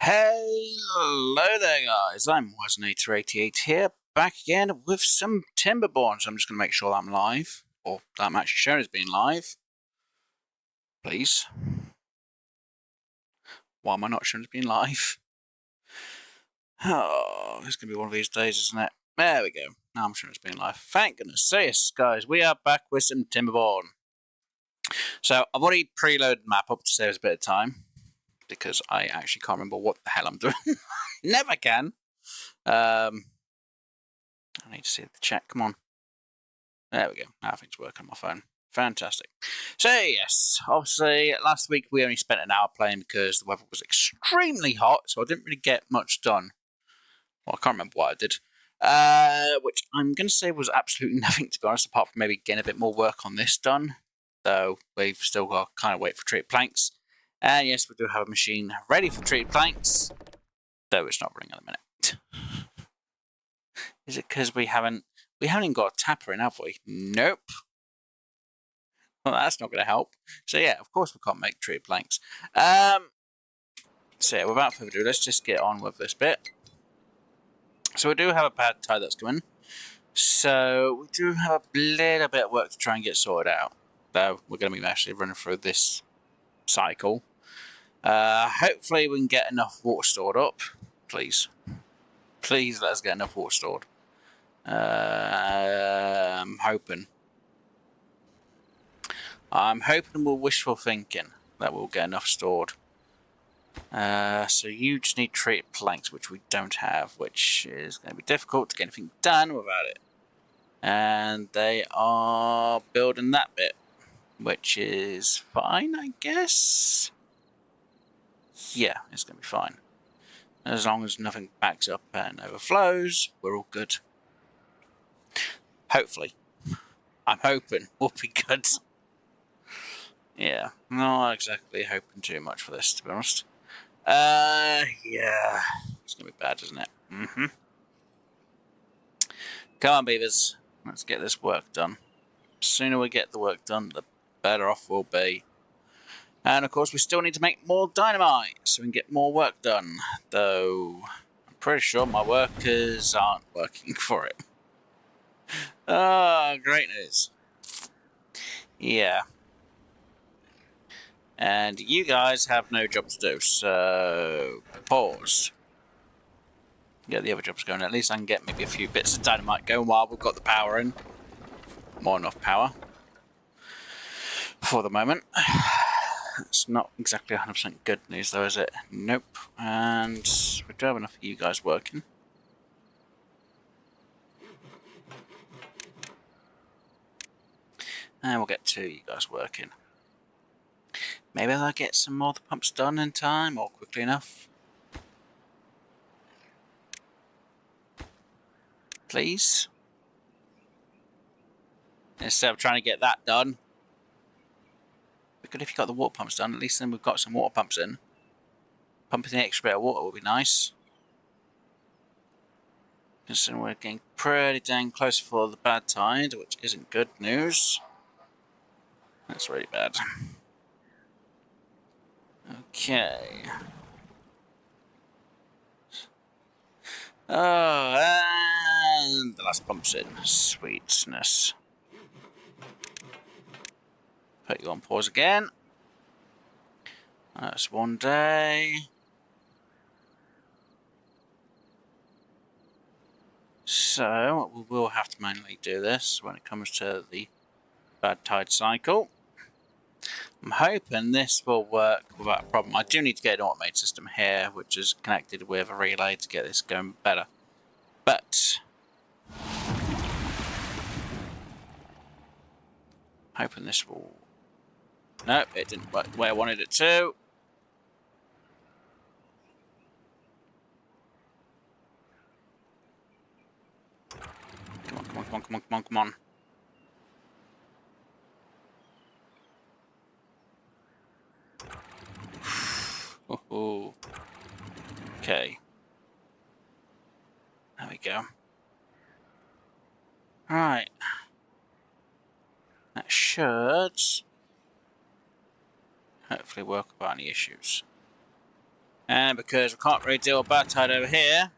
Hello there guys, I'm Wasnator88 here, back again with some Timberborn. So I'm just going to make sure that I'm live, or that I'm actually shown as being live. Please. Why am I not shown as being live? Oh, it's going to be one of these days, isn't it? There we go, now I'm shown as being live. Thank goodness. So yes, guys, we are back with some Timberborn. So I've already preloaded the map up to save us a bit of time, because I actually can't remember what the hell I'm doing. Never can. I need to see the chat. Come on. There we go. Everything's working on my phone. Fantastic. So, yes, obviously, last week we only spent an hour playing because the weather was extremely hot, so I didn't really get much done. Well, I can't remember what I did. Which I'm going to say was absolutely nothing, to be honest, apart from maybe getting a bit more work on this done. Though we've still got to kind of wait for treated planks. And yes, we do have a machine ready for treated planks, though it's not running at the minute. Is it because we haven't even got a tapper in, have we? Nope. Well, that's not going to help. So yeah, of course we can't make treated planks. So yeah, without further ado, let's just get on with this bit. So we do have a pad tide that's coming. So we do have a little bit of work to try and get sorted out. Though we're going to be actually running through this cycle. Hopefully we can get enough water stored up. Please. Please let us get enough water stored. I'm hoping we're wishful thinking that we'll get enough stored. So you just need treated planks, which we don't have, which is going to be difficult to get anything done without it. And they are building that bit, which is fine, I guess. Yeah, it's going to be fine. As long as nothing backs up and overflows, we're all good. Hopefully. I'm hoping we'll be good. Yeah, not exactly hoping too much for this, to be honest. Yeah, it's gonna be bad, isn't it? Come on, Beavers, let's get this work done. The sooner we get the work done, the better off we'll be. And of course, we still need to make more dynamite so we can get more work done. Though, I'm pretty sure my workers aren't working for it. Oh, great news. Yeah. And you guys have no job to do, so pause. Get the other jobs going. At least I can get maybe a few bits of dynamite going while we've got the power in. More than enough power. For the moment. It's not exactly 100% good news though, is it? Nope. And we do have enough of you guys working. And we'll get 2 of you guys working. Maybe I'll get some more of the pumps done in time or quickly enough. Please. Instead of trying to get that done. Good if you got the water pumps done, at least then we've got some water pumps in. Pumping the extra bit of water will be nice. Considering we're getting pretty dang close for the bad tide, which isn't good news. That's really bad. Okay. Oh, and the last pump's in. Sweetness. Put you on pause again. That's 1 day. So, we will have to manually do this when it comes to the bad tide cycle. I'm hoping this will work without a problem. I do need to get an automated system here, which is connected with a relay to get this going better. But hoping this will... Nope, it didn't work the way I wanted it to. Come on, come on, come on, come on, come on, come on. Oh, okay. There we go. Right. That should hopefully work without any issues. And because we can't really deal with bad tide over here.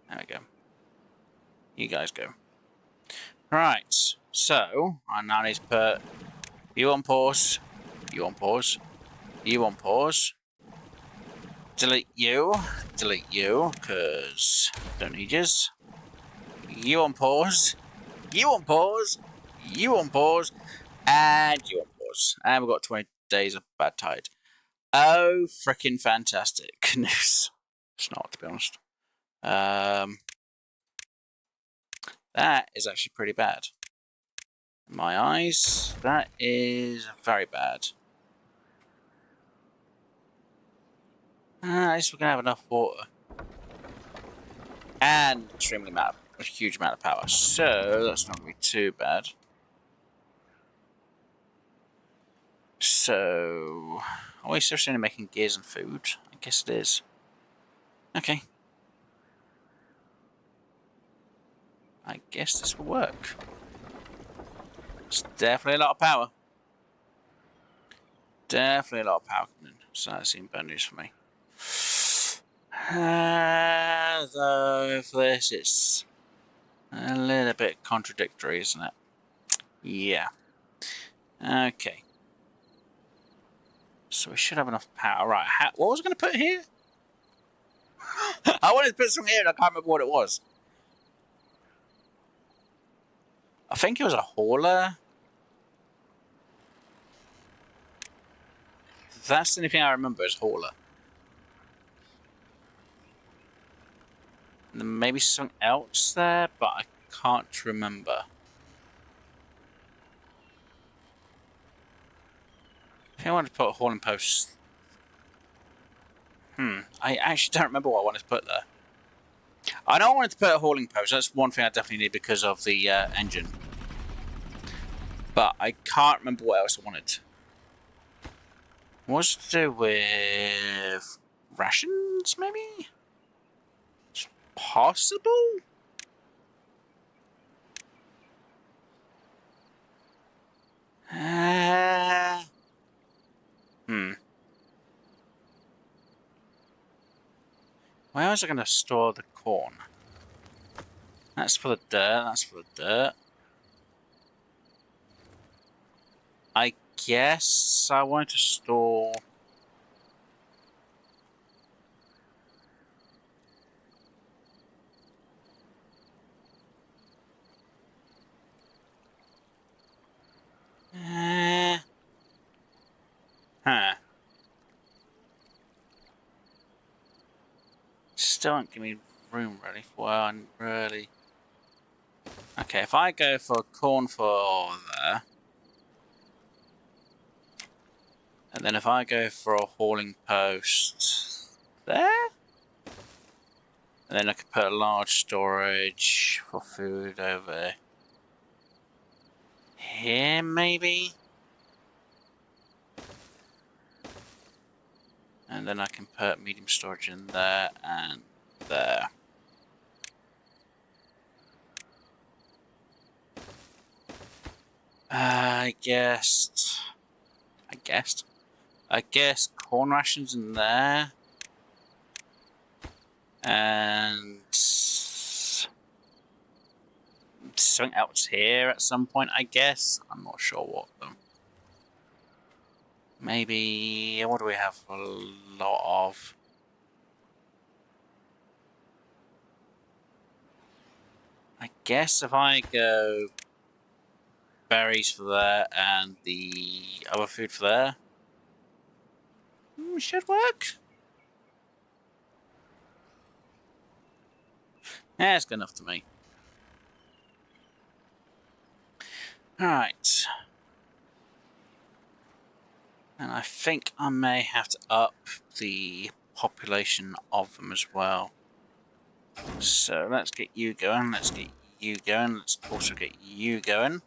There we go. You guys go. Right, so I now need to put you on pause, you on pause, you on pause. Delete you, because don't need yous. You on pause, you on pause, you on pause, and you on pause. And we've got 20 days of bad tide. Oh, freaking fantastic news. It's not, to be honest. That is actually pretty bad. In my eyes, that is very bad. At least we're going to have enough water. And a huge amount of power. So, that's not going to be too bad. So, are we seriously only making gears and food? I guess it is. Okay. I guess this will work. It's definitely a lot of power. Definitely a lot of power coming in. So that seems bad news for me. Though for this, it's a little bit contradictory, isn't it? Yeah. Okay. So we should have enough power. Right, what was I going to put here? I wanted to put something here and I can't remember what it was. I think it was a hauler. That's the only thing I remember is hauler. And then maybe something else there, but I can't remember. I think I wanted to put a hauling post. I actually don't remember what I wanted to put there. I know I wanted to put a hauling post. That's one thing I definitely need because of the engine. But I can't remember what else I wanted. What's to do with rations, maybe? It's possible? Where was I going to store the corn? That's for the dirt, that's for the dirt. I guess I wanted to store... Still don't give me room really for where I'm really... Okay, if I go for corn for there... And then if I go for a hauling post there? And then I could put a large storage for food over here, maybe? And then I can put medium storage in there and there. I guess corn rations in there. And something else here at some point, I guess. I'm not sure what though. Maybe, what do we have a lot of? I guess if I go berries for there and the other food for there, should work. Yeah, it's good enough to me. Alright. And I think I may have to up the population of them as well. So let's get you going, let's get you going, let's also get you going.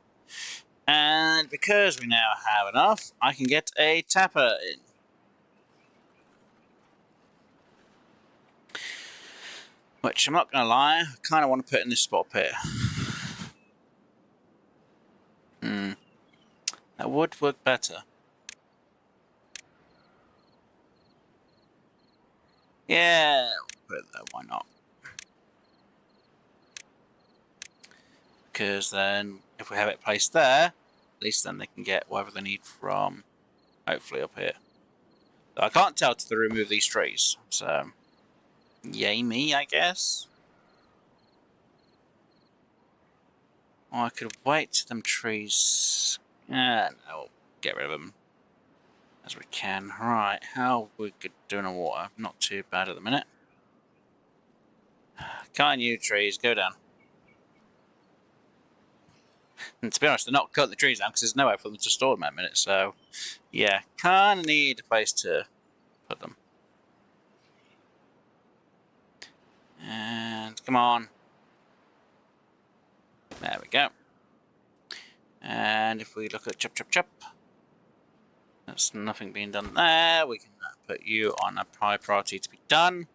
And because we now have enough, I can get a tapper in. Which, I'm not going to lie, I kind of want to put in this spot up here. That would work better. Yeah, we'll put it there, why not? Because then, if we have it placed there, at least then they can get whatever they need from, hopefully, up here. So I can't tell till they remove these trees, so yay me, I guess. Or I could wait till them trees. No, get rid of them as we can. Right, how we could do in the water? Not too bad at the minute. Can't you trees go down? And to be honest, they're not cutting the trees down because there's nowhere for them to store them at a minute. So, yeah, kind of need a place to put them. And come on. There we go. And if we look at chop, chop, chop, that's nothing being done there. We can put you on a high priority to be done.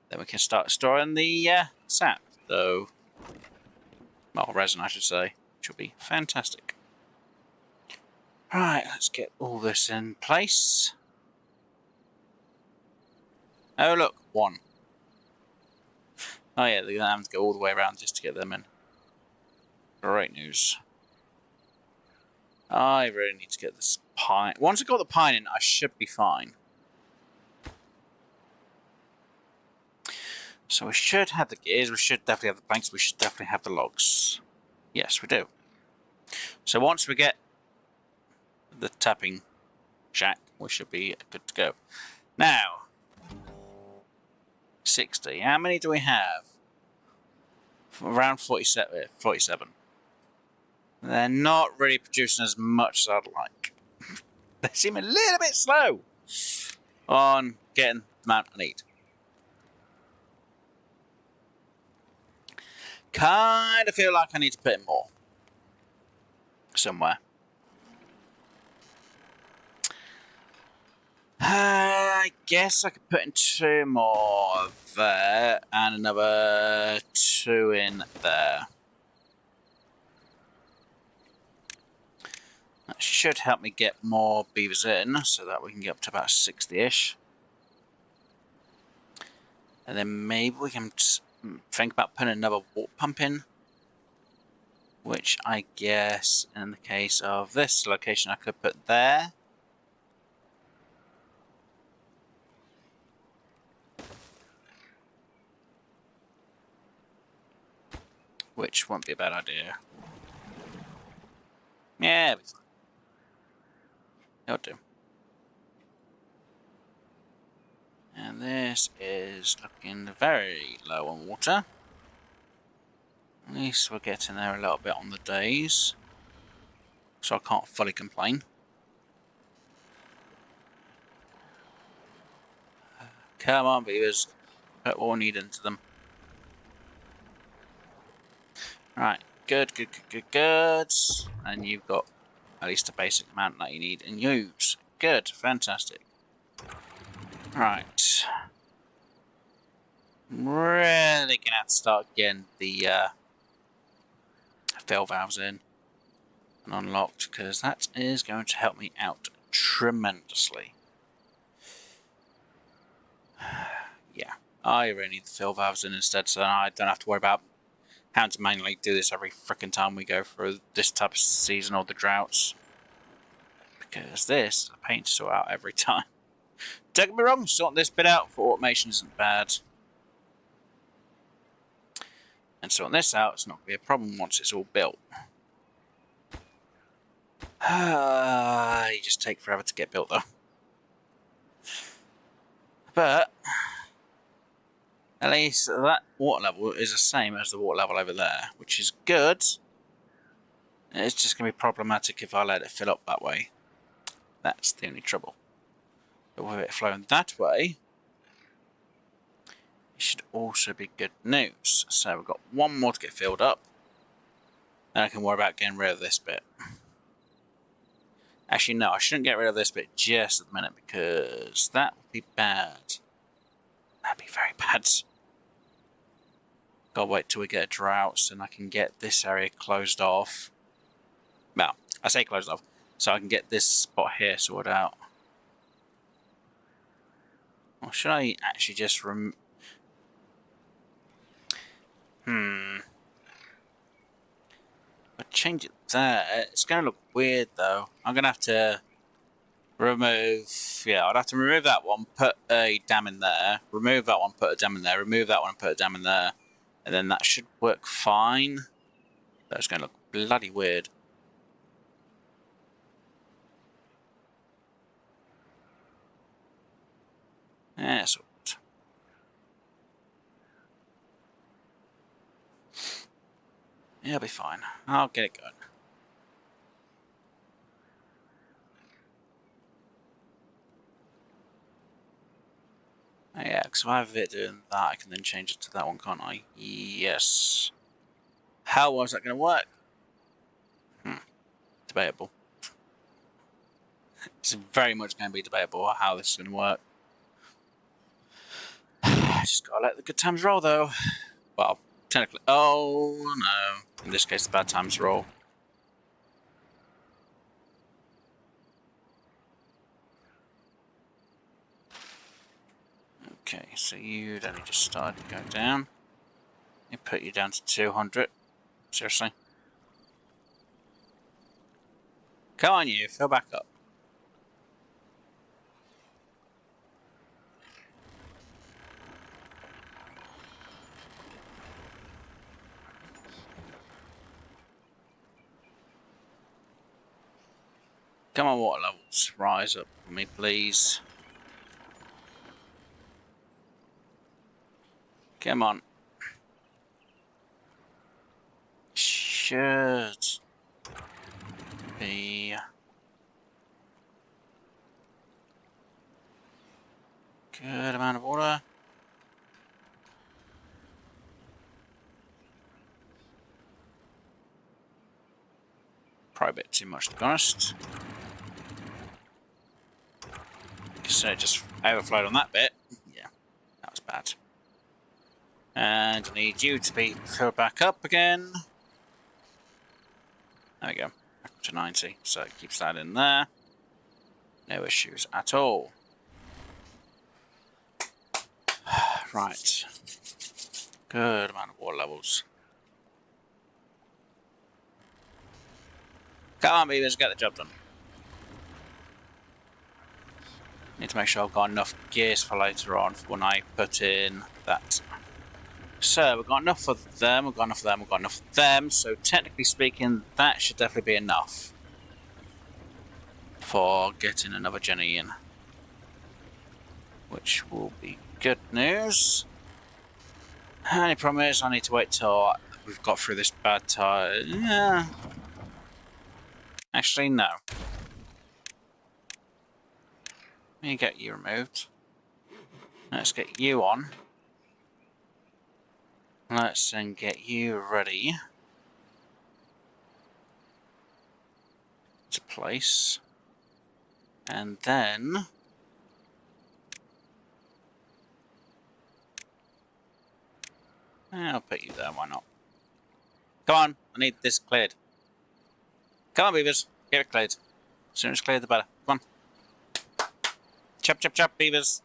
Then we can start storing the sap, though. Well, resin, I should say, which will be fantastic. Right, let's get all this in place. Oh, look, one. Oh, yeah, they're going to have to go all the way around just to get them in. Great news. I really need to get this pine. Once I got the pine in, I should be fine. So we should have the gears, we should definitely have the planks, we should definitely have the logs. Yes, we do. So once we get the tapping shack, we should be good to go. Now, 60. How many do we have? Around 47. They're not really producing as much as I'd like. They seem a little bit slow on getting the amount I need. Kind of feel like I need to put in more somewhere. I guess I could put in 2 more there and another 2 in there. That should help me get more beavers in so that we can get up to about 60-ish. And then maybe we can think about putting another water pump in. Which I guess in the case of this location I could put there. Which won't be a bad idea. Yeah, it'll do. And this is looking very low on water. At least we're getting there a little bit on the days. So I can't fully complain. Come on, beavers. Put what we need into them. Right, good. And you've got at least a basic amount that you need and use. Good, fantastic. Right. Really gonna have to start getting the fill valves in and unlocked because that is going to help me out tremendously. Yeah, I really need the fill valves in instead so I don't have to worry about having to manually do this every frickin' time we go through this type of season or the droughts. Because this is a pain to sort out every time. Don't get me wrong, sorting this bit out for automation isn't bad. And sorting this out is not going to be a problem once it's all built. You just take forever to get built though. But at least that water level is the same as the water level over there, which is good. It's just going to be problematic if I let it fill up that way. That's the only trouble. But with it flowing that way, it should also be good news. So we've got 1 more to get filled up. Then I can worry about getting rid of this bit. Actually, no, I shouldn't get rid of this bit just at the minute because that would be bad. That'd be very bad. Gotta wait till we get droughts and I can get this area closed off. Well, I say closed off, so I can get this spot here sorted out. Or should I actually just But change it there. It's going to look weird though. I'm going to have to remove. Yeah, I'd have to remove that one, put a dam in there, remove that one, put a dam in there, remove that one, put a dam in there, and then that should work fine. That's going to look bloody weird. Yeah, so. Yeah, it'll be fine. I'll get it going. Oh, yeah, because if I have it doing that, I can then change it to that one, can't I? Yes. How was that going to work? Debatable. It's very much going to be debatable how this is going to work. Just gotta let the good times roll, though. Well, technically. Oh, no. In this case, the bad times roll. Okay, so you'd only just started to go down. You put you down to 200. Seriously? Come on, you. Fill back up. Come on, water levels. Rise up for me, please. Come on. Should be good amount of water. Probably a bit too much, to be honest. So it just overflowed on that bit. Yeah, that was bad. And I need you to be filled back up again. There we go. Back to 90. So it keeps that in there. No issues at all. Right. Good amount of water levels. Come on, Beavers, get the job done. Need to make sure I've got enough gears for later on for when I put in that. So we've got enough for them, we've got enough for them, we've got enough for them. So technically speaking, that should definitely be enough for getting another Jenny in, which will be good news. Only problem is I need to wait till we've got through this bad time. Yeah. Actually, no. Let me get you removed. Let's get you on. Let's then get you ready to place. And then I'll put you there, why not? Come on, I need this cleared. Come on, Beavers, get it cleared. As soon as it's cleared, the better. Come on. Chop, chop, chop, Beavers.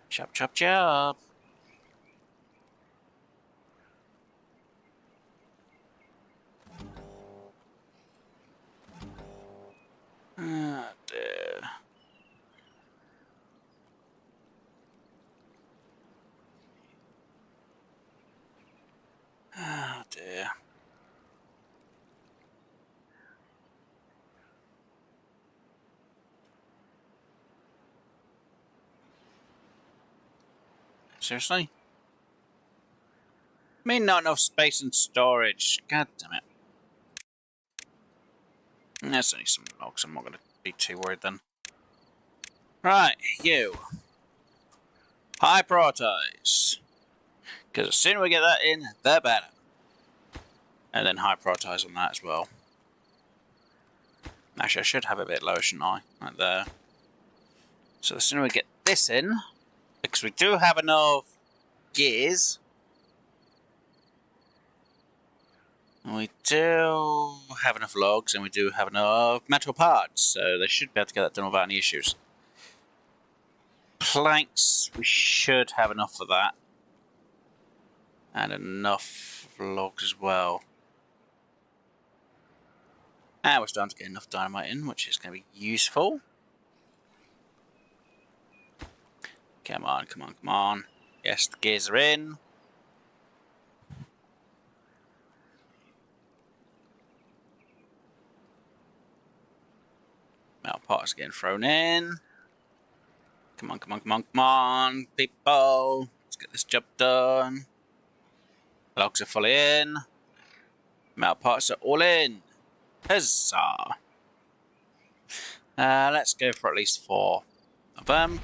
Chop, chop, chop. Oh dear. Oh dear. Seriously? I mean, not enough space and storage. God damn it. There's only some logs. I'm not going to be too worried then. Right, you. High prioritize. Because the sooner we get that in, the better. And then high prioritize on that as well. Actually, I should have it a bit lower, shouldn't I? Right there. So the sooner we get this in, because we do have enough gears. We do have enough logs and we do have enough metal parts, so they should be able to get that done without any issues. Planks, we should have enough for that. And enough logs as well. And we're starting to get enough dynamite in, which is going to be useful. Come on, come on, come on. Yes, the gears are in. Metal parts getting thrown in. Come on, come on, come on, come on, people. Let's get this job done. Logs are fully in. Metal parts are all in. Huzzah. Let's go for at least 4 of them.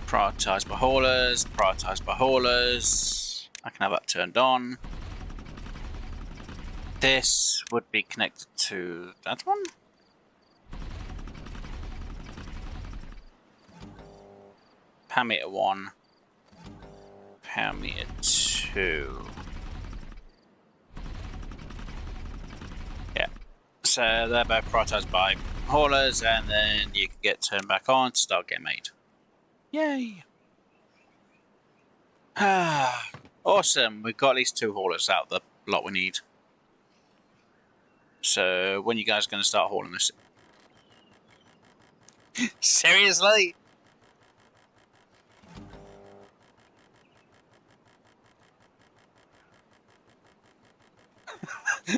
Prioritised by haulers, prioritised by haulers. I can have that turned on. This would be connected to that one. Power meter 1. Power meter 2. Yeah. So they're both prioritised by haulers, and then you can get turned back on to start getting made. Yay! Awesome, we've got at least 2 haulers out of the lot we need. So, when you guys going to start hauling this? Seriously?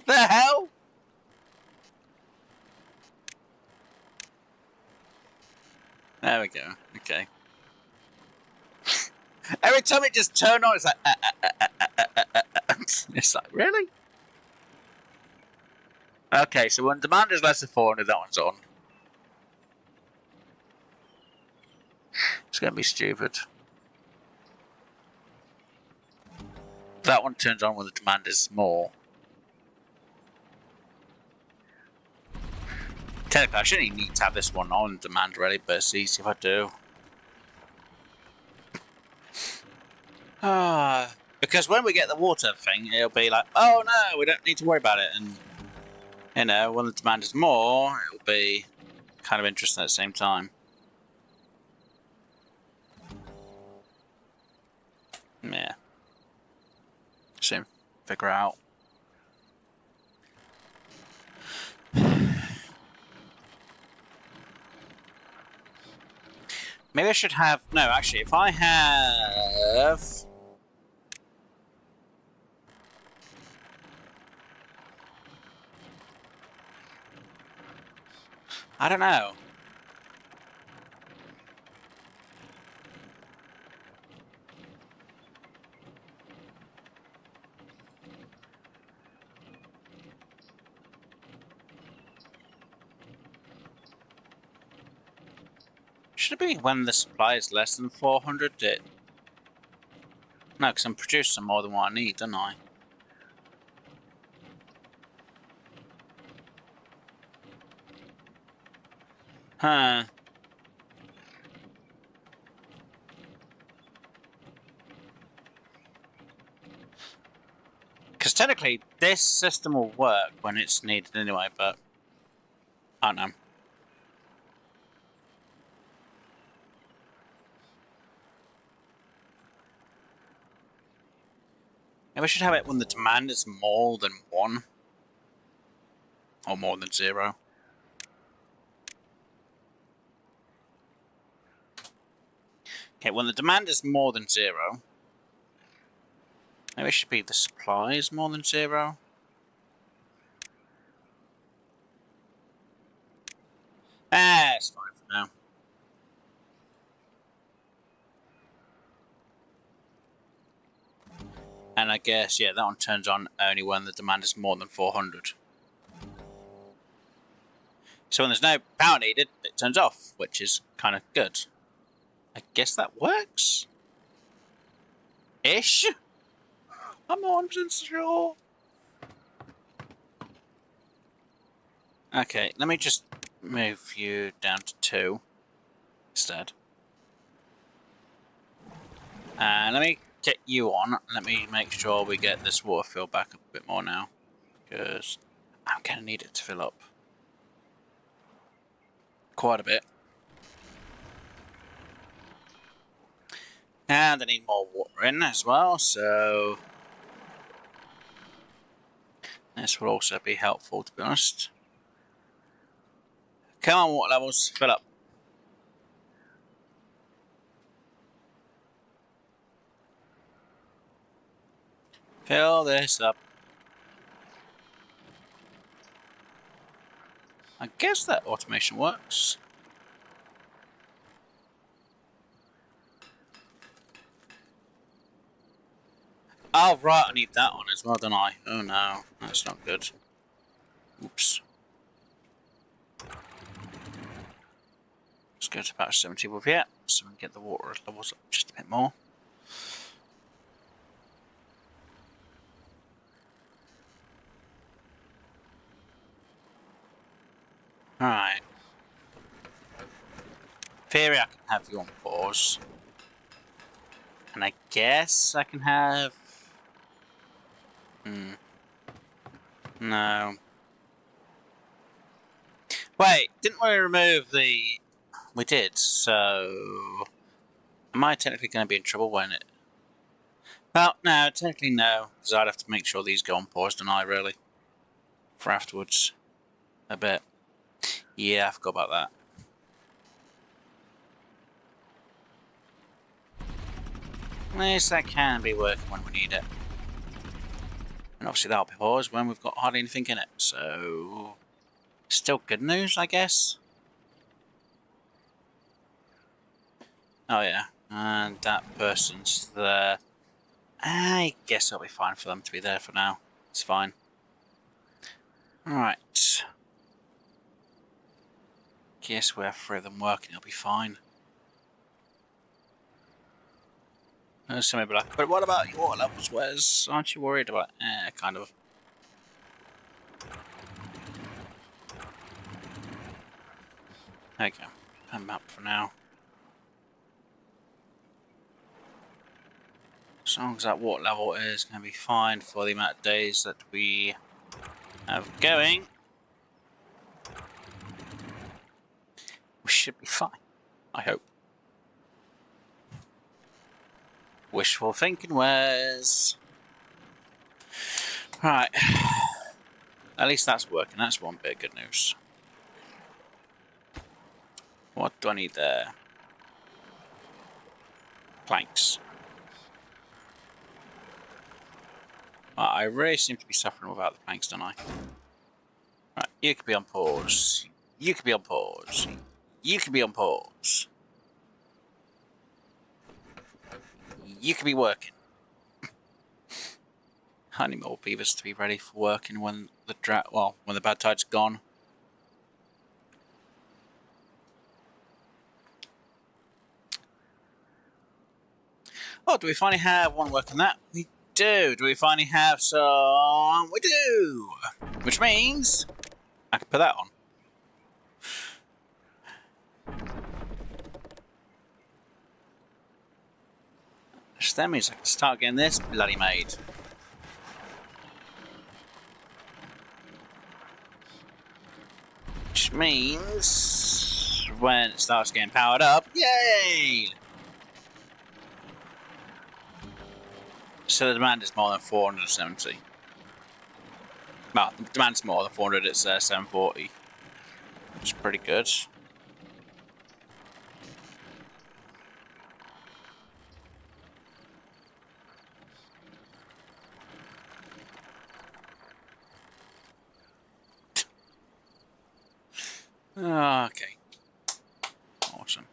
The hell? There we go, okay. Every time it just turned on, it's like, It's like, really? Okay, so when demand is less than 400, that one's on. It's going to be stupid. That one turns on when the demand is more. Technically, I shouldn't even need to have this one on demand really, but it's easy if I do. Because when we get the water thing, it'll be like, oh no, we don't need to worry about it. And, you know, when the demand is more, it'll be kind of interesting at the same time. Yeah. Soon figure out. Maybe I should have... No, actually, if I have... I don't know. Should it be when the supply is less than 400? No, because I'm producing more than what I need, don't I? Huh. Because technically, this system will work when it's needed anyway, but I don't know. Maybe we should have it when the demand is more than 1. Or more than 0. Okay, when the demand is more than 0, maybe it should be the supply is more than 0. It's fine for now. And I guess, yeah, that one turns on only when the demand is more than 400. So when there's no power needed, it turns off, which is kind of good. I guess that works? Ish? I'm not 100% sure. Okay, let me just move you down to 2 instead. And let me get you on. Let me make sure we get this water filled back up a bit more now. because I'm going to need it to fill up quite a bit. And I need more water in as well, so this will also be helpful, to be honest. Come on, water levels, fill up. Fill this up. I guess that automation works. Oh, right, I need that on as well, don't I? Oh no, that's not good. Oops. Let's go to about 70 with it, so we can get the water levels up just a bit more. Alright. Theory, I can have you on pause. And I guess I can have... No. Wait, didn't we remove the... We did, so... Am I technically going to be in trouble when it... Well, no, technically no, because I'd have to make sure these go on pause, don't I, really? For afterwards. A bit. Yeah, I forgot about that. At least that can be working when we need it. And obviously that'll be paused when we've got hardly anything in it, so... Still good news, I guess? Oh yeah, and that person's there. I guess it'll be fine for them to be there for now. It's fine. Alright. Guess we have 3 of them working, it'll be fine. Somebody be like, but what about your water levels, Wes? Aren't you worried about it? Kind of. There you go. And map for now. As long as that water level is going to be fine for the amount of days that we have going, we should be fine. I hope. Wishful thinking, Wes. Right. At least that's working. That's one bit of good news. What do I need there? Planks. I really seem to be suffering without the planks, don't I? Right, you could be on pause. You could be on pause. You could be on pause. You could be working. I need more beavers to be ready for working when the when the bad tide's gone. Oh, do we finally have one working that? We do. Do we finally have some? We do. Which means I can put that on. Which then means I can start getting this bloody made. Which means when it starts getting powered up, yay! So the demand is more than 470. Well, the demand's more than 400, it's 740. Which is pretty good. Okay. Awesome.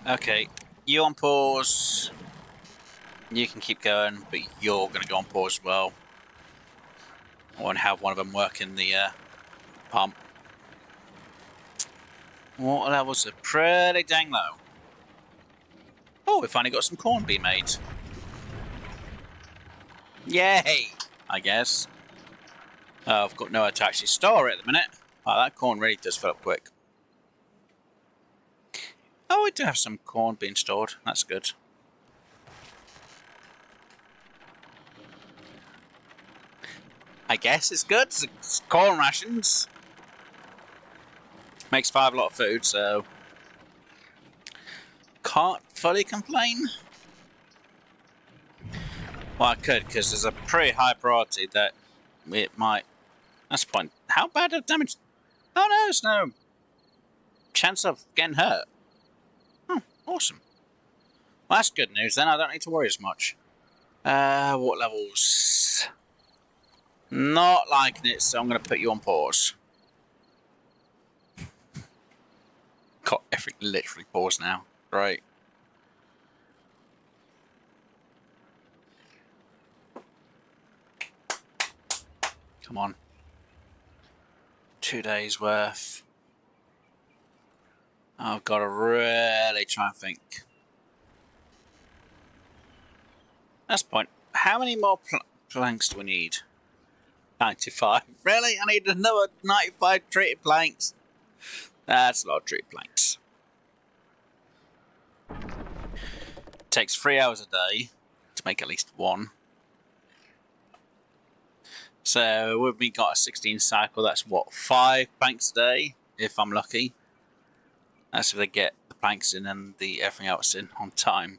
Okay, you on pause. You can keep going, but you're going to go on pause as well. I want to have one of them working the pump. Water levels are pretty dang low. Oh, we finally got some corn being made. Yay! I guess. I've got nowhere to actually store it at the minute. Oh, that corn really does fill up quick. Oh, we do have some corn being stored. That's good. I guess it's good. It's corn rations. Makes 5 a lot of food, so can't fully complain. Well, I could, because there's a pretty high priority that it might. That's the point. How bad of damage? Oh no, there's no chance of getting hurt. Oh, awesome. Well, that's good news then. I don't need to worry as much. What levels? Not liking it, so I'm going to put you on pause. Got everything literally paused now. Right. Come on. 2 days worth. I've got to really try and think. That's the point. How many more planks do we need? 95. Really? I need another 95 treated planks. That's a lot of treated planks. Takes 3 hours a day to make at least one. So we've got a 16 cycle. That's what, 5 planks a day, if I'm lucky. That's if they get the planks in and the everything else in on time.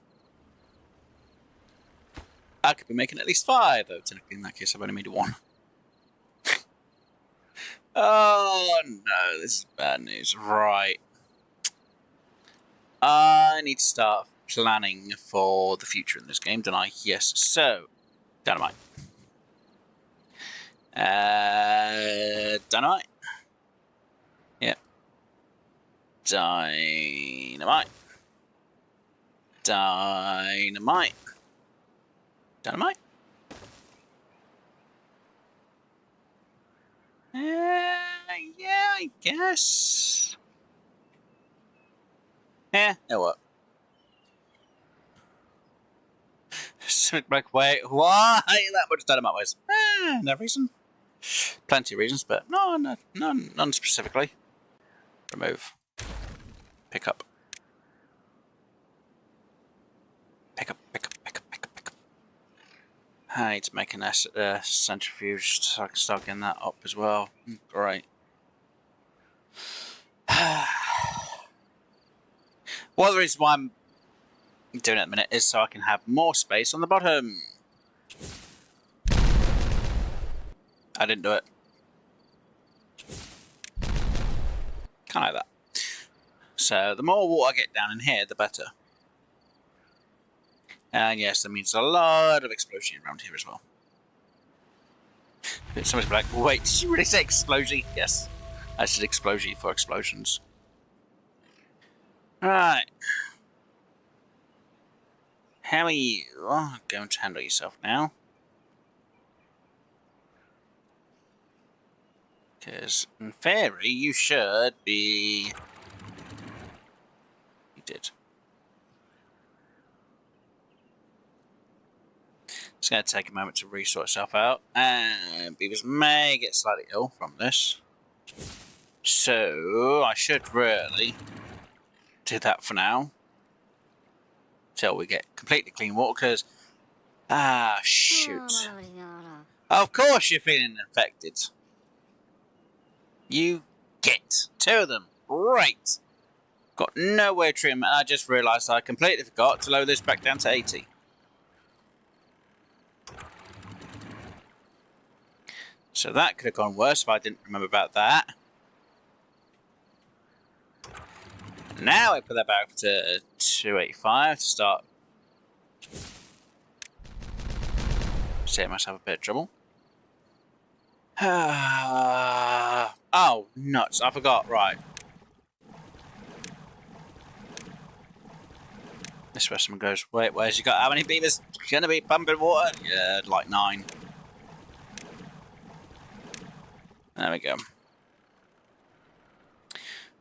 I could be making at least 5, though. Technically, in that case, I've only made 1. Oh no, this is bad news. Right. I need to start planning for the future in this game, don't I? Yes. So, dynamite. Dynamite. Yep. Dynamite. Dynamite. Dynamite. Yeah, I guess. Yeah, it'll work. Like, wait, why that much dynamite waste? No reason. Plenty of reasons, but none specifically. Remove. Pick up. Pick up. I need to make an centrifuge so I can start getting that up as well. Great. Well, the reason why I'm doing it at the minute is so I can have more space on the bottom. I didn't do it. Kind of like that. So the more water I get down in here, the better. And yes, that means a lot of explosion around here as well. Somebody's be like, wait, did you really say explosion? Yes, I said explosion for explosions. Right. How are you going to handle yourself now? Because in theory, you should be... You did. It's going to take a moment to resort itself out, and beavers may get slightly ill from this. So, I should really do that for now. Till we get completely clean water, because... shoot. Of course you're feeling infected. You get 2 of them. Right. Got no way of treating them, and I just realised I completely forgot to lower this back down to 80. So that could have gone worse if I didn't remember about that. Now I put that back to 285 to start. Save myself a bit of trouble. Oh, nuts. I forgot. Right. This is where someone goes, wait, where's you got how many beavers going to be pumping water? Yeah, like 9. There we go.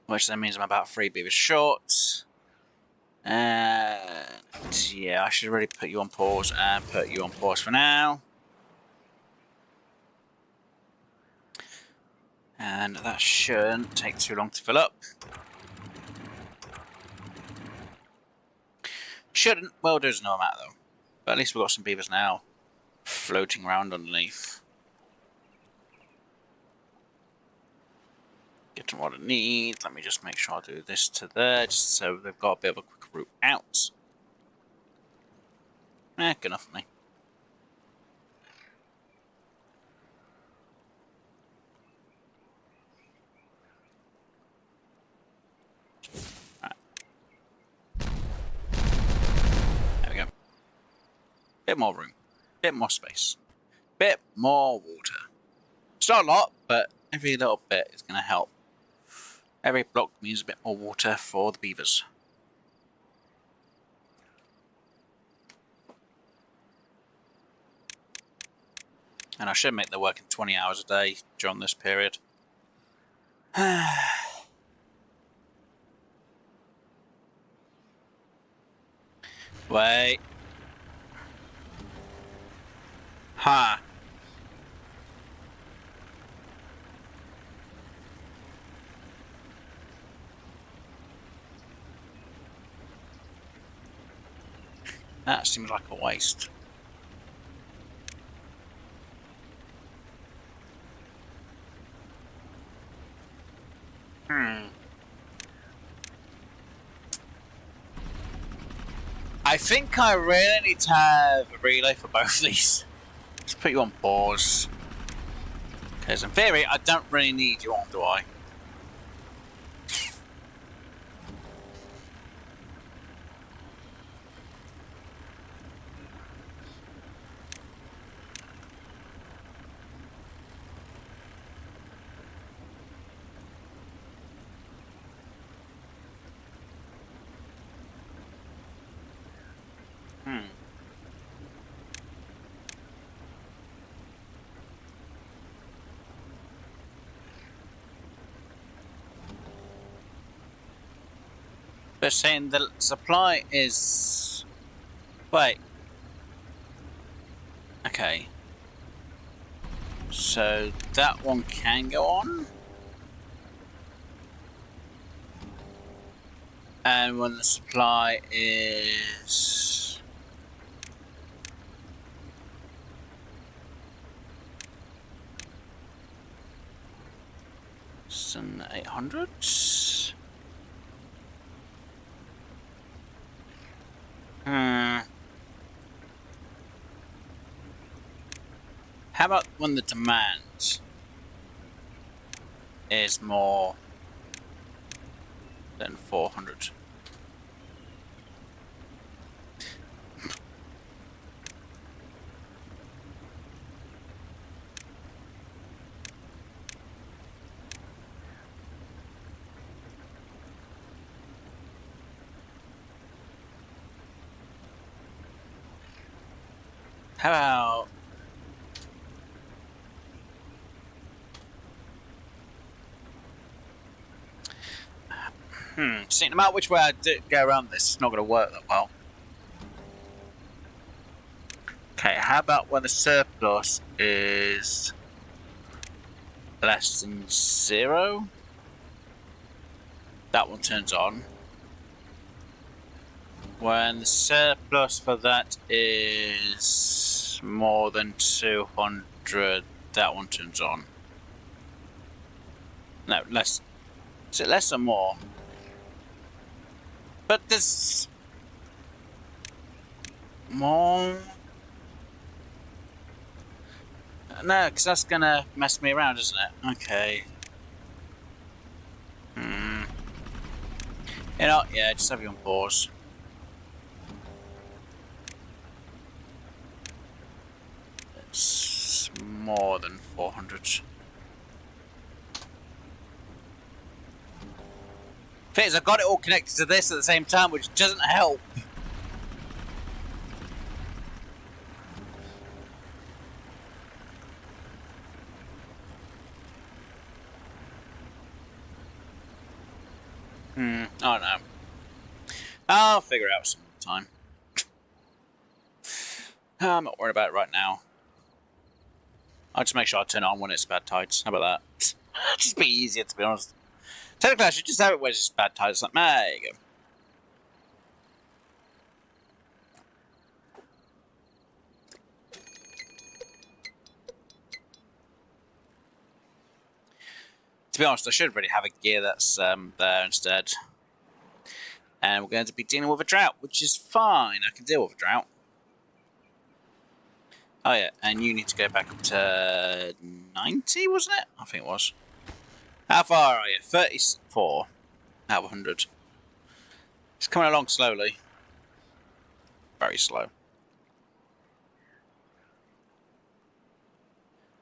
Which then means I'm about 3 beavers short. And yeah, I should really put you on pause and put you on pause for now. And that shouldn't take too long to fill up. Shouldn't. Well, there's no matter though. But at least we've got some beavers now floating around underneath. Get them what I need. Let me just make sure I do this to there, just so they've got a bit of a quick route out. Good enough for me. Right. There we go. Bit more room. Bit more space. Bit more water. It's not a lot, but every little bit is going to help. Every block means a bit more water for the beavers. And I should make them working 20 hours a day during this period. Wait. Ha. That seems like a waste. I think I really need to have a relay for both of these. Let's put you on pause. Because in theory, I don't really need you on, do I? But saying the supply is... Wait. Okay. So that one can go on. And when the supply is... Some 800s. How about when the demand is more than 400? How about... See, no matter which way I go around this, it's not going to work that well. Okay, how about when the surplus is less than 0? That one turns on. When the surplus for that is more than 200, that one turns on. No, less. Is it less or more? But there's more. No, because that's gonna mess me around, isn't it? Okay. You know, yeah, just have you on pause. It's more than 400. Thing is, I've got it all connected to this at the same time, which doesn't help. I don't know. I'll figure it out some time. I'm not worried about it right now. I'll just make sure I turn it on when it's bad tides. How about that? Just be easier, to be honest. Technically, I should just have it when it's bad tides. Like, there you go. To be honest, I should really have a gear that's there instead. And we're going to be dealing with a drought, which is fine. I can deal with a drought. Oh yeah, and you need to go back up to 90, wasn't it? I think it was. How far are you? 34 out of 100. It's coming along slowly. Very slow.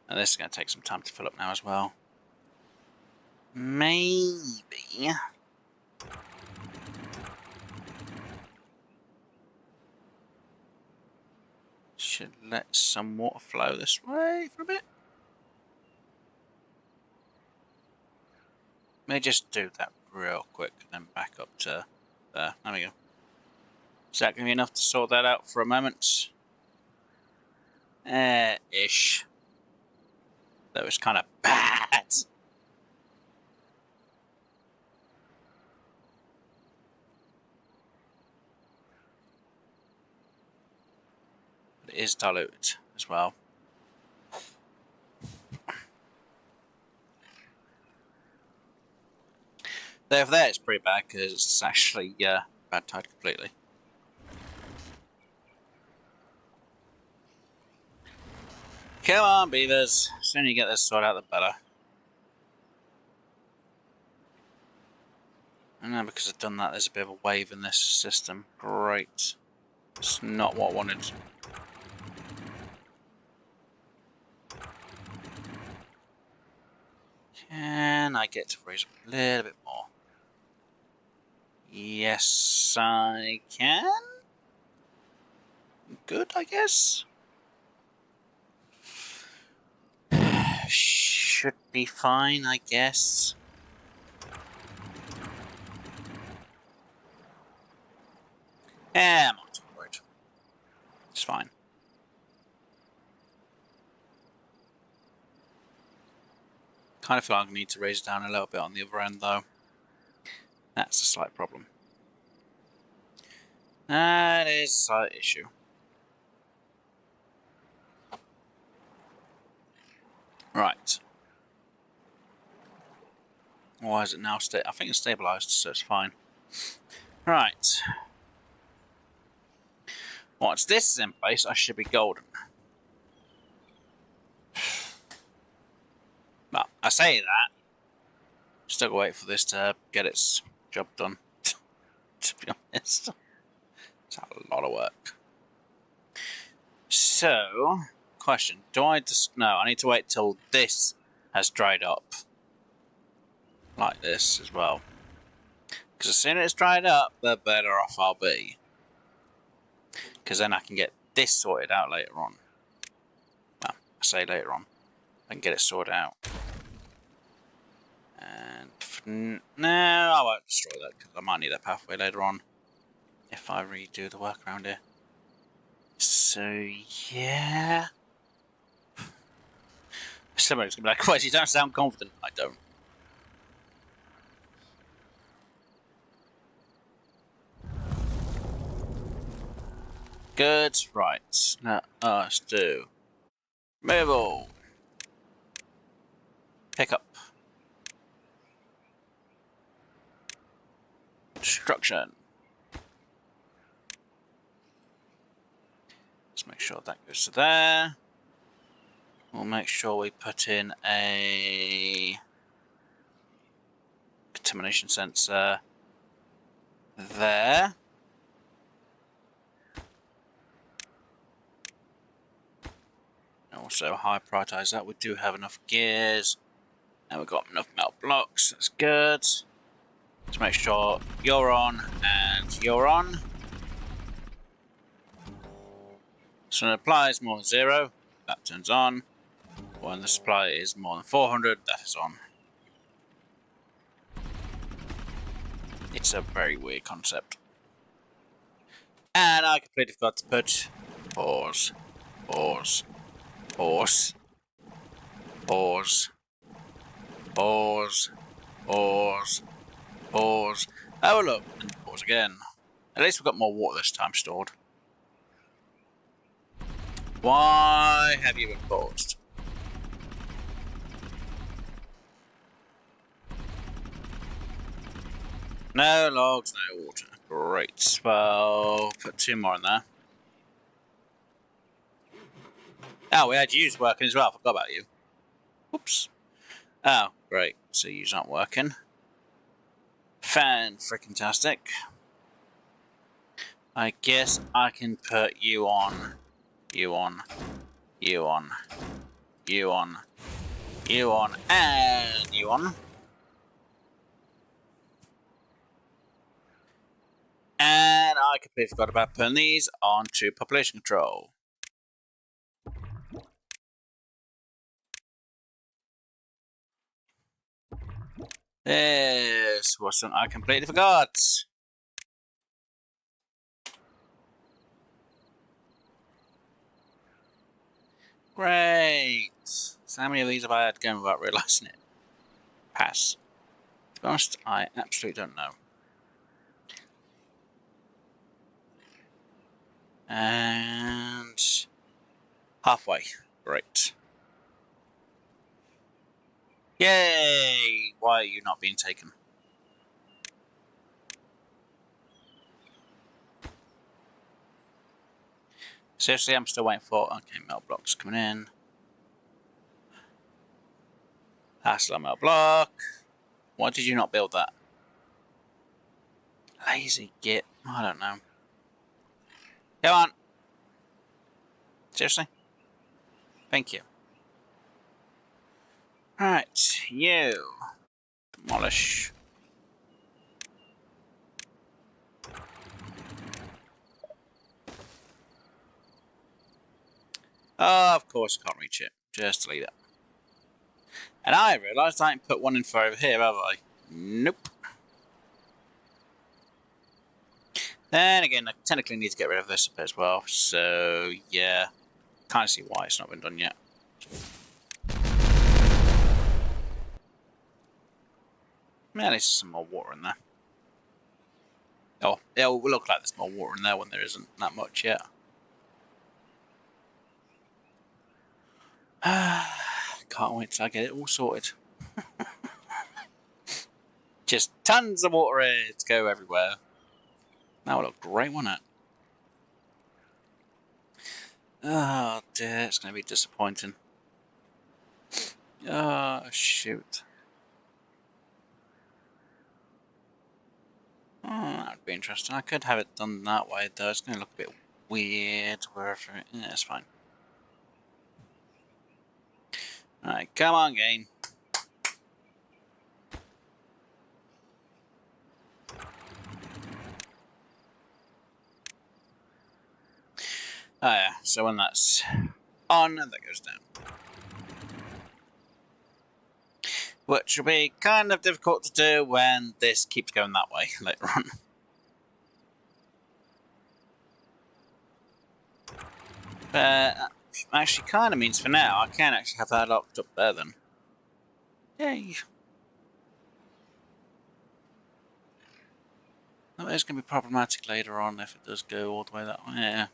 And this is going to take some time to fill up now as well. Maybe. Should let some water flow this way for a bit. May just do that real quick and then back up to there. There we go. Is that going to be enough to sort that out for a moment? Ish. That was kind of bad. But it is diluted as well. Over there it's pretty bad because it's actually bad tide completely. Come on, beavers. The sooner you get this sorted out, the better. And now because I've done that, there's a bit of a wave in this system. Great. It's not what I wanted. Can I get to raise up a little bit more? Yes, I can. Good, I guess. Should be fine, I guess. I'm not too worried. It's fine. Kind of feel like I need to raise it down a little bit on the other end, though. That's a slight problem. That is a slight issue. Right. Why is it now I think it's stabilized, so it's fine. Right. Once this is in place, I should be golden. Well, I say that. Still gotta wait for this to get its job done. To be honest. It's a lot of work. So, question. Do I just... No, I need to wait till this has dried up. Like this as well. Because as soon as it's dried up, the better off I'll be. Because then I can get this sorted out later on. Well, I say later on. I can get it sorted out. And no, I won't destroy that because I might need that pathway later on if I redo the work around here. So yeah. Somebody's gonna be like, "Wait, you don't sound confident." I don't. Good, right. Now let's do removal. Pick up. Construction. Let's make sure that goes to there. We'll make sure we put in a contamination sensor there. Also high prioritize that. We do have enough gears and we've got enough metal blocks. That's good. Let's make sure you're on and you're on. So when the supply is more than 0, that turns on. When the supply is more than 400, that is on. It's a very weird concept. And I completely forgot to put pause, pause, pause, pause, pause, pause, pause. Oh look, and pause again. At least we've got more water this time stored. Why have you been paused? No logs, no water. Great. Well, put 2 more in there. Oh, we had yous working as well. Forgot about you. Whoops. Oh, great. So yous aren't working. Fan-freaking-tastic. I guess I can put you on, you on, you on, you on, you on, and you on. And I completely forgot about putting these onto population control. This was something I completely forgot. Great. So how many of these have I had going without realising it? Pass. To be honest, I absolutely don't know. And halfway. Great. Yay! Why are you not being taken? Seriously, I'm still waiting for... Okay, metal blocks coming in. That's a metal block. Why did you not build that? Lazy git. I don't know. Come on. Seriously? Thank you. Right, you. Demolish. Oh, of course I can't reach it. Just delete it. And I realised I ain't put one in for over here, have I? Nope. Then again, I technically need to get rid of this a bit as well. So, yeah. Kind of see why it's not been done yet. Yeah, there's some more water in there. Oh, it'll look like there's more water in there when there isn't that much yet. Can't wait till I get it all sorted. Just tons of water here to go everywhere. That would look great, wouldn't it? Oh dear, it's going to be disappointing. Oh, shoot. Oh, that would be interesting. I could have it done that way, though. It's going to look a bit weird wherever it... Yeah, it's fine. Alright, come on, game. Oh yeah, so when that's on, that goes down. Which will be kind of difficult to do when this keeps going that way later on. But actually kind of means for now, I can actually have that locked up there then. Yay. That is going to be problematic later on if it does go all the way that way. Yeah.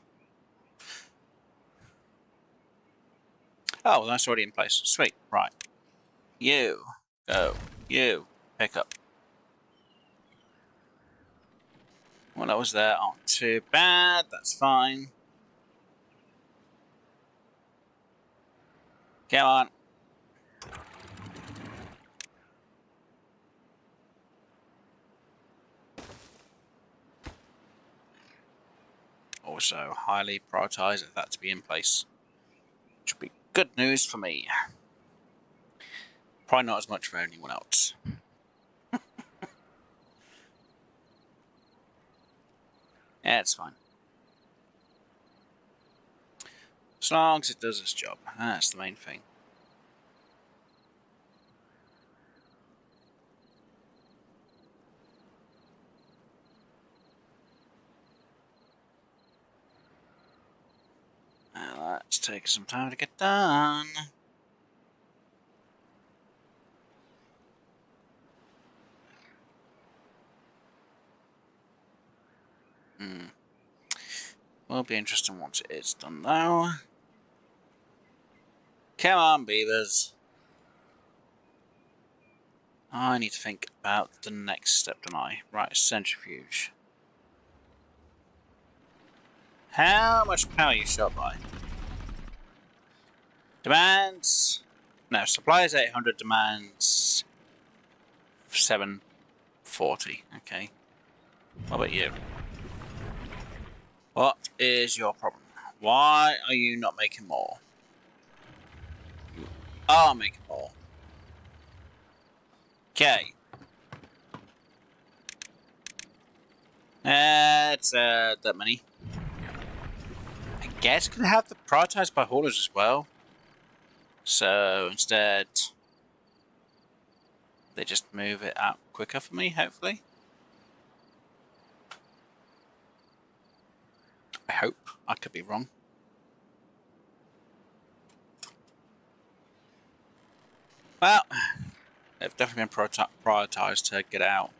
Oh, well, that's already in place. Sweet. Right. You. Go. You. Pick up. Well, that was there. Aren't too bad. That's fine. Come on. Also, highly prioritise that to be in place. Which would be good news for me. Probably not as much for anyone else. Yeah, it's fine. As long as it does its job. That's the main thing. That's taking some time to get done. Will be interesting once it is done though. Come on, beavers. I need to think about the next step, don't I? Right, centrifuge. How much power you shot by? Demands... No, supply is 800, demands 740. Okay. What about you? What is your problem? Why are you not making more? You are making more. Okay. That's that many. I guess could have the prioritized by haulers as well. So instead, they just move it out quicker for me, hopefully. I hope. I could be wrong. Well, they've definitely been prioritized to get out.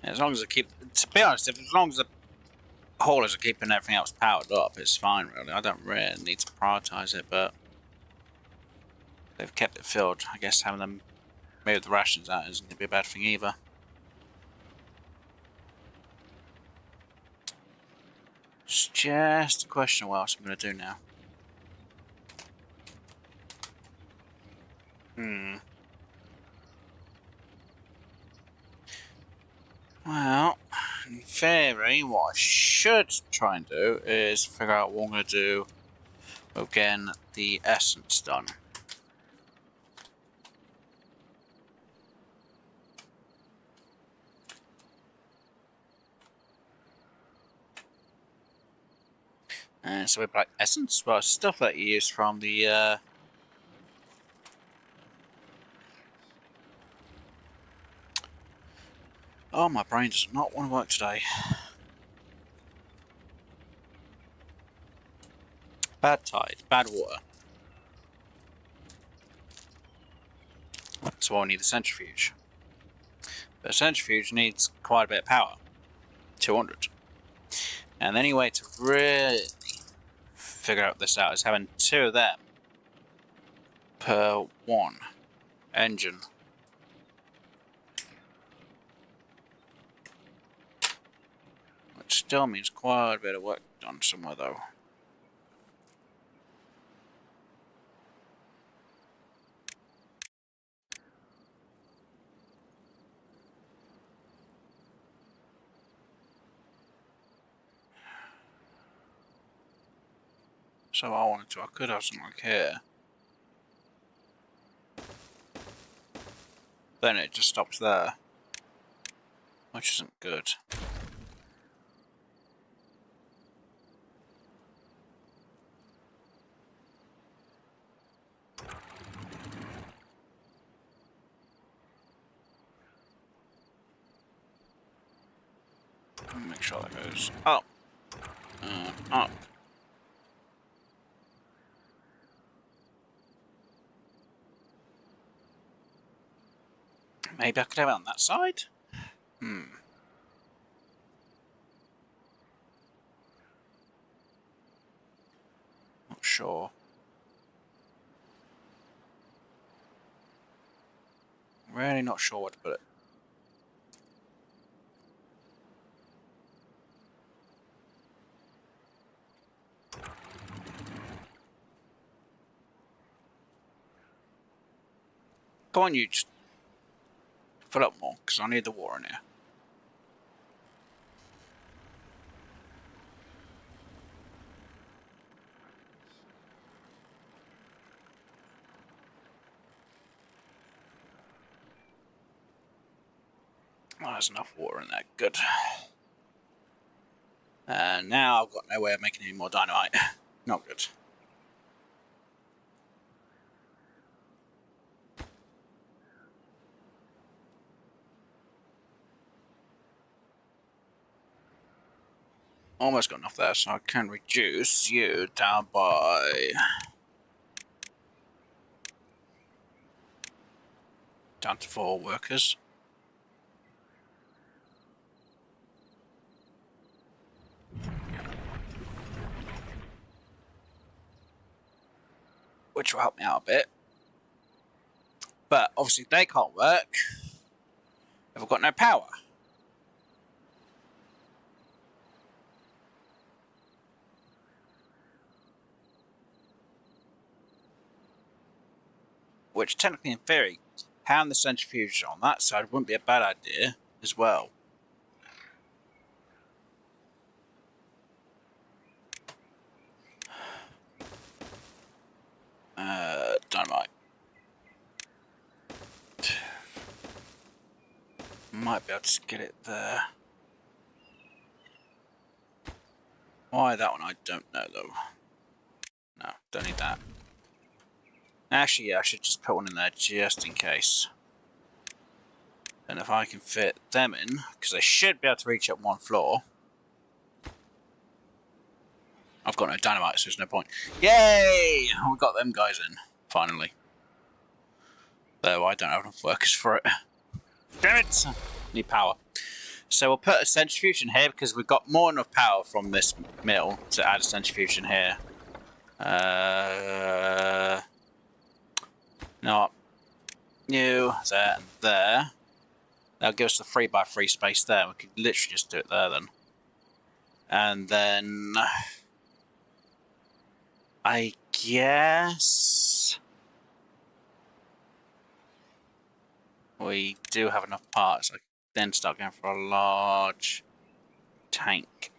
As long as they keep, to be honest, as long as the haulers are keeping everything else powered up, it's fine, really. I don't really need to prioritize it, but they've kept it filled. I guess having them move the rations out isn't going to be a bad thing either. It's just a question of what else I'm going to do now. Well, in theory, what I should try and do is figure out what I'm going to do with getting the essence done. So we put like essence, well, stuff that you use from the oh, my brain does not want to work today. Bad tide, bad water. So I need the centrifuge. But a centrifuge needs quite a bit of power. 200. And the only way to really figure this out is having 2 of them per 1 engine. Which still means quite a bit of work done somewhere though. So I wanted to, I could have something like here. Then it just stops there. Which isn't good. Make sure that goes up. Up. Maybe I could have it on that side? Not sure. Really not sure where to put it. Go on, you just fill up more, because I need the water in here. Oh, there's enough water in there. Good. And now I've got no way of making any more dynamite. Not good. Almost got enough there, so I can reduce you down by... down to 4 workers. which will help me out a bit. But obviously they can't work if I've got no power. Which technically, in theory, having the centrifuge on that side wouldn't be a bad idea as well. Dynamite. Might be able to get it there. Why that one I don't know though. No, don't need that. Actually, yeah, I should just put one in there just in case. And if I can fit them in, because they should be able to reach up one floor. I've got no dynamite, so there's no point. Yay! We got them guys in, finally. Though I don't have enough workers for it. Damn it! Need power. So we'll put a centrifuge in here because we've got more than enough power from this mill to add a centrifuge in here. Not you, there, and there. That'll give us the 3x3 space there. We could literally just do it there then. And then I guess we do have enough parts. I can then start going for a large tank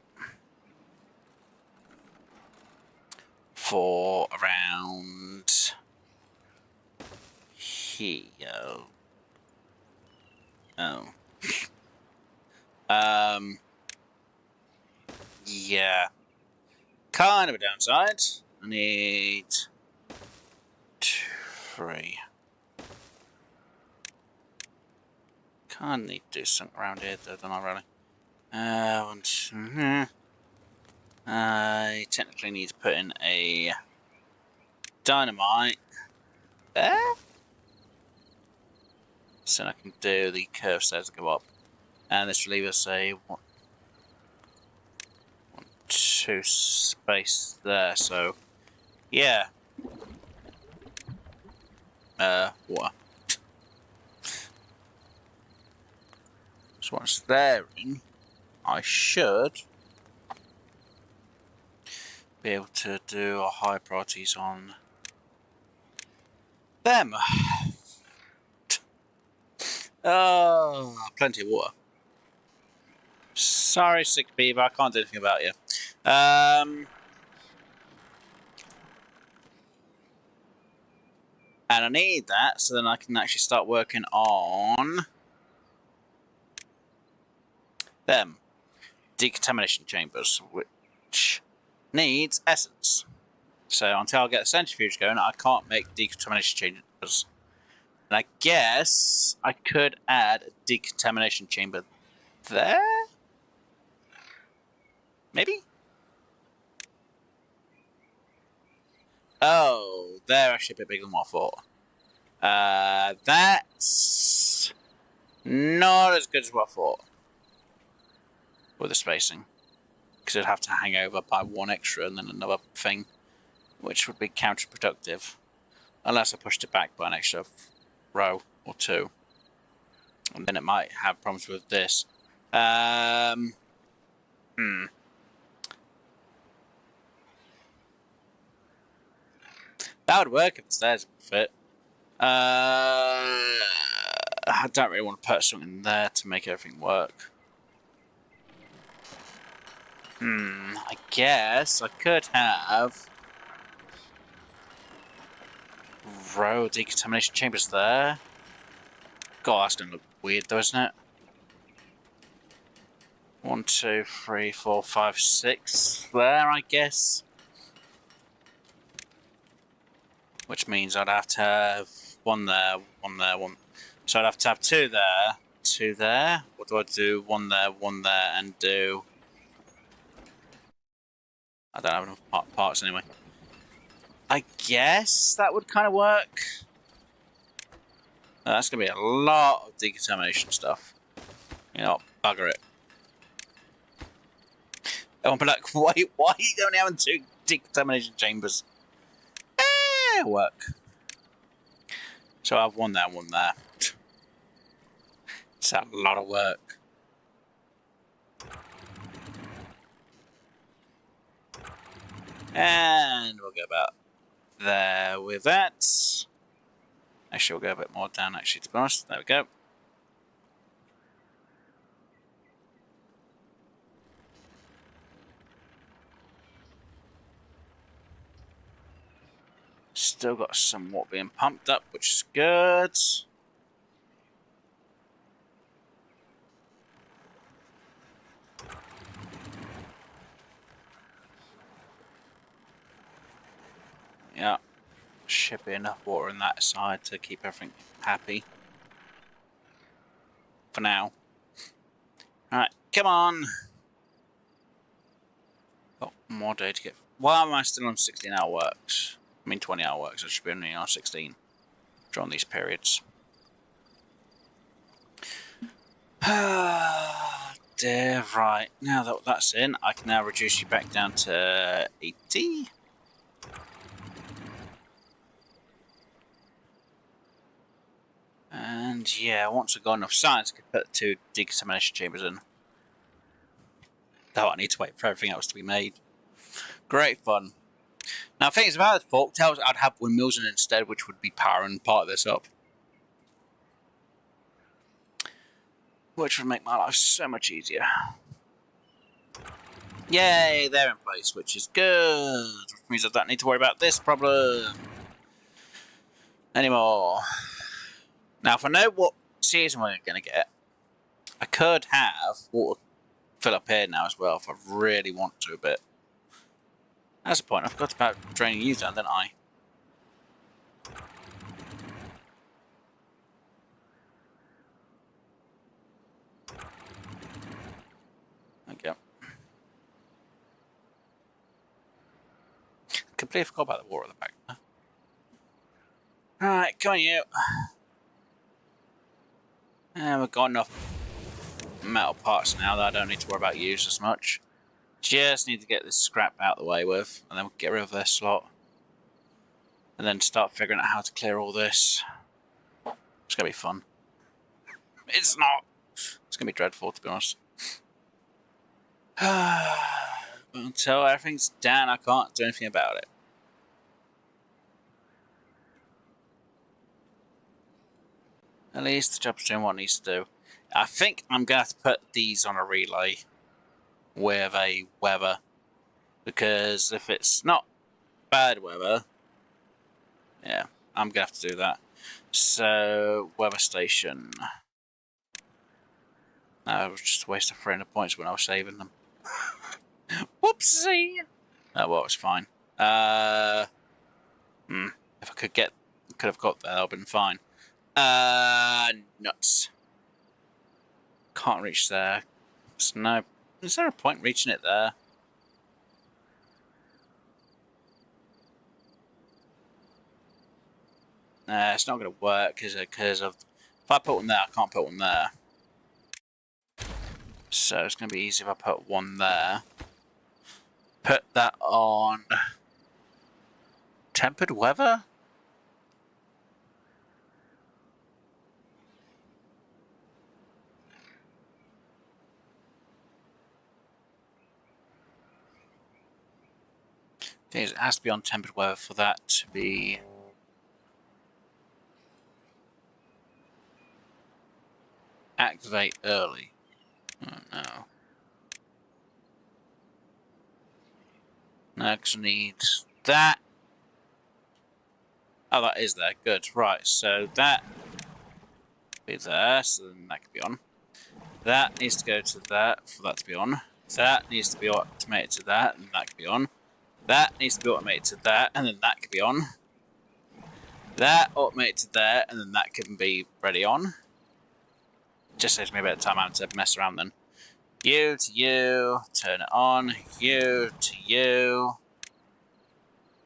for around here. Oh. Yeah. Kind of a downside. I need 2, 3. Kind of need to do something around here though, don't I really? 1, 2. I technically need to put in a dynamite there. So I can do the curved stairs that go up. And this will leave us a 1, 2 space there, so yeah. Water. So once they're in, I should be able to do our high priorities on them. Oh, plenty of water. Sorry, sick beaver, I can't do anything about you. And I need that so then I can actually start working on them. Decontamination chambers, which needs essence. So until I get the centrifuge going, I can't make decontamination chambers. And I guess I could add a decontamination chamber there? Maybe? Oh, they're actually a bit bigger than what I thought. That's not as good as what I thought with the spacing. Because it'd have to hang over by 1 extra and then another thing, which would be counterproductive. Unless I pushed it back by an extra row or 2. And then it might have problems with this. That would work if the stairs would fit. I don't really want to put something there to make everything work. I guess I could have row decontamination chambers there. God, that's gonna look weird though, isn't it? 1, 2, 3, 4, 5, 6 there, I guess. Which means I'd have to have 1 there, 1 there, 1. So I'd have to have 2 there, 2 there. What do I do? 1 there, 1 there, and do. I don't have enough parts anyway. I guess that would kind of work. That's going to be a lot of decontamination stuff. You know, bugger it. Everyone be like, why are you only having 2 decontamination chambers? Yeah, work. So I have one there, one there. It's a lot of work. And we'll go about there with that. Actually, we'll go a bit more down, actually, to be honest. There we go. Still got some water being pumped up, which is good. Yeah. Should be enough water on that side to keep everything happy. For now. Alright, come on. Got more day to get. Why am I still on 16-hour works? I mean 20-hour works, I should be only on 16 during these periods. Dear, right. Now that that's in, I can now reduce you back down to 80. And yeah, once I've got enough science, I can put 2 decontamination chambers in. Though I need to wait for everything else to be made. Great fun. Now, the thing is, if I had Folktails, I'd have windmills in instead, which would be powering part of this up. Which would make my life so much easier. Yay, they're in place, which is good. Which means I don't need to worry about this problem anymore. Now, if I know what season we're going to get, I could have water fill up here now as well if I really want to a bit. That's the point. I forgot about draining you down, didn't I? Okay. Completely forgot about the water at the back. Alright, come on you. And we've got enough metal parts now that I don't need to worry about use as much. Just need to get this scrap out of the way with, and then we'll get rid of this slot. And then start figuring out how to clear all this. It's going to be fun. It's not. It's going to be dreadful, to be honest. Until everything's done, I can't do anything about it. At least the job's doing what it needs to do. I think I'm going to have to put these on a relay with a weather. Because if it's not bad weather, yeah, I'm going to have to do that. So, weather station. No, it was just a waste of 300 points when I was saving them. Whoopsie! Oh, well, it's fine. If I could have got there, that would have been fine. Nuts. Can't reach there. No. Is there a point reaching it there? Nah, it's not going to work, is it? Because if I put one there, I can't put one there. So it's going to be easy if I put one there. Put that on tempered weather? It has to be on tempered weather for that to be activate early. Oh no. Next need that. Oh, that is there. Good. Right, so that be there, so then that can be on. That needs to go to that for that to be on. That needs to be automated to that, and that can be on. That needs to be automated to that, and then that can be on. That automated to there, and then that can be ready on. Just saves me a bit of time having to mess around then. You to you, turn it on. You to you,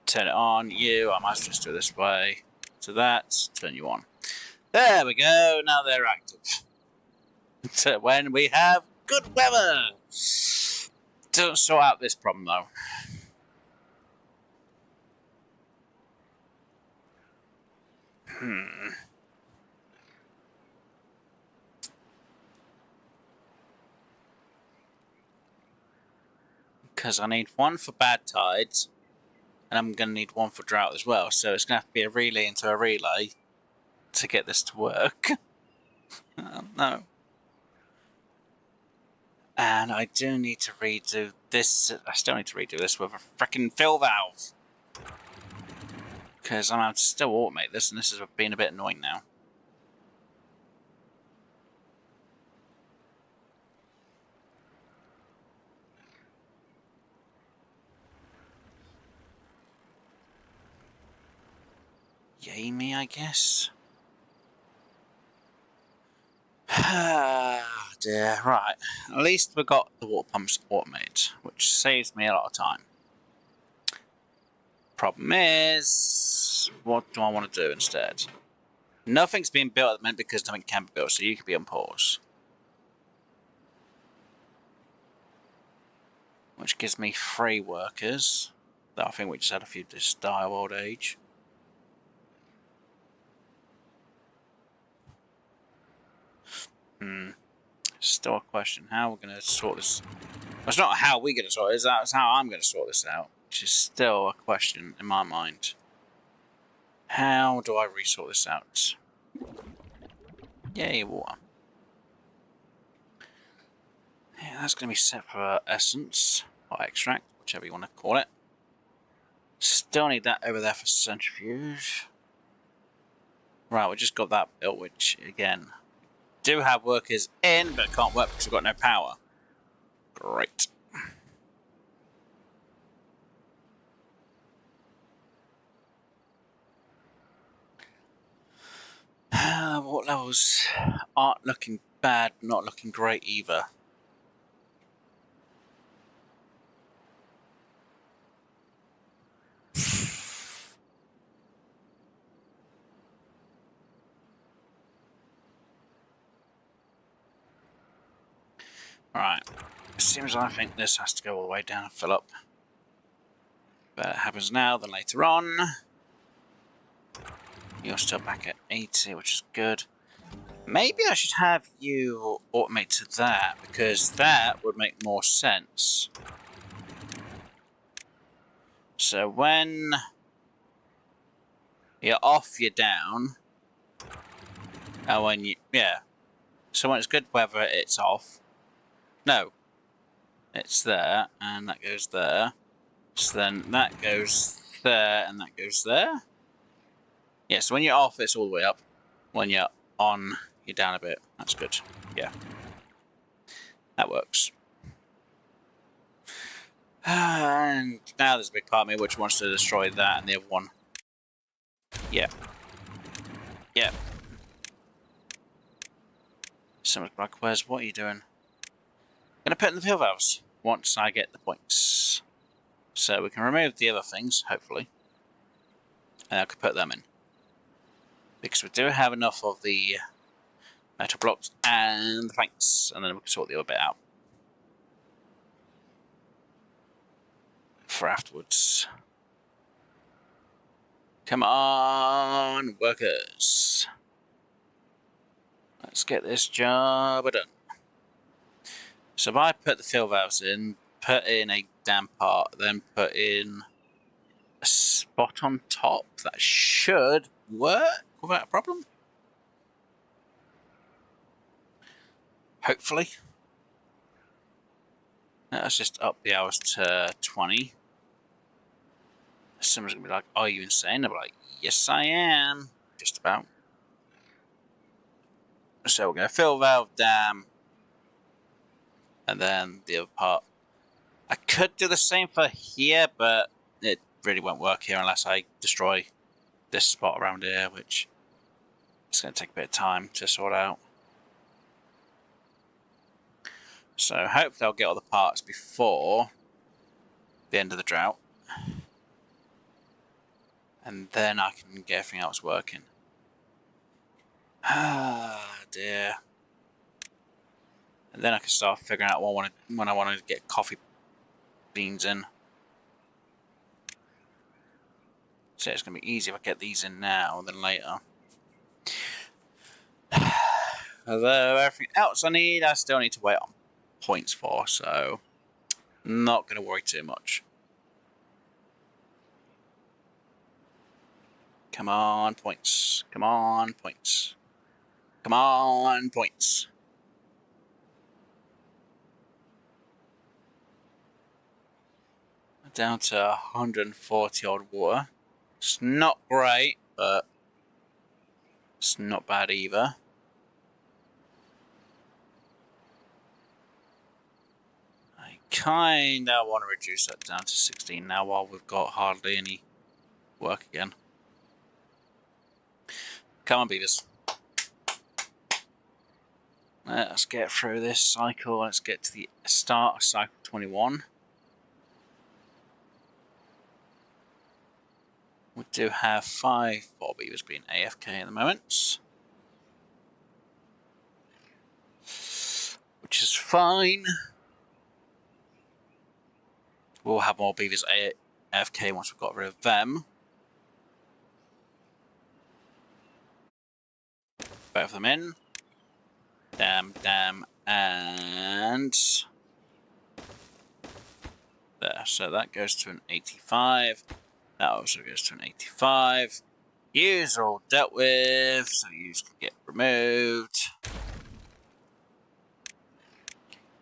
turn it on. You, I might as well just do it this way. To that, turn you on. There we go, now they're active. So when we have good weather. Doesn't sort out this problem though. Because I need one for bad tides, and I'm going to need one for drought as well. So it's going to have to be a relay into a relay to get this to work. Oh, no. And I do need to redo this. I still need to redo this with a freaking fill valve. Because I'm going to still automate this, and this has been a bit annoying now. Yay me, I guess. Ah, dear. Right. At least we got the water pumps automated, which saves me a lot of time. Problem is, what do I want to do instead? Nothing's being built at the moment because nothing can be built, so you can be on pause. Which gives me 3 workers. I think we just had a few this die of old age. Still a question. How we're going to sort this? Well, it's not how we're going to sort it, it's how I'm going to sort this out. Which is still a question in my mind. How do I resort this out? Yay, water. Yeah, that's going to be set for essence, or extract, whichever you want to call it. Still need that over there for centrifuge. Right, we just got that built, which, again, do have workers in, but can't work because we've got no power. Great. What levels aren't looking bad, not looking great either. Right. It seems I think this has to go all the way down and fill up. But it happens now, then later on. You're still back at 80, which is good. Maybe I should have you automate to that, because that would make more sense. So when you're off, you're down. And when you... yeah. So when it's good weather, it's off. No. It's there, and that goes there. So then that goes there, and that goes there. Yeah, so when you're off, it's all the way up. When you're on, you're down a bit. That's good. Yeah. That works. And now there's a big part of me which wants to destroy that and the other one. Yeah. Yeah. Someone's like, what are you doing? I'm going to put in the fill valves once I get the points. So we can remove the other things, hopefully. And I can put them in. Because we do have enough of the metal blocks and the planks. And then we can sort the other bit out. For afterwards. Come on, workers. Let's get this job done. So if I put the fill valves in, put in a dam part, then put in a spot on top, that should work without a problem. Hopefully. Let's just up the hours to 20. Someone's going to be like, are you insane? I'll be like, yes I am. Just about. So we're going to fill valve, dam, and then the other part. I could do the same for here, but it really won't work here unless I destroy this spot around here, which is going to take a bit of time to sort out. So hopefully I'll get all the parts before the end of the drought. And then I can get everything else working. Ah, dear. And then I can start figuring out when I want to get coffee beans in. So it's going to be easy if I get these in now than later. Although everything else I still need to wait on points for, so not going to worry too much. Come on, points. Come on, points. Come on, points. Down to 140 odd water. It's not great, but it's not bad either. I kinda want to reduce that down to 16 now while we've got hardly any work again. Come on, Beavers. Let's get through this cycle. Let's get to the start of cycle 21. We do have 5 Beavers being AFK at the moment, which is fine. We'll have more Beavers AFK once we've got rid of them. Both of them in. Damn, and there. So that goes to an 85. That also goes to an 85. Yous are all dealt with, so yous can get removed.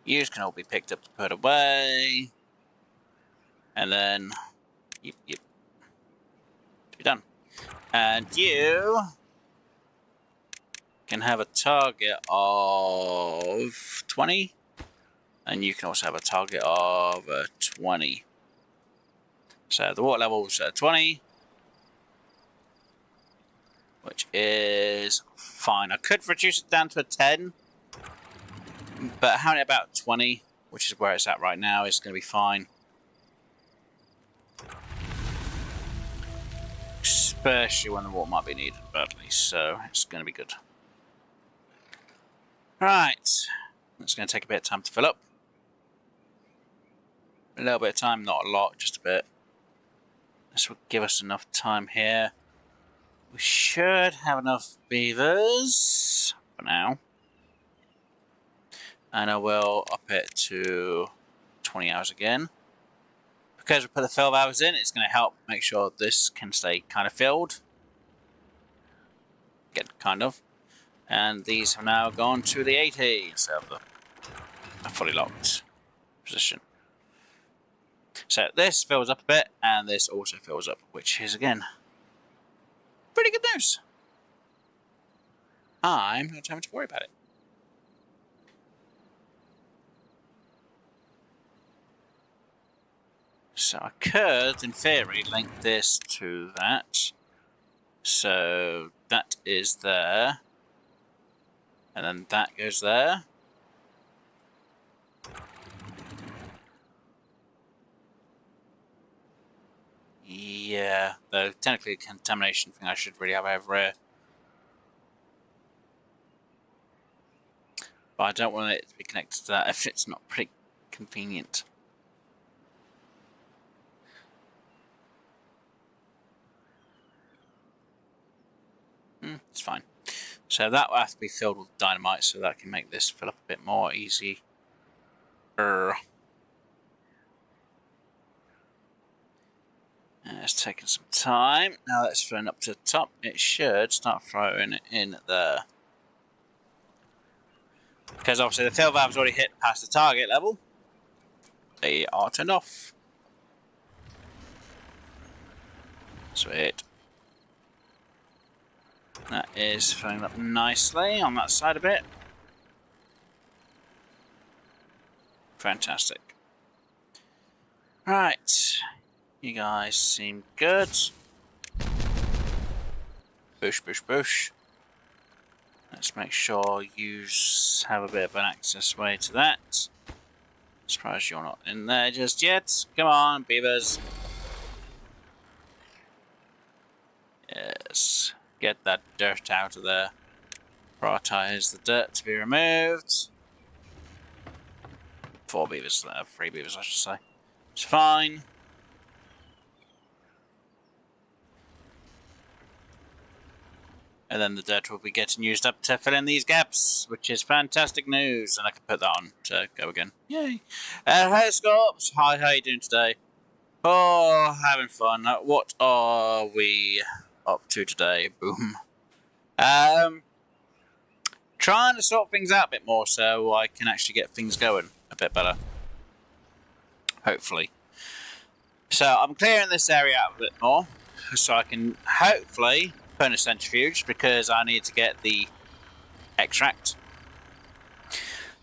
Yous can all be picked up to put away. And then, yep. Be done. And you can have a target of 20. And you can also have a target of 20. So the water level's at 20. Which is fine. I could reduce it down to a 10. But having it about 20, which is where it's at right now, is going to be fine. Especially when the water might be needed badly, so it's going to be good. Right, it's going to take a bit of time to fill up. A little bit of time, not a lot, just a bit. This will give us enough time here. We should have enough beavers for now. And I will up it to 20 hours again. Because we put the fill valves in, it's going to help make sure this can stay kind of filled. Again, kind of. And these have now gone to the 80 instead of the fully locked position. So this fills up a bit, and this also fills up, which is, again, pretty good news. I'm not having to worry about it. So I could, in theory, link this to that. So that is there. And then that goes there. Yeah, though technically a contamination thing I should really have over here. But I don't want it to be connected to that if it's not pretty convenient. It's fine. So that will have to be filled with dynamite so that can make this fill up a bit more easy. It's taking some time. Now let's fill it up to the top. It should start throwing it in there. Because obviously the fill valve's already hit past the target level. They are turned off. Sweet. That is filling up nicely on that side a bit. Fantastic. Right. You guys seem good. Bush. Let's make sure you have a bit of an access way to that. Surprised you're not in there just yet. Come on, beavers. Yes. Get that dirt out of there. Prioritize the dirt to be removed. 4 beavers there. 3 beavers, I should say. It's fine. And then the dirt will be getting used up to fill in these gaps, which is fantastic news. And I can put that on to go again. Yay. Hey, Scorps. Hi, how you doing today? Oh, having fun. What are we up to today? Boom. Trying to sort things out a bit more so I can actually get things going a bit better. Hopefully. So I'm clearing this area out a bit more so I can hopefully put in a centrifuge because I need to get the extract.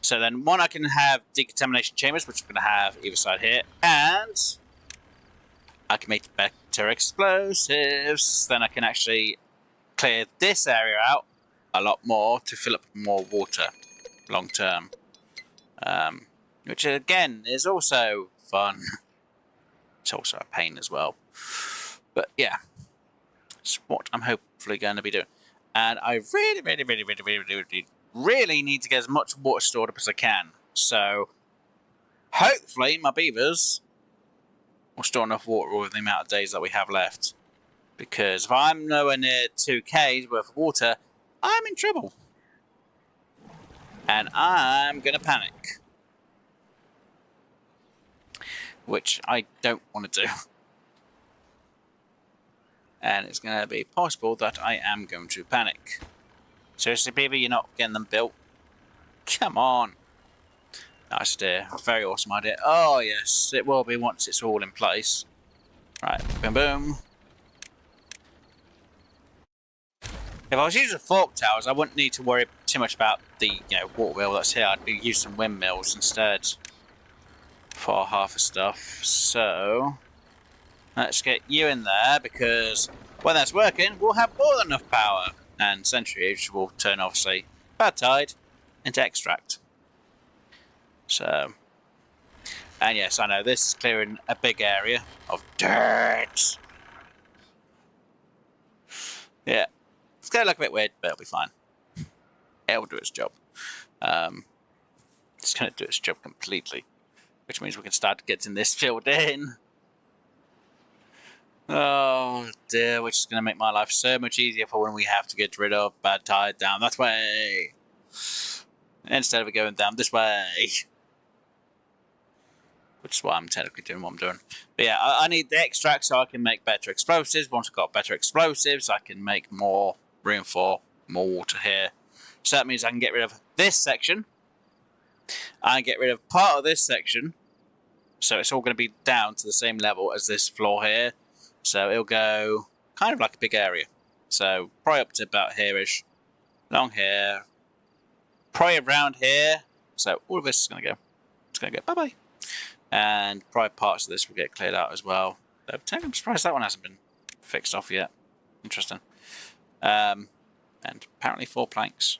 So then one, I can have decontamination chambers, which I'm going to have either side here, and I can make better explosives. Then I can actually clear this area out a lot more to fill up more water long term, which again is also fun. It's also a pain as well, but yeah, it's what I'm hopefully going to be doing. And I really need to get as much water stored up as I can. So hopefully my beavers will store enough water with the amount of days that we have left. Because if I'm nowhere near 2K's worth of water, I'm in trouble. And I'm going to panic. Which I don't want to do. And it's going to be possible that I am going to panic. Seriously, Beaver, you're not getting them built? Come on. Nice idea. Very awesome idea. Oh, yes, it will be once it's all in place. Right, boom, boom. If I was using Folktails, I wouldn't need to worry too much about the water wheel that's here. I'd be using windmills instead for half the stuff. So let's get you in there because when that's working, we'll have more than enough power. And centrifuge will turn obviously bad tide into extract. So, and yes, I know this is clearing a big area of dirt. Yeah. It's going to look a bit weird, but it'll be fine. It'll do its job. It's going to do its job completely. Which means we can start getting this filled in. Oh dear, which is going to make my life so much easier for when we have to get rid of bad tide down that way. Instead of it going down this way. Which is why I'm technically doing what I'm doing. But yeah, I need the extract so I can make better explosives. Once I've got better explosives, I can make more room for more water here. So that means I can get rid of this section. I get rid of part of this section. So it's all going to be down to the same level as this floor here. So it'll go kind of like a big area. So probably up to about here-ish. Along here. Probably around here. So all of this is going to go. It's going to go bye-bye. And probably parts of this will get cleared out as well. So I'm surprised that one hasn't been fixed off yet. Interesting. And apparently 4 planks.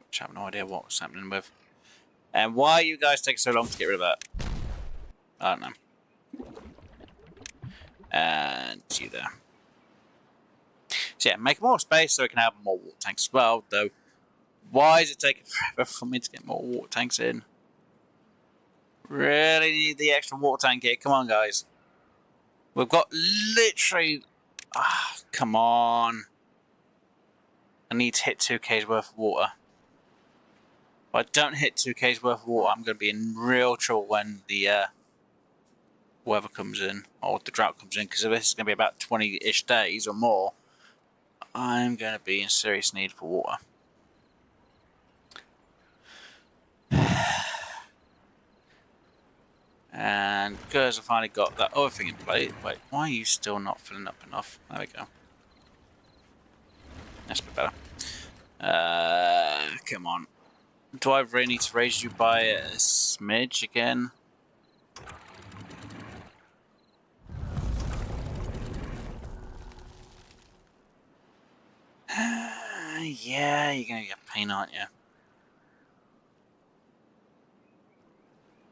Which I have no idea what's happening with. And why you guys take so long to get rid of that? I don't know. And see there. So yeah, make more space so we can have more water tanks as well. Though, why is it taking forever for me to get more water tanks in? Really need the extra water tank here. Come on, guys. We've got literally... come on. I need to hit 2K's worth of water. If I don't hit 2K's worth of water, I'm going to be in real trouble when the weather comes in, or the drought comes in, because if this is going to be about 20-ish days or more, I'm going to be in serious need for water. And because I finally got that other thing in place, wait, why are you still not filling up enough? There we go. That's a bit better. Come on. Do I really need to raise you by a smidge again? Yeah, you're gonna get pain, aren't you?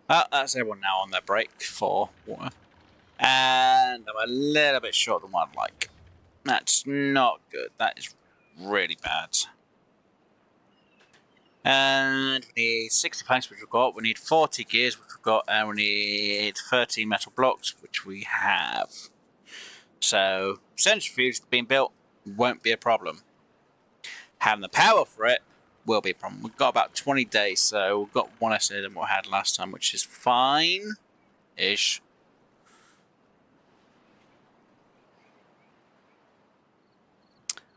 Well, that's everyone now on their break for water. And I'm a little bit short than what I'd like. That's not good. That is really bad. And we need 60 planks, which we've got. We need 40 gears, which we've got. And we need 30 metal blocks, which we have. So, centrifuge being built won't be a problem. Having the power for it will be a problem. We've got about 20 days, so we've got one less than what we had last time, which is fine-ish.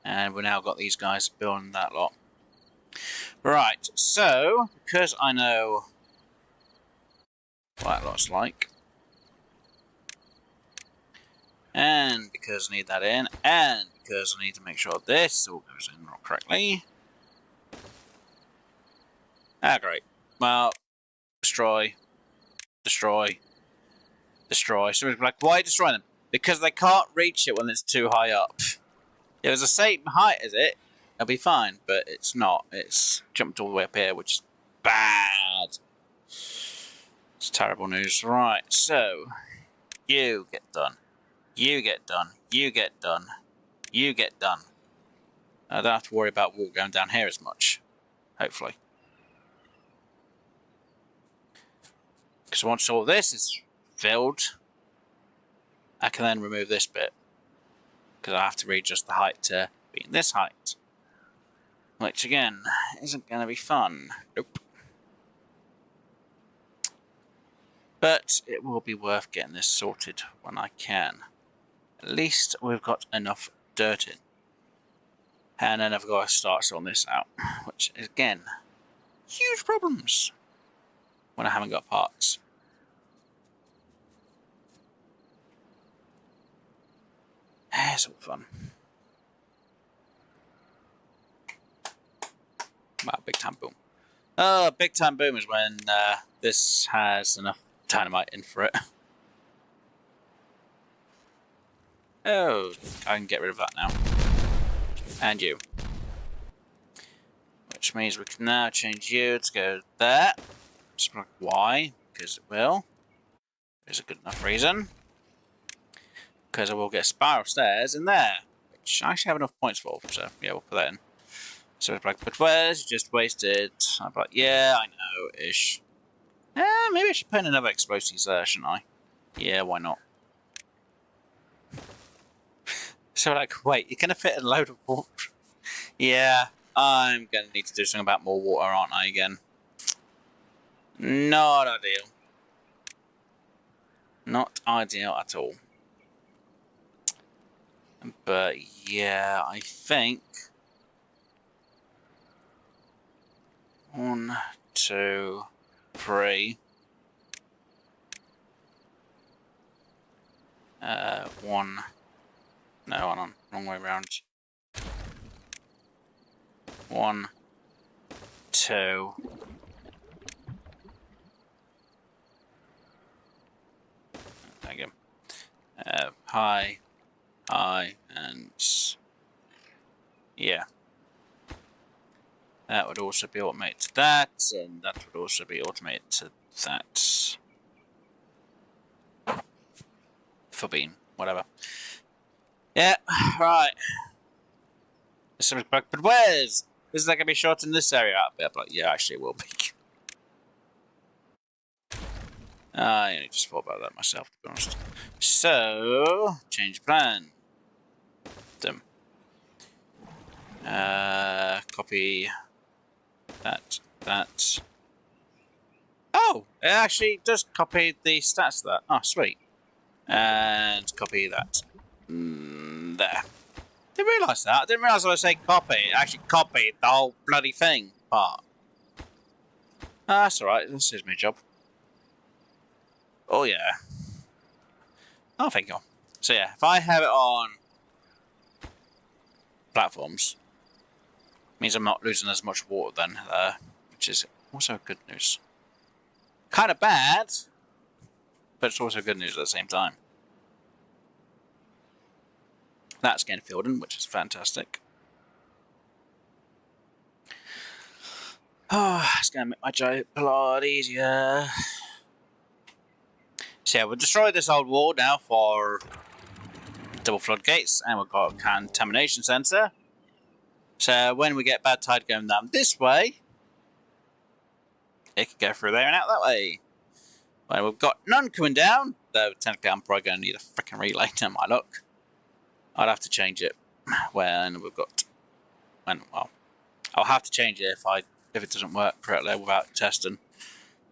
And we've now got these guys building that lot. Right, so, because I know what that lot's like, and because I need that in, and because I need to make sure this all goes in correctly. Ah, great. Well, destroy, destroy, destroy. So we're like, why destroy them? Because they can't reach it when it's too high up. If it was the same height as it, it'll be fine, but it's not. It's jumped all the way up here, which is bad. It's terrible news. Right, so you get done. You get done. You get done. You get done. I don't have to worry about water going down here as much. Hopefully. Because once all this is filled, I can then remove this bit. Because I have to readjust the height to being this height. Which again, isn't going to be fun. Nope. But it will be worth getting this sorted when I can. At least we've got enough dirt in. And then I've got to start sorting this out. Which is, again, huge problems when I haven't got parts. It's all fun. Wow, big time boom. Oh, big time boom is when this has enough dynamite in for it. Oh, I can get rid of that now. And you. Which means we can now change you to go there. Just like why? Because it will. There's a good enough reason. Because I will get spiral stairs in there. Which I actually have enough points for. So, yeah, we'll put that in. So it's like, but where's you just wasted? I'm like, yeah, I know, ish. Maybe I should put in another explosives there, shouldn't I? Yeah, why not? So like, wait, you're gonna fit a load of water? Yeah, I'm gonna need to do something about more water, aren't I, again? Not ideal. Not ideal at all. But yeah, I think 1, 2, 3. 1. No, hold on, wrong way around. 1, 2. There you go. High, and yeah. That would also be automated to that, and that would also be automated to that. For being, whatever. Yeah, right. But where's? Is that going to be short in this area up there? But yeah, actually it will be. I just thought about that myself, to be honest. So, change plan. Them. Copy that. Oh, it actually does copy the stats of that. Oh, sweet. And copy that. There. Didn't realise that. I didn't realise when I say copy, it actually copied the whole bloody thing part. That's alright, this is my job. Oh yeah. Oh, thank you. So yeah, if I have it on platforms, it means I'm not losing as much water then, which is also good news. Kind of bad, but it's also good news at the same time. That's getting filled in, which is fantastic. Oh, it's going to make my job a lot easier. So yeah, we'll destroy this old wall now for double floodgates, and we've got a contamination sensor. So when we get bad tide going down this way, it can go through there and out that way. When we've got none coming down, though technically I'm probably going to need a freaking relay to my luck. I'd have to change it when we've got, well, I'll have to change it if it doesn't work correctly without testing.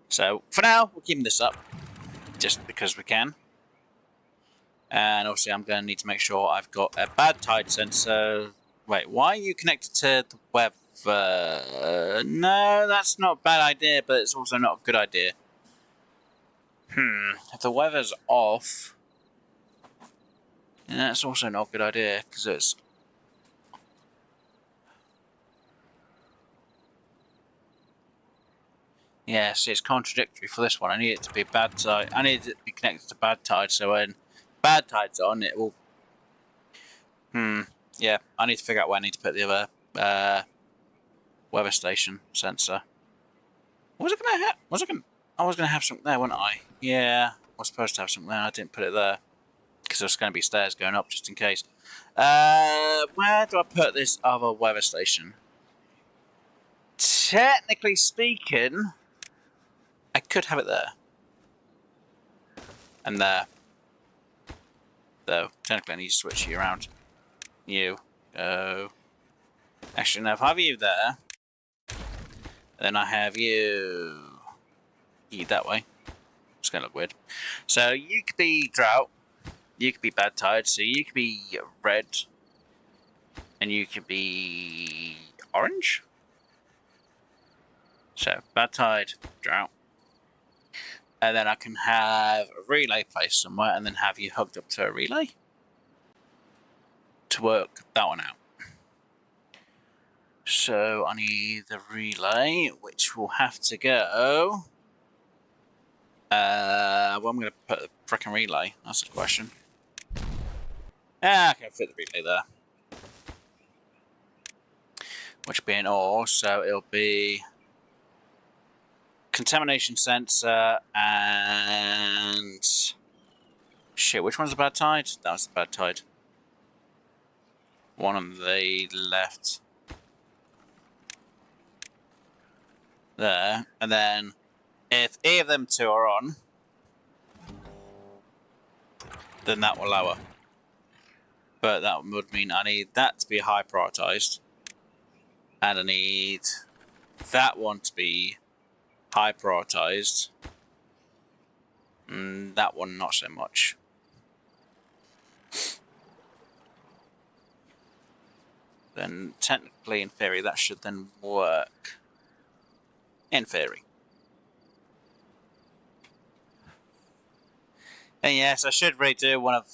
So for now, we're keeping this up just because we can. And obviously, I'm going to need to make sure I've got a bad tide sensor. Wait, why are you connected to the weather? No, that's not a bad idea, but it's also not a good idea. If the weather's off, that's also not a good idea because it's. Yeah, see, it's contradictory for this one. I need it to be bad tide. I need it to be connected to bad tide, so when bad tide's on, it will. Yeah, I need to figure out where I need to put the other weather station sensor. Was it gonna have? I was gonna have something there, wasn't I? Yeah, I was supposed to have something there. I didn't put it there because there's going to be stairs going up just in case. Where do I put this other weather station? Technically speaking, I could have it there. And there. Though, technically I need to switch you around. You. Go. Actually, no, if I have you there, then I have you that way. It's going to look weird. So, you could be drought. You could be bad tide. So, you could be red. And you could be orange. So, bad tide, drought. And then I can have a relay placed somewhere and then have you hooked up to a relay to work that one out. So I need the relay, which will have to go. Where am I going to put the frickin' relay? That's the question. I can fit the relay there. Which will be an ore, so it'll be contamination sensor and shit, which one's the bad tide? That was the bad tide. One on the left. There. And then if either of them two are on, then that will lower. But that would mean I need that to be high prioritized. And I need that one to be high prioritized. And that one not so much. Then technically, in theory, that should then work. In theory. And yes, I should redo one of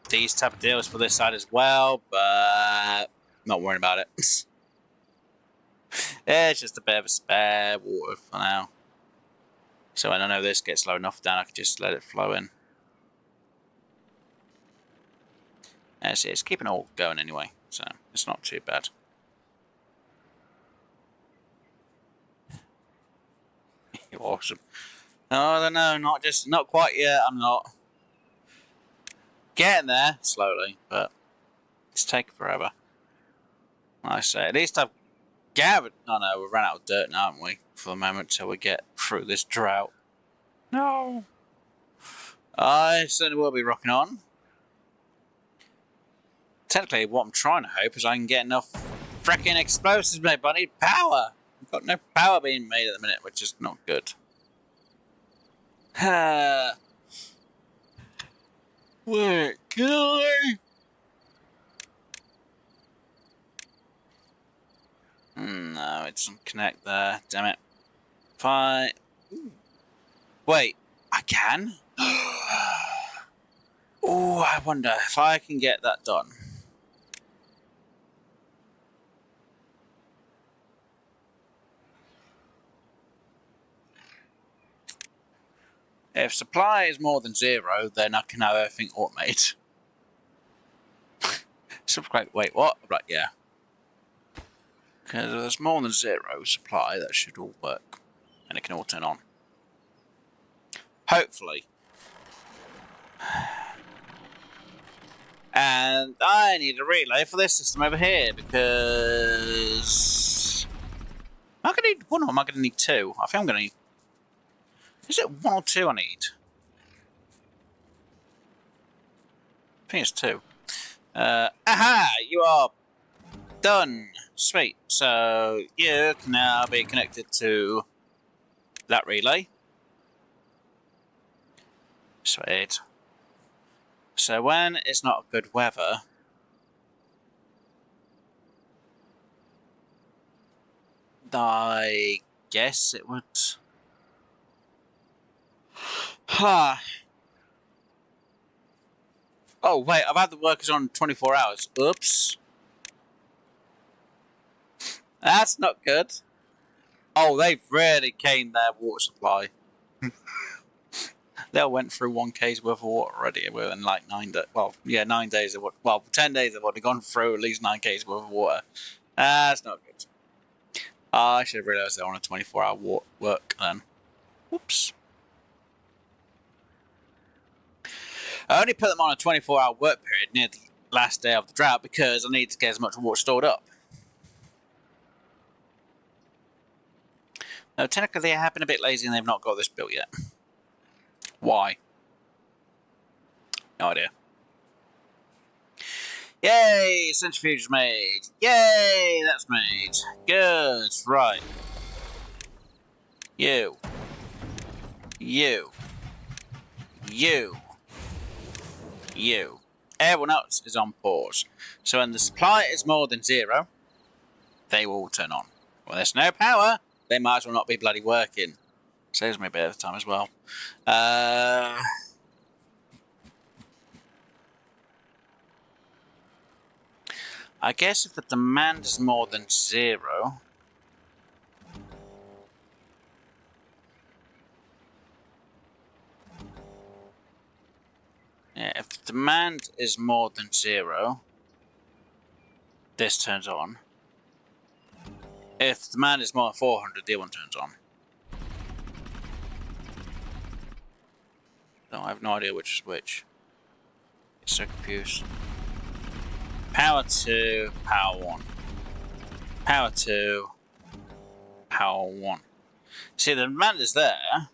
these type of deals for this side as well, but not worrying about it. It's just a bit of a spare water for now. So when I know this gets low enough down, I can just let it flow in. And see, it's keeping it all going anyway, so it's not too bad. You're awesome. Oh no, not quite yet. I'm not getting there slowly, but it's taking forever. Like I say, at least I've gathered. Oh no, we've run out of dirt now, haven't we? For the moment, till we get through this drought. No. I certainly will be rocking on. Technically, what I'm trying to hope is I can get enough freaking explosives made, but I need power. I've got no power being made at the minute, which is not good. Wait, can I? No, it doesn't connect there. Damn it. If I... Wait, I can? Oh, I wonder if I can get that done. If supply is more than 0, then I can have everything automated. Wait, what? Right, yeah. Because if there's more than 0 supply, that should all work. And it can all turn on. Hopefully. And I need a relay for this system over here, because... Am I going to need 1 or am I going to need 2? I think I'm going to need... Is it 1 or 2 I need? I think it's 2. Aha! You are Done. Sweet. So you can now be connected to that relay. Sweet. So when it's not good weather, I guess it would. Huh. Oh wait, I've had the workers on 24 hours. Oops. That's not good. Oh, they've really caned their water supply. They all went through 1K's worth of water already within like 9 days. Well, yeah, 9 days. Well, 10 days they've already gone through at least 9K's worth of water. That's not good. I should have realised they're on a 24-hour work then. Whoops. I only put them on a 24-hour work period near the last day of the drought because I need to get as much water stored up. No, technically they have been a bit lazy and they've not got this built yet. Why? No idea. Yay! Centrifuge is made. Yay! That's made. Good. Right. You. You. You. You. Everyone else is on pause. So when the supply is more than 0, they will turn on. When there's no power, they might as well not be bloody working. Saves me a bit of time as well. I guess if the demand is more than 0... Yeah, if the demand is more than 0, this turns on. If the demand is more than 400, the other one turns on. No, I have no idea which is which. It's so confused. Power 2, power 1. Power 2, power 1. See, the demand is there.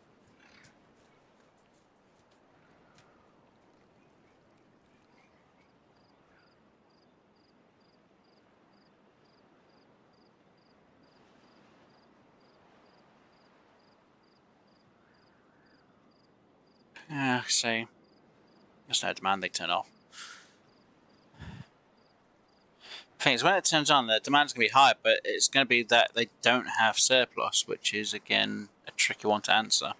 Yeah, see. There's no demand, they turn off. The thing is, when it turns on, the demand's going to be high, but it's going to be that they don't have surplus, which is, again, a tricky one to answer.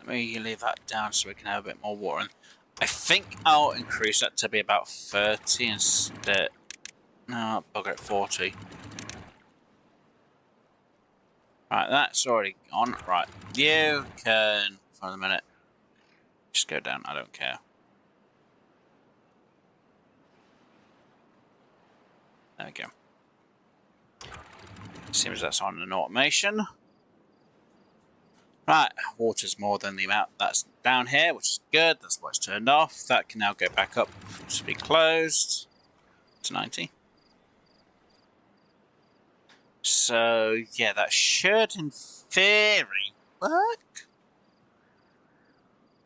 Let me leave that down so we can have a bit more water. I think I'll increase that to be about 30 instead. No, I'll go at 40. Right, that's already gone. Right, you can, for a minute, just go down. I don't care. There we go. Seems that's on an automation. Right, water's more than the amount that's down here, which is good. That's why it's turned off. That can now go back up to be closed to 90. So, yeah, that should, in theory, work.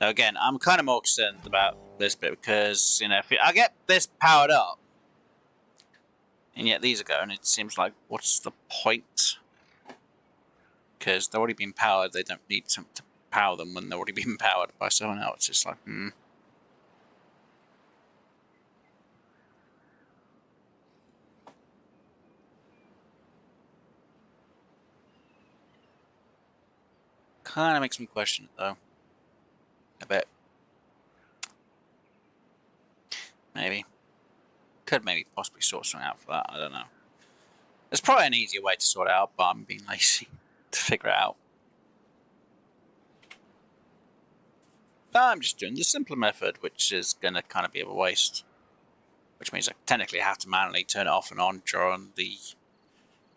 Now, again, I'm kind of more concerned about this bit because, you know, if I get this powered up, and yet these are going, it seems like, what's the point? Because they're already being powered, they don't need to power them when they're already being powered by someone else. It's like, Kind of makes me question it, though. A bit. Maybe. Could maybe possibly sort something out for that, I don't know. There's probably an easier way to sort it out, but I'm being lazy to figure it out. I'm just doing the simpler method, which is going to kind of be a waste. Which means I technically have to manually turn it off and on during the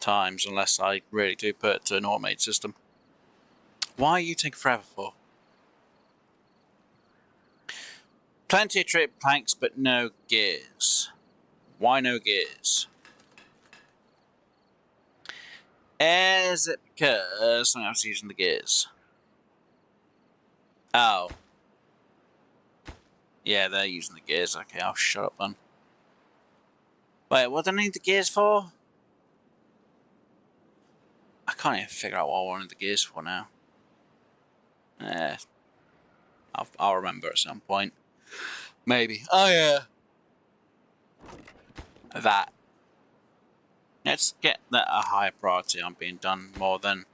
times, unless I really do put it to an automated system. Why are you taking forever for? Plenty of trip planks, but no gears. Why no gears? Is it because someone else is using the gears? Oh. Yeah, they're using the gears. Okay, I'll shut up then. Wait, what do I need the gears for? I can't even figure out what I wanted the gears for now. I'll remember at some point. Maybe. Oh yeah. That. Let's get that a higher priority on being done more than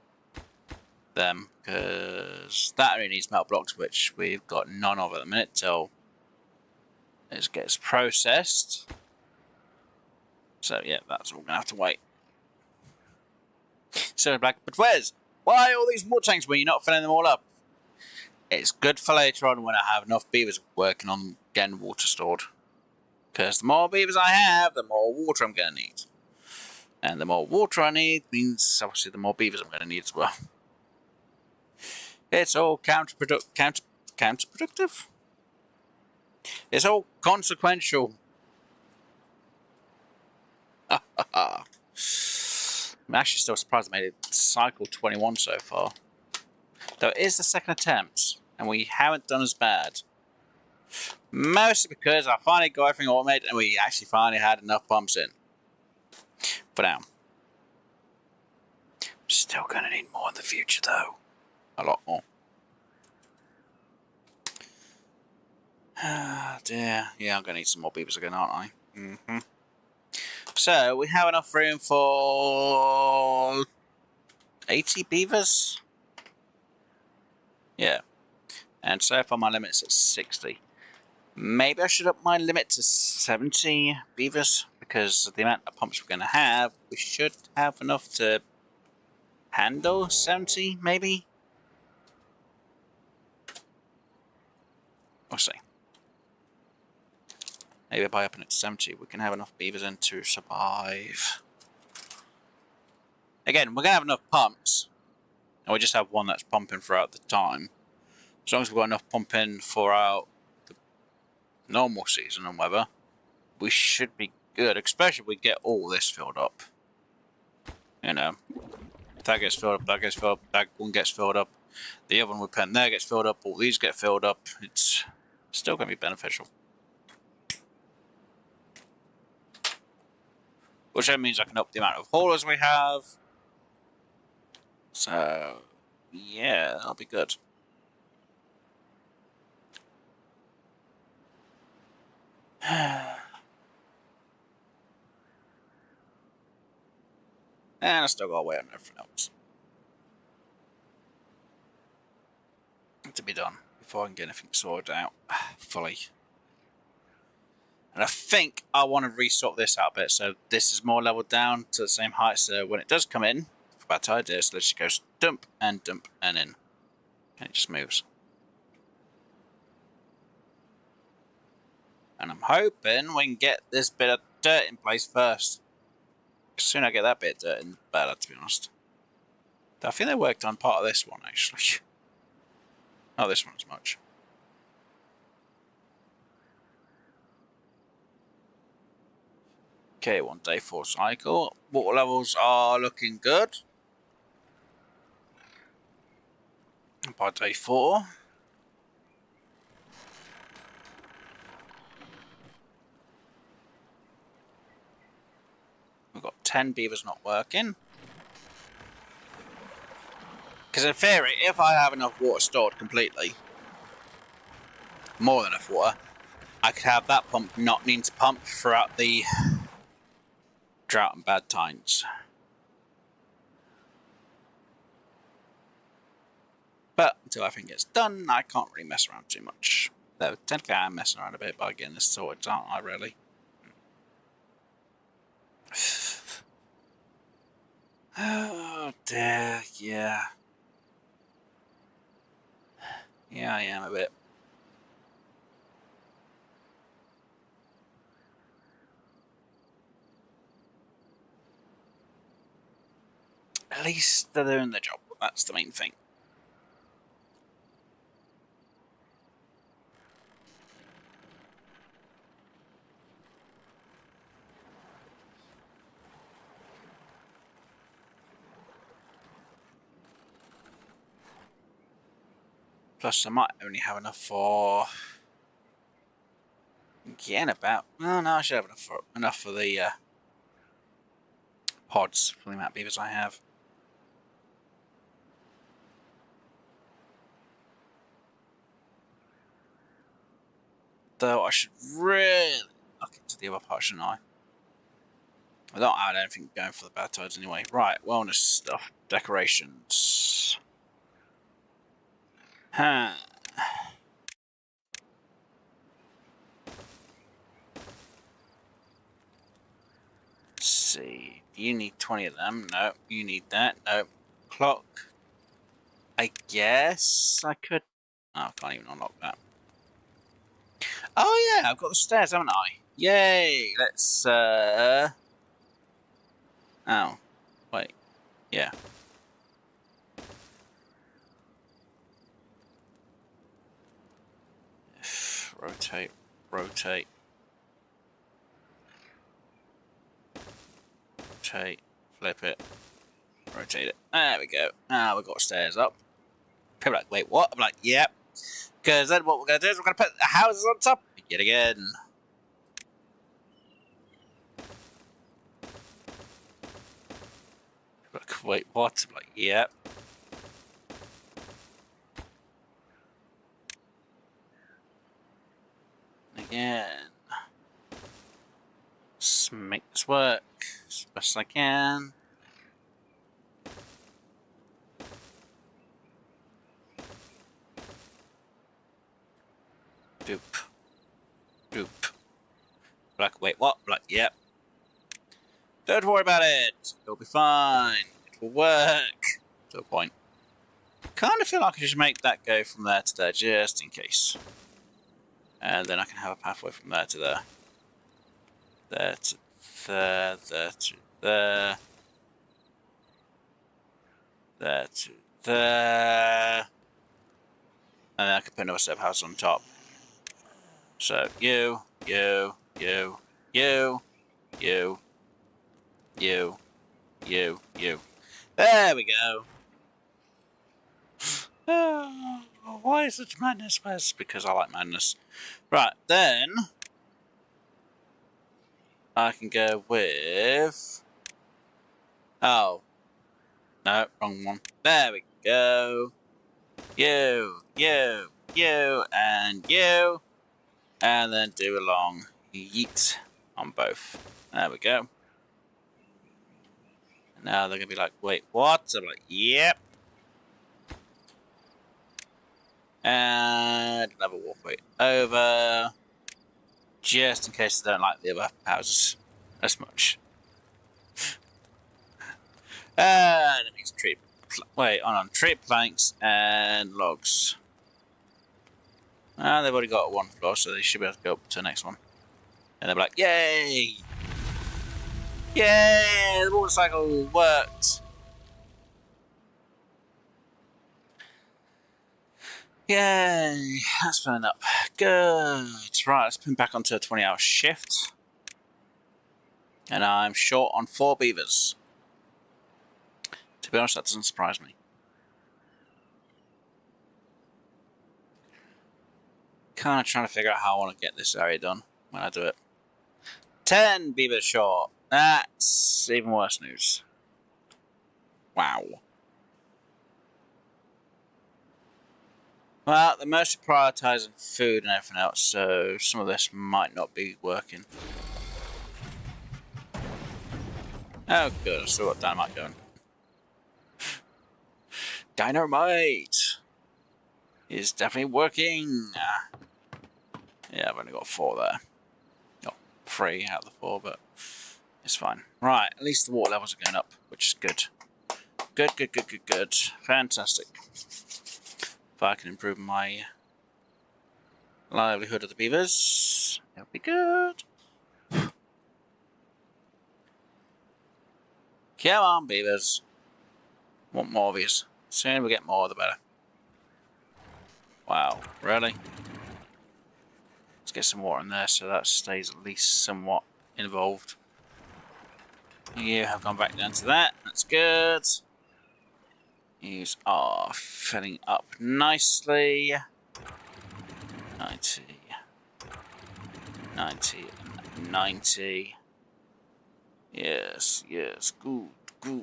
them, because that only needs metal blocks, which we've got none of at the minute till it gets processed. So yeah, that's all gonna have to wait. So black, but why all these water tanks when you're not filling them all up? It's good for later on when I have enough beavers working on getting water stored. Because the more beavers I have, the more water I'm gonna need. And the more water I need means obviously the more beavers I'm gonna need as well. It's all counterproductive. It's all consequential. I'm actually still surprised I made it cycle 21 so far. Though it is the second attempt, and we haven't done as bad. Mostly because I finally got everything automated and we actually finally had enough pumps in. For now. Still gonna need more in the future though. A lot more. Ah, dear. Yeah, I'm gonna need some more beavers again, aren't I? Mm-hmm. So, we have enough room for 80 beavers? Yeah. And so far my limit's at 60. Maybe I should up my limit to 70 beavers, because of the amount of pumps we're going to have, we should have enough to handle 70, maybe? We'll see. Maybe by upping it to 70, we can have enough beavers in to survive. Again, we're going to have enough pumps, and we just have one that's pumping throughout the time. As long as we've got enough pumping throughout the normal season and weather, we should be good, especially if we get all this filled up. You know, if that gets filled up, that gets filled up, that one gets filled up, the other one we put in there gets filled up, all these get filled up, it's still going to be beneficial. Which then means I can up the amount of haulers we have. So, yeah, that'll be good. And I still got to wait on everything else to be done before I can get anything sorted out fully. And I think I want to resort this out a bit, so this is more leveled down to the same height, so when it does come in, for bad ideas, let's just go dump and in. And it just moves. And I'm hoping we can get this bit of dirt in place first. The sooner I get that bit of dirt in, the better, to be honest. I think they worked on part of this one, actually. Not this one as much. Okay, 1 day 4 cycle. Water levels are looking good. By day 4. We've got 10 beavers not working. Because in theory, if I have enough water stored completely, more than enough water, I could have that pump not need to pump throughout the drought and bad times. But until everything gets done, I can't really mess around too much. Though technically I am messing around a bit by getting this sorted, aren't I, really? Oh dear, yeah. Yeah, I am a bit. At least they're doing the job. That's the main thing. Plus, I might only have enough for... Again, about... Oh, no, I should have enough for the pods for the amount of beavers I have. Though I should really look into the other part, shouldn't I? I don't have anything going for the bad tides anyway. Right, wellness stuff. Decorations. Huh. Let's see. You need 20 of them. No, you need that. No. Clock. I guess I could... Oh, I can't even unlock that. Oh yeah, I've got the stairs, haven't I? Yay! Let's, Oh. Wait. Yeah. Rotate. Rotate. Rotate. Flip it. Rotate it. There we go. Now we've got stairs up. People are like, wait, what? I'm like, yep. Because then what we're going to do is we're going to put the houses on top yet again. Like, wait, what? I'm like, yep. Again. Let's make this work as best as I can. Doop. Doop. Like, wait, what? Like, yep. Don't worry about it. It'll be fine. It will work. To a point. Kind of feel like I should make that go from there to there, just in case. And then I can have a pathway from there to there. There to there, there to there. There to there. And then I can put another set of houses on top. So, you. There we go. Oh, why such madness? Well, it's because I like madness. Right, then I can go with... Oh. No, wrong one. There we go. You. And you. And then do a long yeet on both. There we go. And now they're going to be like, wait, what? I'm like, yep. And another walkway over. Just in case they don't like the other houses as much. And it makes tree. Wait, tree planks and logs. They've already got one floor, so they should be able to go up to the next one. And they'll be like, yay! Yay! The water cycle worked! Yay! That's filling up. Good. Right, let's put back onto a 20-hour shift. And I'm short on 4 beavers. To be honest, that doesn't surprise me. Kind of trying to figure out how I want to get this area done when I do it. 10 beavers short. That's even worse news. Wow. Well, they're mostly prioritising food and everything else, so some of this might not be working. Oh, good. I still got dynamite going. Dynamite is definitely working. Yeah, I've only got 4 there. Not 3 out of the 4, but it's fine. Right, at least the water levels are going up, which is good. Good. Fantastic. If I can improve my livelihood of the beavers, that'll be good. Come on, beavers. Want more of these. The sooner we get more, the better. Wow, really? Let's get some water in there so that stays at least somewhat involved. You have gone back down to that. That's good. These are filling up nicely. 90. 90 and 90. Yes, yes, good, good.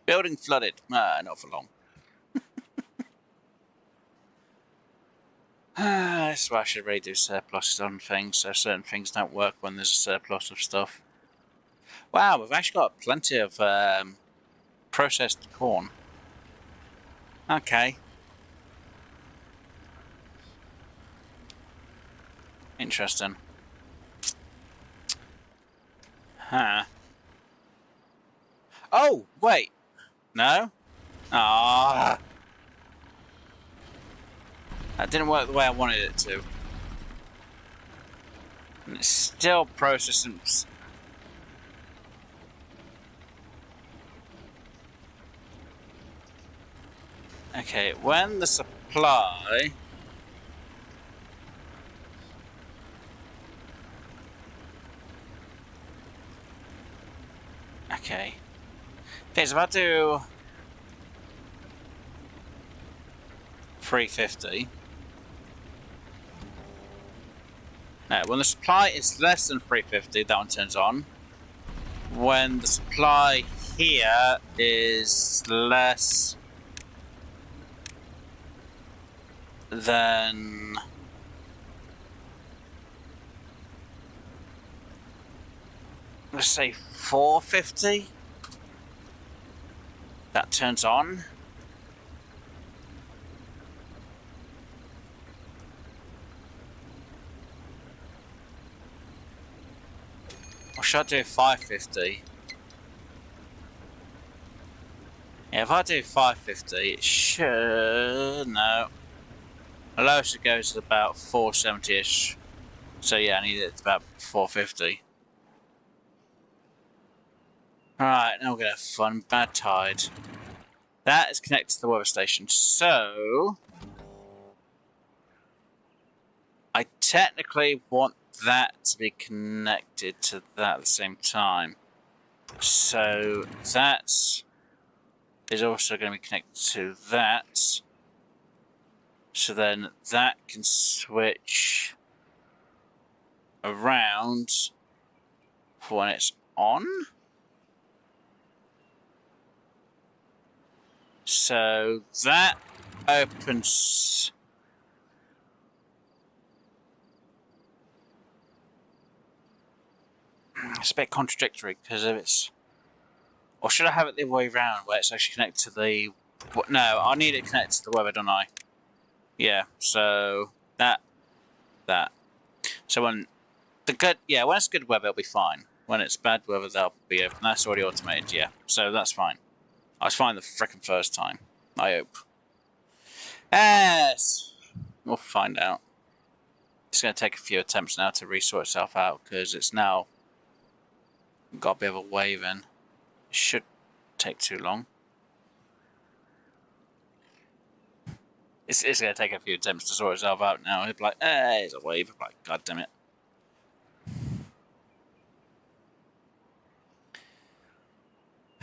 Building flooded. Not for long. That's why I should really do surpluses on things, so certain things don't work when there's a surplus of stuff. Wow, we've actually got plenty of processed corn. Okay. Interesting. Huh. Oh, wait. No? Ah. That didn't work the way I wanted it to. And it's still processing. Okay, when the supply... Okay. Okay, so if I do 350. No, when the supply is less than 350, that one turns on. When the supply here is less than... let's say 450, that turns on. Or should I do 550? Yeah, if I do 550, it should... no. The lowest it goes is about 470-ish. So yeah, I need it to about 450. Alright, now we're gonna have fun. Bad tide. That is connected to the weather station, so... I technically want that to be connected to that at the same time. So that is also going to be connected to that. So then that can switch around for when it's on. So that opens... it's a bit contradictory because if it's... or should I have it the other way around where it's actually connected to the... no, I need it connected to the weather, don't I? Yeah, so that. So when the good... yeah, when it's good weather, it'll be fine. When it's bad weather, that'll be open. That's already automated, yeah. So that's fine. I was fine the frickin' first time. I hope. Yes! We'll find out. It's going to take a few attempts now to resort itself out because it's now got a bit of a wave in. It should take too long. It's going to take a few attempts to sort itself out now. It'll be like, it's a wave. I'm like, God damn it.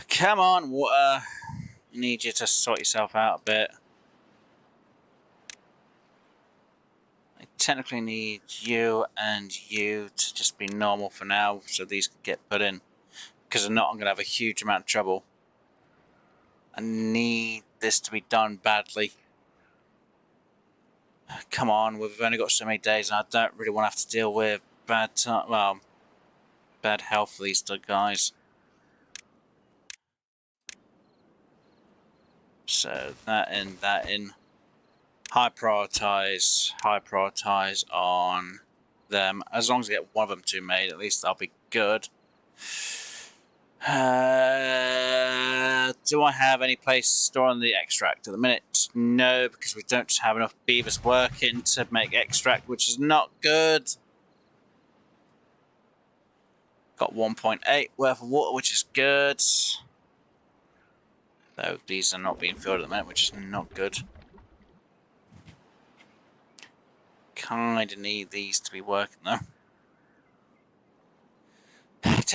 Come on, water. I need you to sort yourself out a bit. I technically need you and you to just be normal for now so these can get put in. Because if not, I'm going to have a huge amount of trouble. I need this to be done badly. Come on, we've only got so many days and I don't really want to have to deal with bad health for these guys. So that in. High prioritize on them. As long as I get one of them two made, at least I'll be good. Do I have any place storing the extract at the minute? No, because we don't have enough beavers working to make extract, which is not good. Got 1.8 worth of water, which is good. Though these are not being filled at the minute, which is not good. Kinda need these to be working though. It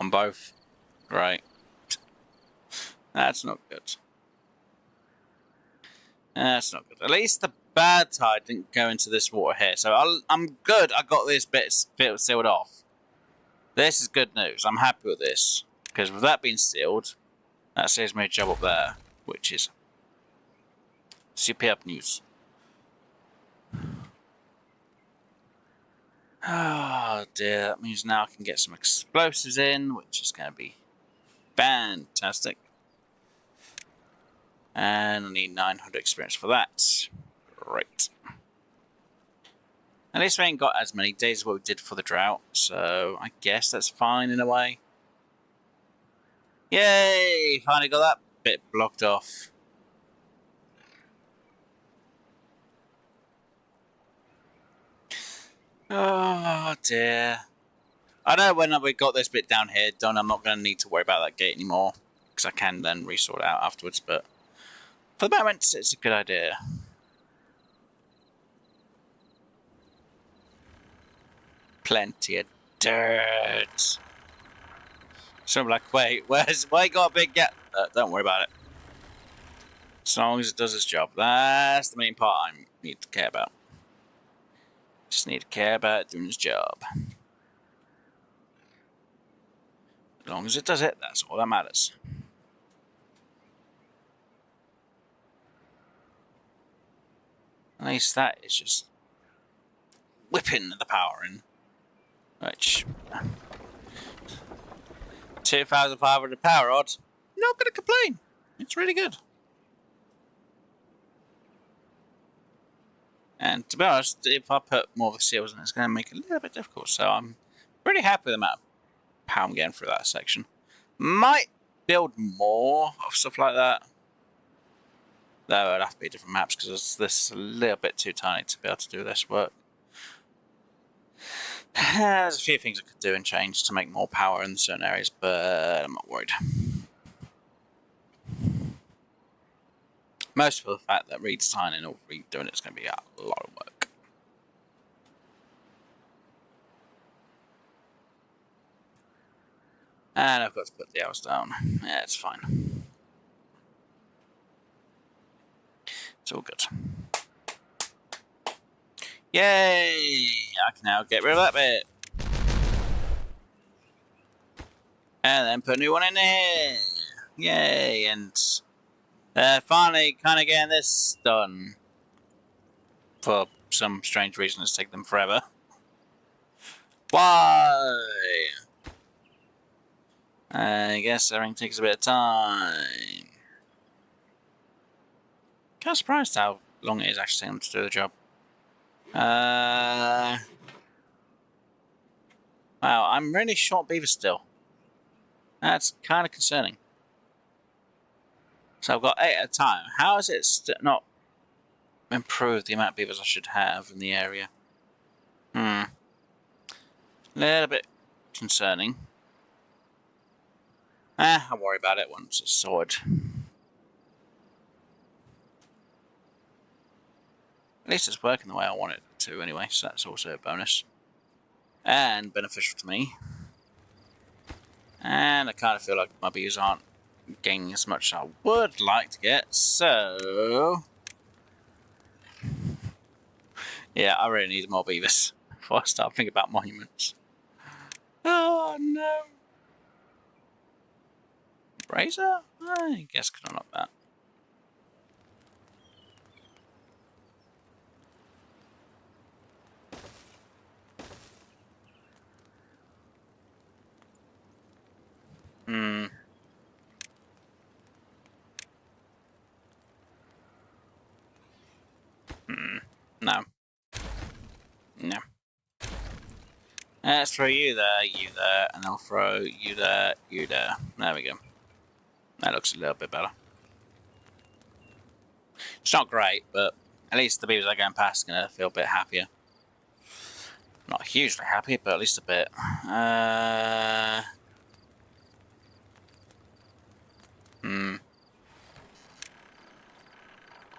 On both. Right. That's not good. That's not good. At least the bad tide didn't go into this water here. So I'm good. I got this bit sealed off. This is good news. I'm happy with this. Because with that being sealed, that saves me a job up there. Which is superb news. Oh dear. That means now I can get some explosives in. Which is going to be fantastic. And I need 900 experience for that. Right. At least we ain't got as many days as what we did for the drought, so I guess that's fine in a way. Yay! Finally got that bit blocked off. Oh dear. I know when we got this bit down here done, I'm not going to need to worry about that gate anymore, because I can then resort it out afterwards, but for the moment, it's a good idea. Plenty of dirt. So I'm like, wait, why you got a big gap? Don't worry about it. As long as it does its job. That's the main part I need to care about. Just need to care about it doing its job. As long as it does it, that's all that matters. At least that is just whipping the power in. Which 2,500 power odd. Not gonna complain. It's really good. And to be honest, if I put more of the seals in, it's going to make it a little bit difficult. So I'm pretty happy with the amount of power I'm getting through that section. Might build more of stuff like that. Though it'd have to be different maps because this is a little bit too tiny to be able to do this work. There's a few things I could do and change to make more power in certain areas, but I'm not worried. Most for the fact that redesigning or redoing it's going to be a lot of work. And I've got to put the hours down. Yeah, it's fine. It's all good. Yay! I can now get rid of that bit. And then put a new one in here. Yay! And finally kind of getting this done. For some strange reason, it's taken them forever. Why? I guess everything takes a bit of time. Kind of surprised how long it is actually taking them to do the job. Wow, I'm really short beavers still. That's kind of concerning. So I've got 8 at a time. How is it not improved the amount of beavers I should have in the area? A little bit concerning. I'll worry about it once it's sorted. At least it's working the way I want it to anyway, so that's also a bonus. And beneficial to me. And I kind of feel like my bees aren't gaining as much as I would like to get, so... yeah, I really need more beavers before I start thinking about monuments. Oh no! Brazier? I guess could unlock that. No. No. Let's throw you there, and I'll throw you there. There we go. That looks a little bit better. It's not great, but at least the beavers that are going past are going to feel a bit happier. Not hugely happy, but at least a bit.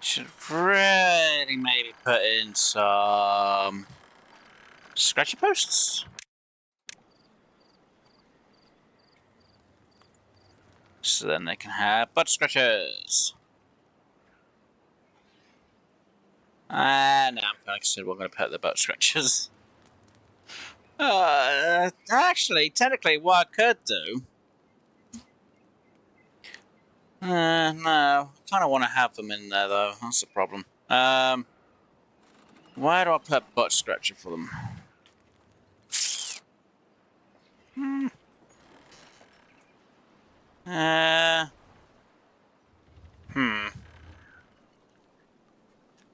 Should really maybe put in some scratchy posts. So then they can have butt scratchers. And now I'm kind of considering I'm going to put the butt scratchers. Actually, technically, what I could do. No, I kind of want to have them in there though. That's the problem. Where do I put butt scratcher for them?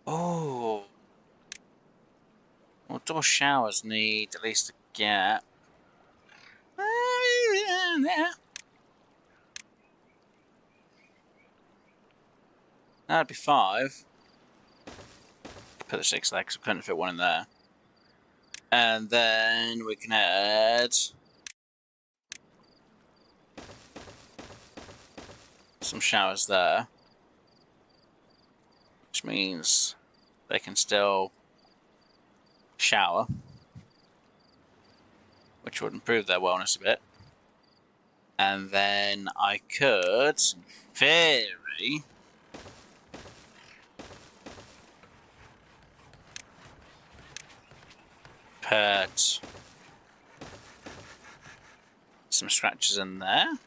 Oh. Well, double showers need at least a gap. Yeah. That'd be 5. Put the 6 there because I couldn't fit one in there. And then we can add some showers there. Which means they can still shower. Which would improve their wellness a bit. And then I could, in theory, put some scratches in there,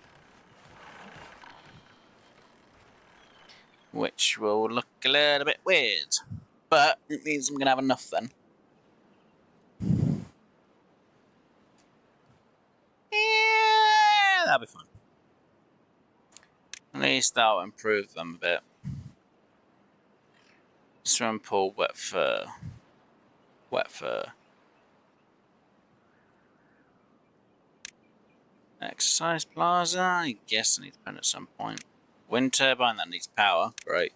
which will look a little bit weird, but it means I'm going to have enough then. Yeah, that'll be fun. At least that'll improve them a bit. Swimming pool, wet fur. Wet fur. Exercise plaza, I guess I need to put it at some point. Wind turbine, that needs power, great.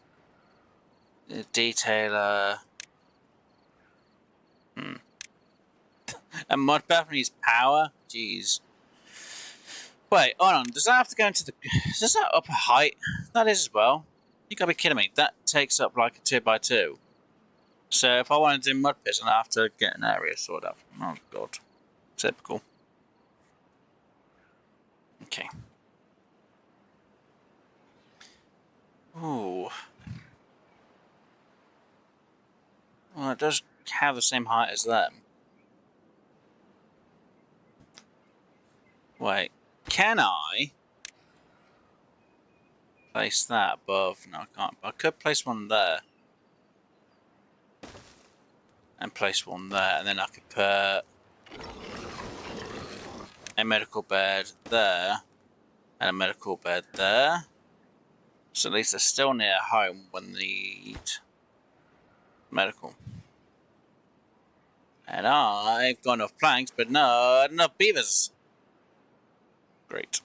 The detailer. A mud bath needs power? Jeez. Wait, hold on, does that have to go into the... Does that up a height? That is as well. You gotta be kidding me, that takes up like a 2x2. So if I want to do mud pits, I have to get an area sorted out. Oh god. Typical. Okay. Ooh. Well, it does have the same height as them. Wait, can I place that above? No, I can't. But I could place one there. And place one there. And then I could put a medical bed there. And a medical bed there. So at least they're still near home when they need medical. And I've got enough planks, but not enough beavers. Great.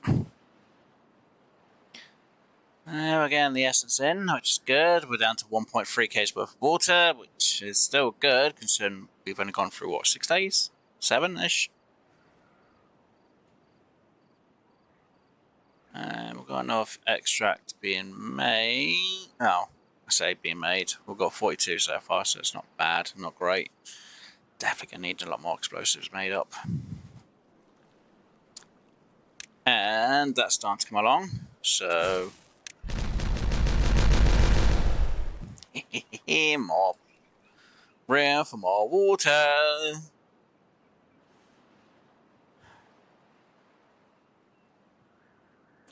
There we're getting the essence in, which is good. We're down to 1.3 k's worth of water, which is still good, considering we've only gone through, what, 6 days? 7-ish? And we've got enough extract being made. Oh, I say being made. We've got 42 so far, so it's not bad, not great. Definitely gonna need a lot more explosives made up. And that's starting to come along, so... more room for more water.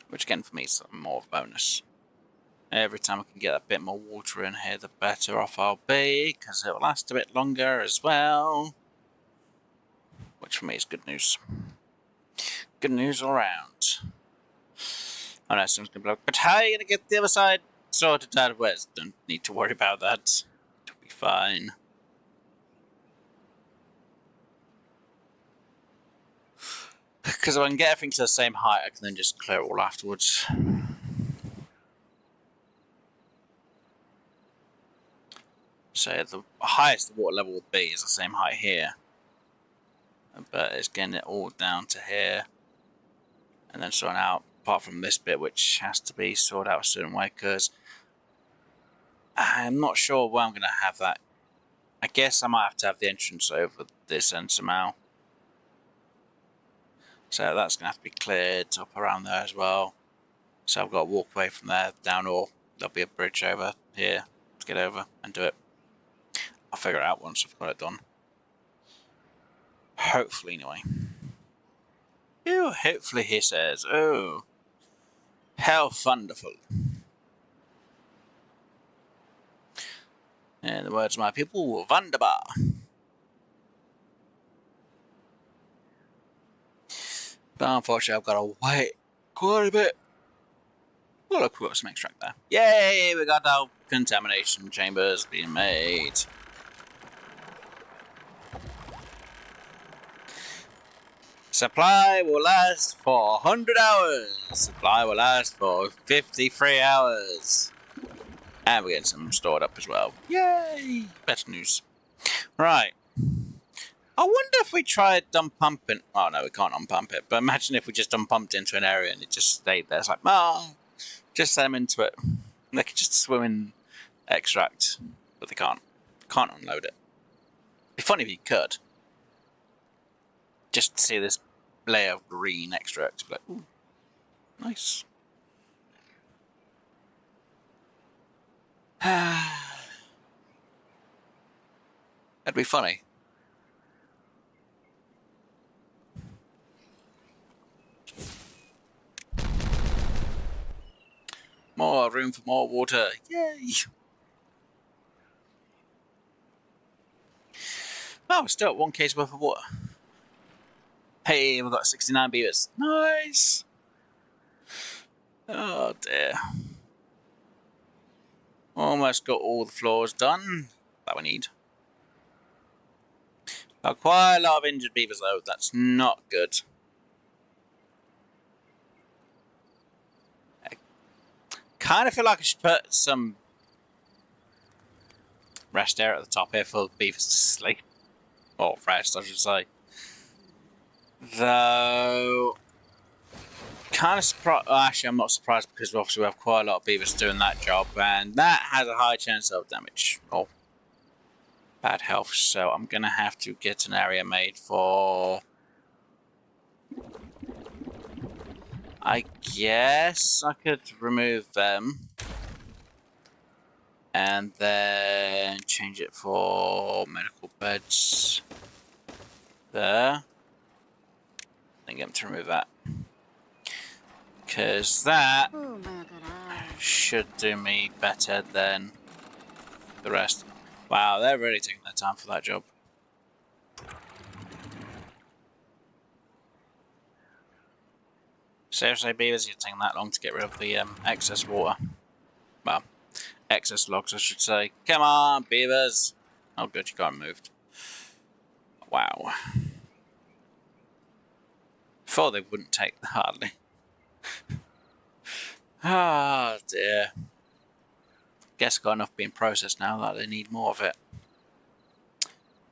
Which again for me is more of a bonus. Every time I can get a bit more water in here, the better off I'll be, because it will last a bit longer as well. Which for me is good news. Good news all around. I know someone's going to be like, but how are you going to get the other side sorted out of West? Don't need to worry about that. It'll be fine. Because if I can get everything to the same height, I can then just clear it all afterwards. So the highest the water level would be is the same height here. But it's getting it all down to here. And then sorting out, apart from this bit, which has to be sorted out a certain way, because I'm not sure where I'm going to have that. I guess I might have to have the entrance over this end somehow. So that's going to have to be cleared up around there as well. So I've got to walk away from there down, or there'll be a bridge over here to get over and do it. I'll figure it out once I've got it done. Hopefully, anyway. Ew, hopefully, he says. Oh, how wonderful. In the words of my people, wunderbar. But unfortunately, I've got to wait quite a bit. Oh, look, we've got some extract there. Yay, we got our contamination chambers being made. Supply will last for 100 hours. Supply will last for 53 hours. And we're getting some stored up as well. Yay! Better news. Right. I wonder if we tried dump pumping. Oh, no, we can't unpump it. But imagine if we just unpumped into an area and it just stayed there. It's like, oh, just send them into it. They could just swim in extract. But they can't. Can't unload it. It'd be funny if you could. Just to see this layer of green extract. Like, ooh, nice. That'd be funny. More room for more water. Yay! Oh, we're still at 1 case worth of water. Hey, we've got 69 beavers. Nice! Oh dear. Almost got all the floors done that we need. Got quite a lot of injured beavers though. That's not good. I kind of feel like I should put some rest area at the top here for beavers to sleep. Or rest, I should say. Though, kind of surprised. Well, actually, I'm not surprised because obviously we have quite a lot of beavers doing that job, and that has a high chance of damage or bad health. So I'm gonna have to get an area made for. I guess I could remove them and then change it for medical beds there. Then get them to remove that. Because that should do me better than the rest. Wow, they're really taking their time for that job. Seriously, beavers, you're taking that long to get rid of the excess water. Well, excess logs, I should say. Come on, beavers! Oh, good, you got moved. Wow. Before they wouldn't take hardly. Ah, dear. Guess got enough being processed now that they need more of it.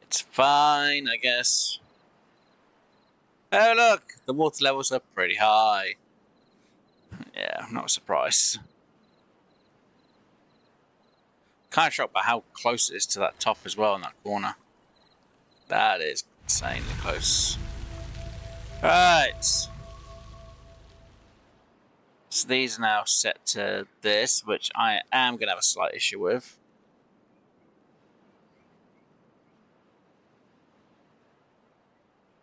It's fine, I guess. Oh, look! The water levels are pretty high. Yeah, I'm not surprised. Kind of shocked by how close it is to that top as well in that corner. That is insanely close. Right. So these are now set to this, which I am going to have a slight issue with.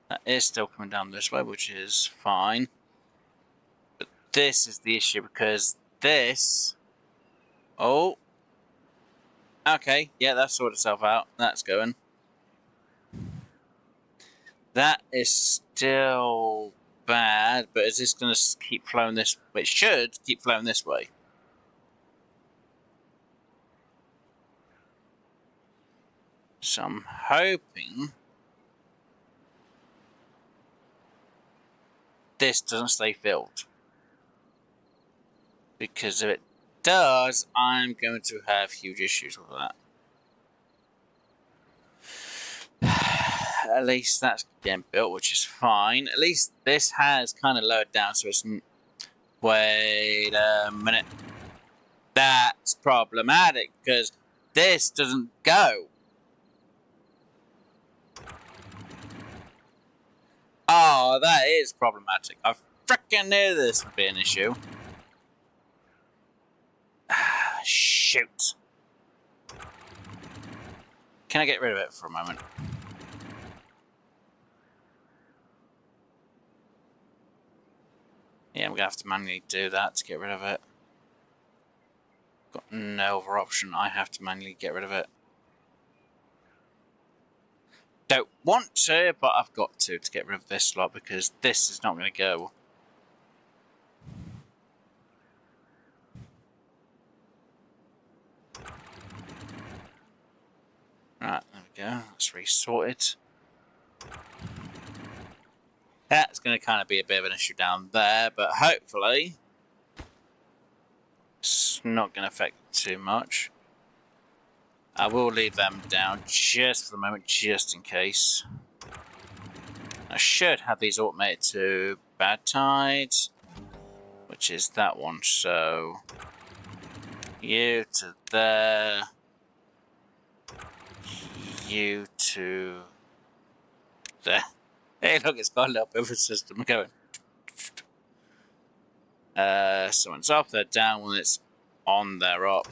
That is still coming down this way, which is fine. But this is the issue because this... Oh. Okay, yeah, that sorted itself out. That's going. That is still bad, but is this going to keep flowing this way? It should keep flowing this way. So I'm hoping this doesn't stay filled. Because if it does, I'm going to have huge issues with that. At least that's getting built, which is fine. At least this has kind of lowered down, so it's... Wait a minute. That's problematic, because this doesn't go. Oh, that is problematic. I freaking knew this would be an issue. Shoot. Can I get rid of it for a moment? Yeah, I'm going to have to manually do that to get rid of it. Got no other option. I have to manually get rid of it. Don't want to, but I've got to get rid of this slot because this is not going to go. Right, there we go. Let's resort it. That's going to kind of be a bit of an issue down there, but hopefully it's not going to affect too much. I will leave them down just for the moment, just in case. I should have these automated to bad tides, which is that one. So you to there, you to there. Hey, look, it's got a little bit of a system going. Someone's off, they're down. When it's on, they're up.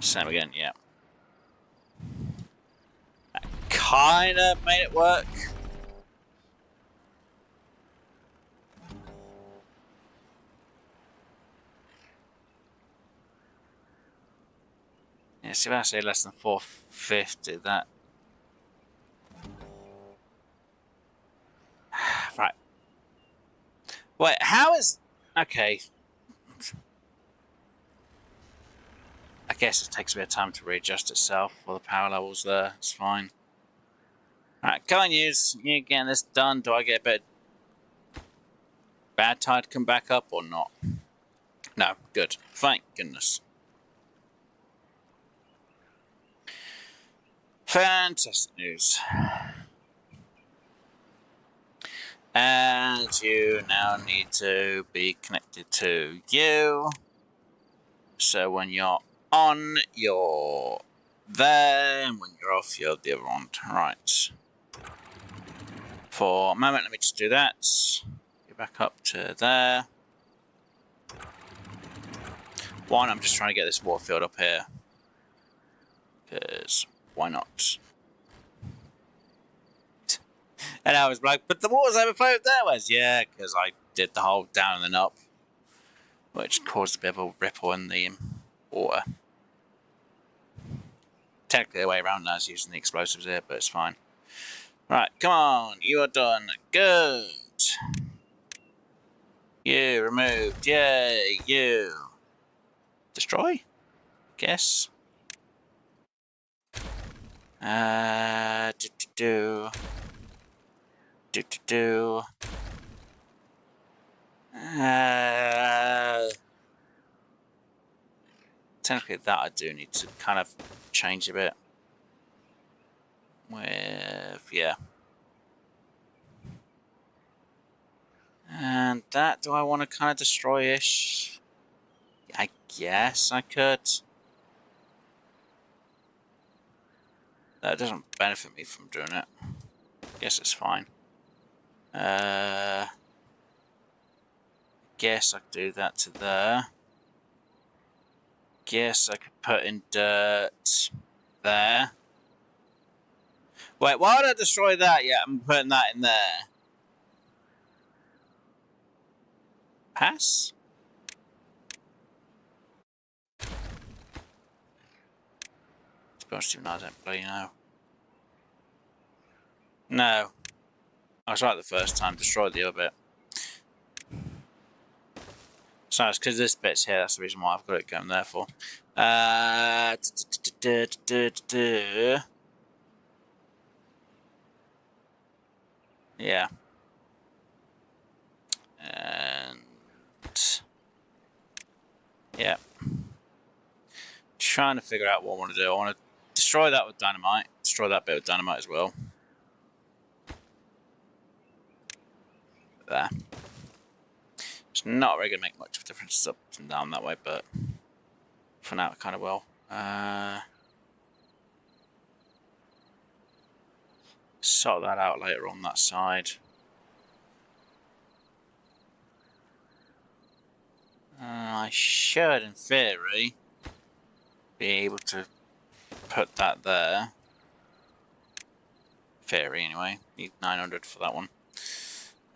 Same again, yeah. That kind of made it work. Yeah, see if I say less than 450, that. Right. Wait, how is. Okay. I guess it takes a bit of time to readjust itself for the power levels there. It's fine. Alright, come on, you getting this done. Do I get a bit bad tide come back up or not? No, good. Thank goodness. Fantastic news. And you now need to be connected to you. So when you're on, you're there, and when you're off, you're the other one. Right. For a moment, let me just do that. Get back up to there. One, I'm just trying to get this water filled up here. Because why not? And I was like, but the water's overflowed there. Was yeah, because I did the whole down and then up, which caused a bit of a ripple in the water. Technically the way around now is using the explosives here, but it's fine. Right, come on, you are done. Good. You removed. Yay, you. Destroy? Guess. Technically that I do need to kind of change a bit. With, yeah. And that, do I want to kind of destroy-ish? I guess I could. That doesn't benefit me from doing it. I guess it's fine. Guess I could do that to there. Guess I could put in dirt there. Wait, why would I destroy that? Yeah, I'm putting that in there. Pass? To be honest with you, I don't bloody know. No. I was right the first time, destroyed the other bit. So it's because this bit's here, that's the reason why I've got it going there for. Yeah. And yeah. Trying to figure out what I want to do. I want to destroy that with dynamite. Destroy that bit with dynamite as well. There. It's not really going to make much of a difference up and down that way, but for now it kind of will. Sort that out later on that side. I should, in theory, be able to put that there. Theory, anyway. Need 900 for that one.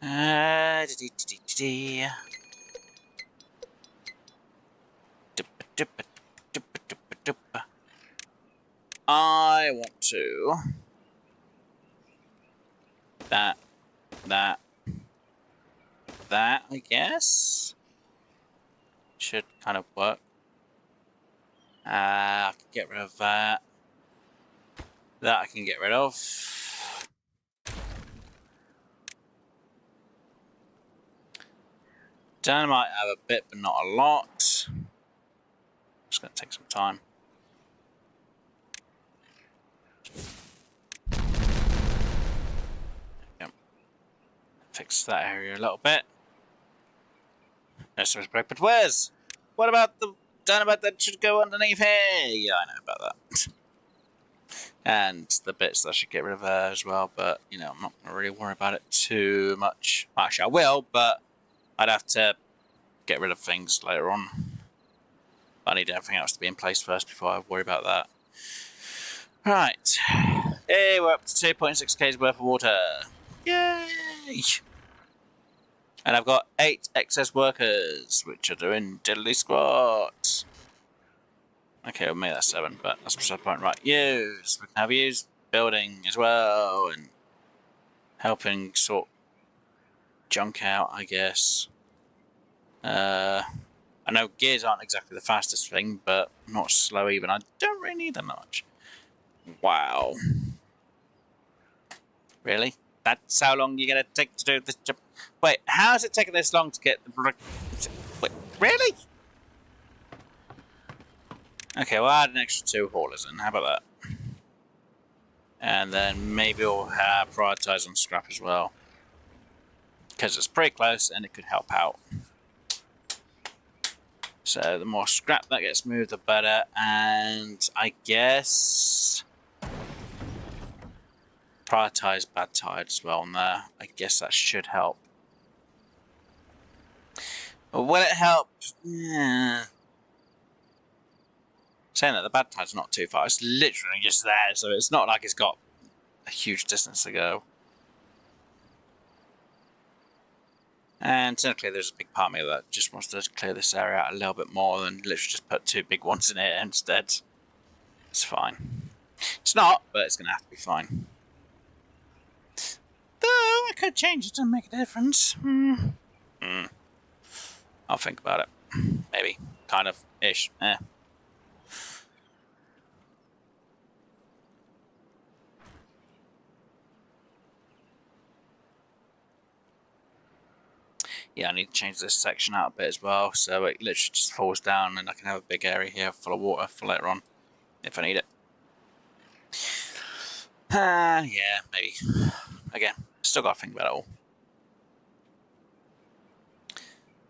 I want to... That, I guess? Should kind of work. I can get rid of that. That I can get rid of. Dynamite I have a bit, but not a lot. Just going to take some time. Yep. Fix that area a little bit. No service break, but where's? What about the dynamite that should go underneath here? Yeah, I know about that. And the bits that I should get rid of there as well, but, you know, I'm not going to really worry about it too much. Actually, I will, but I'd have to get rid of things later on. I need everything else to be in place first before I worry about that. Right. Hey, we're up to 2.6 k's worth of water. Yay! And I've got 8 excess workers, which are doing diddly squat. Okay, we'll make that 7, but that's beside the point. Right, use. We can have use building as well, and helping sort junk out, I guess. I know gears aren't exactly the fastest thing, but not slow even. I don't really need them much. Wow. Really? That's how long you're going to take to do this job? Wait, how is it taking this long to get the... Wait, really? Okay, well, I'll add an extra 2 haulers in. How about that? And then maybe we'll prioritize on scrap as well. Because it's pretty close and it could help out. So the more scrap that gets moved, the better. And I guess... prioritize bad tide as well on there. I guess that should help. But will it help? Yeah. Saying that, the bad tide's not too far. It's literally just there, so it's not like it's got a huge distance to go. And technically there's a big part of me that just wants to clear this area out a little bit more and literally just put 2 big ones in here instead. It's fine. It's not, but it's going to have to be fine. Though I could change it and make a difference. I'll think about it. Maybe. Kind of. Ish. Yeah, I need to change this section out a bit as well, so it literally just falls down and I can have a big area here full of water for later on, if I need it. Yeah, maybe. Again, still got to think about it all.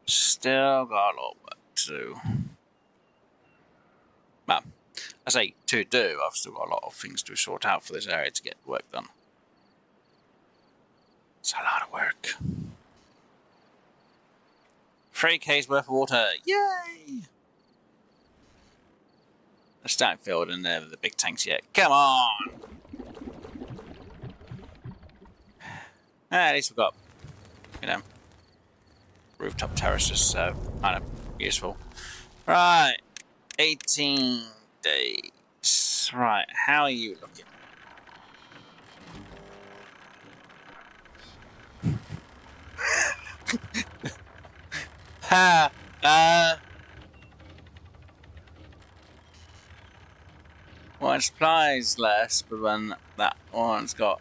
Still got a lot of work to do. Well, I say to do, I've still got a lot of things to sort out for this area to get work done. It's a lot of work. 3 k's worth of water. Yay! Let's start filling there with the big tanks yet. Come on! At least we've got, you know, rooftop terraces, so kind of useful. Right. 18 days. Right. How are you looking? One supplies less, but then that one's got...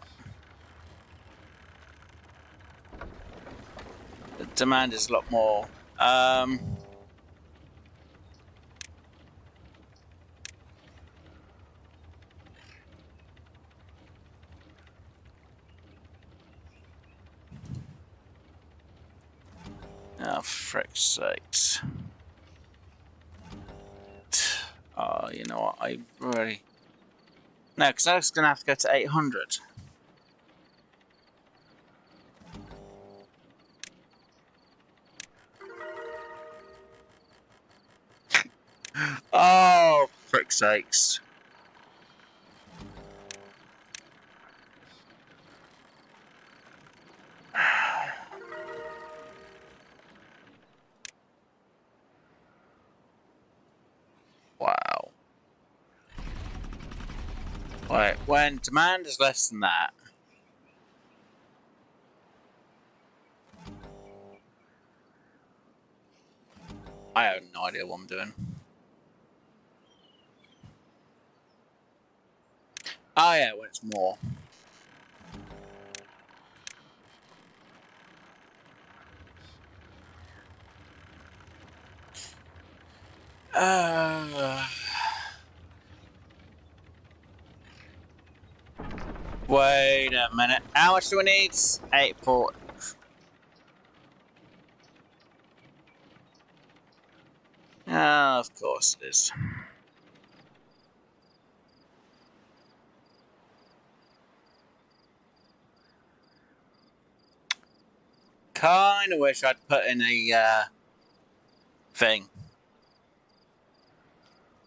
The demand is a lot more. Oh, frick's sakes. Oh, you know what? I really... No, because I was going to have to go to 800. Oh, frick's sakes. Wow. Wait, when demand is less than that. I have no idea what I'm doing. Oh yeah, when it's more. Wait a minute. How much do we need? 840. Oh, of course it is. Kinda wish I'd put in a thing.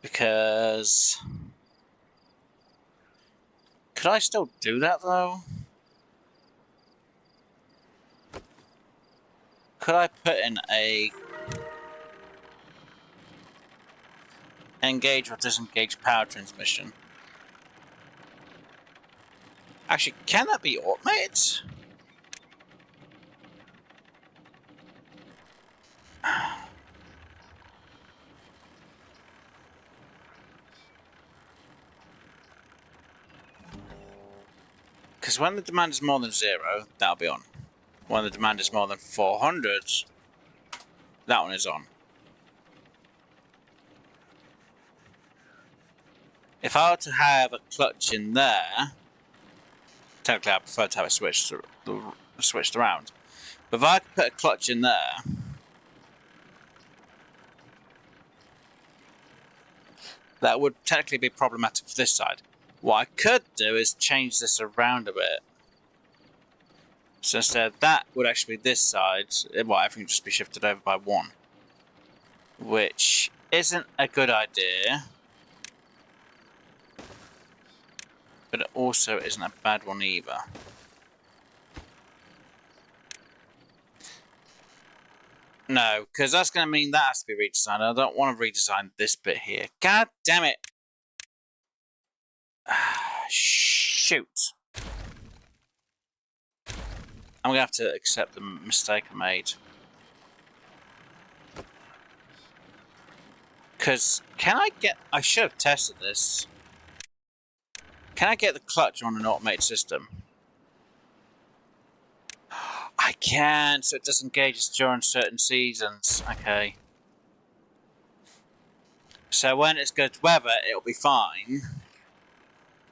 Because could I still do that though? Could I put in a engage or disengage power transmission? Actually, can that be automated? Because when the demand is more than 0, that'll be on. When the demand is more than 400, that one is on. If I were to have a clutch in there, technically I prefer to have it switched around. But if I could put a clutch in there, that would technically be problematic for this side. What I could do is change this around a bit. So instead, that would actually be this side. Well, everything would just be shifted over by 1. Which isn't a good idea. But it also isn't a bad one either. No, because that's going to mean that has to be redesigned. I don't want to redesign this bit here. God damn it! Shoot. I'm going to have to accept the mistake I made. Because, can I get... I should have tested this. Can I get the clutch on an automated system? I can, so it disengages during certain seasons. Okay. So when it's good weather, it'll be fine.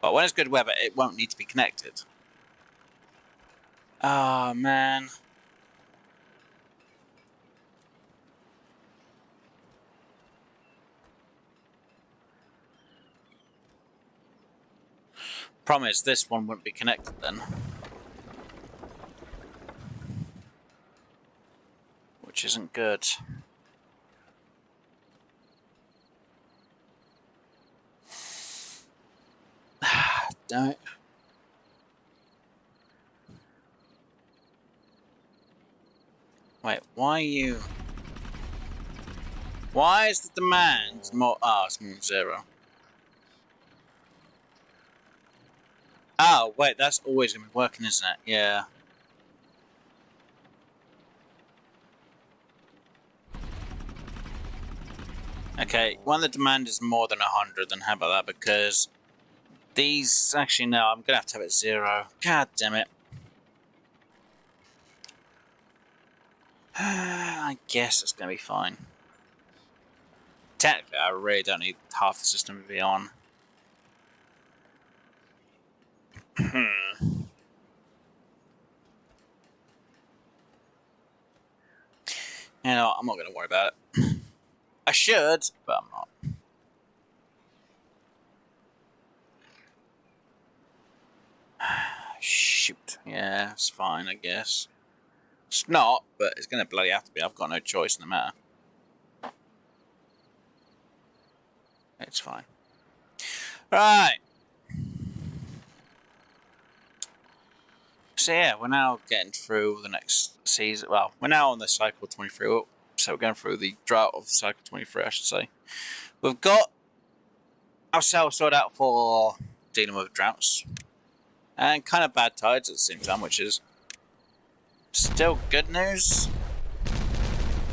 But when it's good weather, it won't need to be connected. Oh, man. Problem is, this one wouldn't be connected then. Which isn't good. Damn it. Wait, why are you... Why is the demand more... Oh, it's more than 0. Oh, wait, that's always going to be working, isn't it? Yeah. Okay, when the demand is more than 100, then how about that? Because these... Actually, no, I'm going to have it 0. God damn it. I guess it's going to be fine. Technically, I really don't need half the system to be on. You know, I'm not going to worry about it. I should, but I'm not. Shoot. Yeah, it's fine, I guess. It's not, but it's going to bloody have to be. I've got no choice in the matter. It's fine. Right. So yeah, we're now getting through the next season. Well, we're now on the cycle 23. So we're going through the drought of cycle 23, I should say. We've got ourselves sorted out for dealing with droughts. And kind of bad tides at the same time, which is still good news.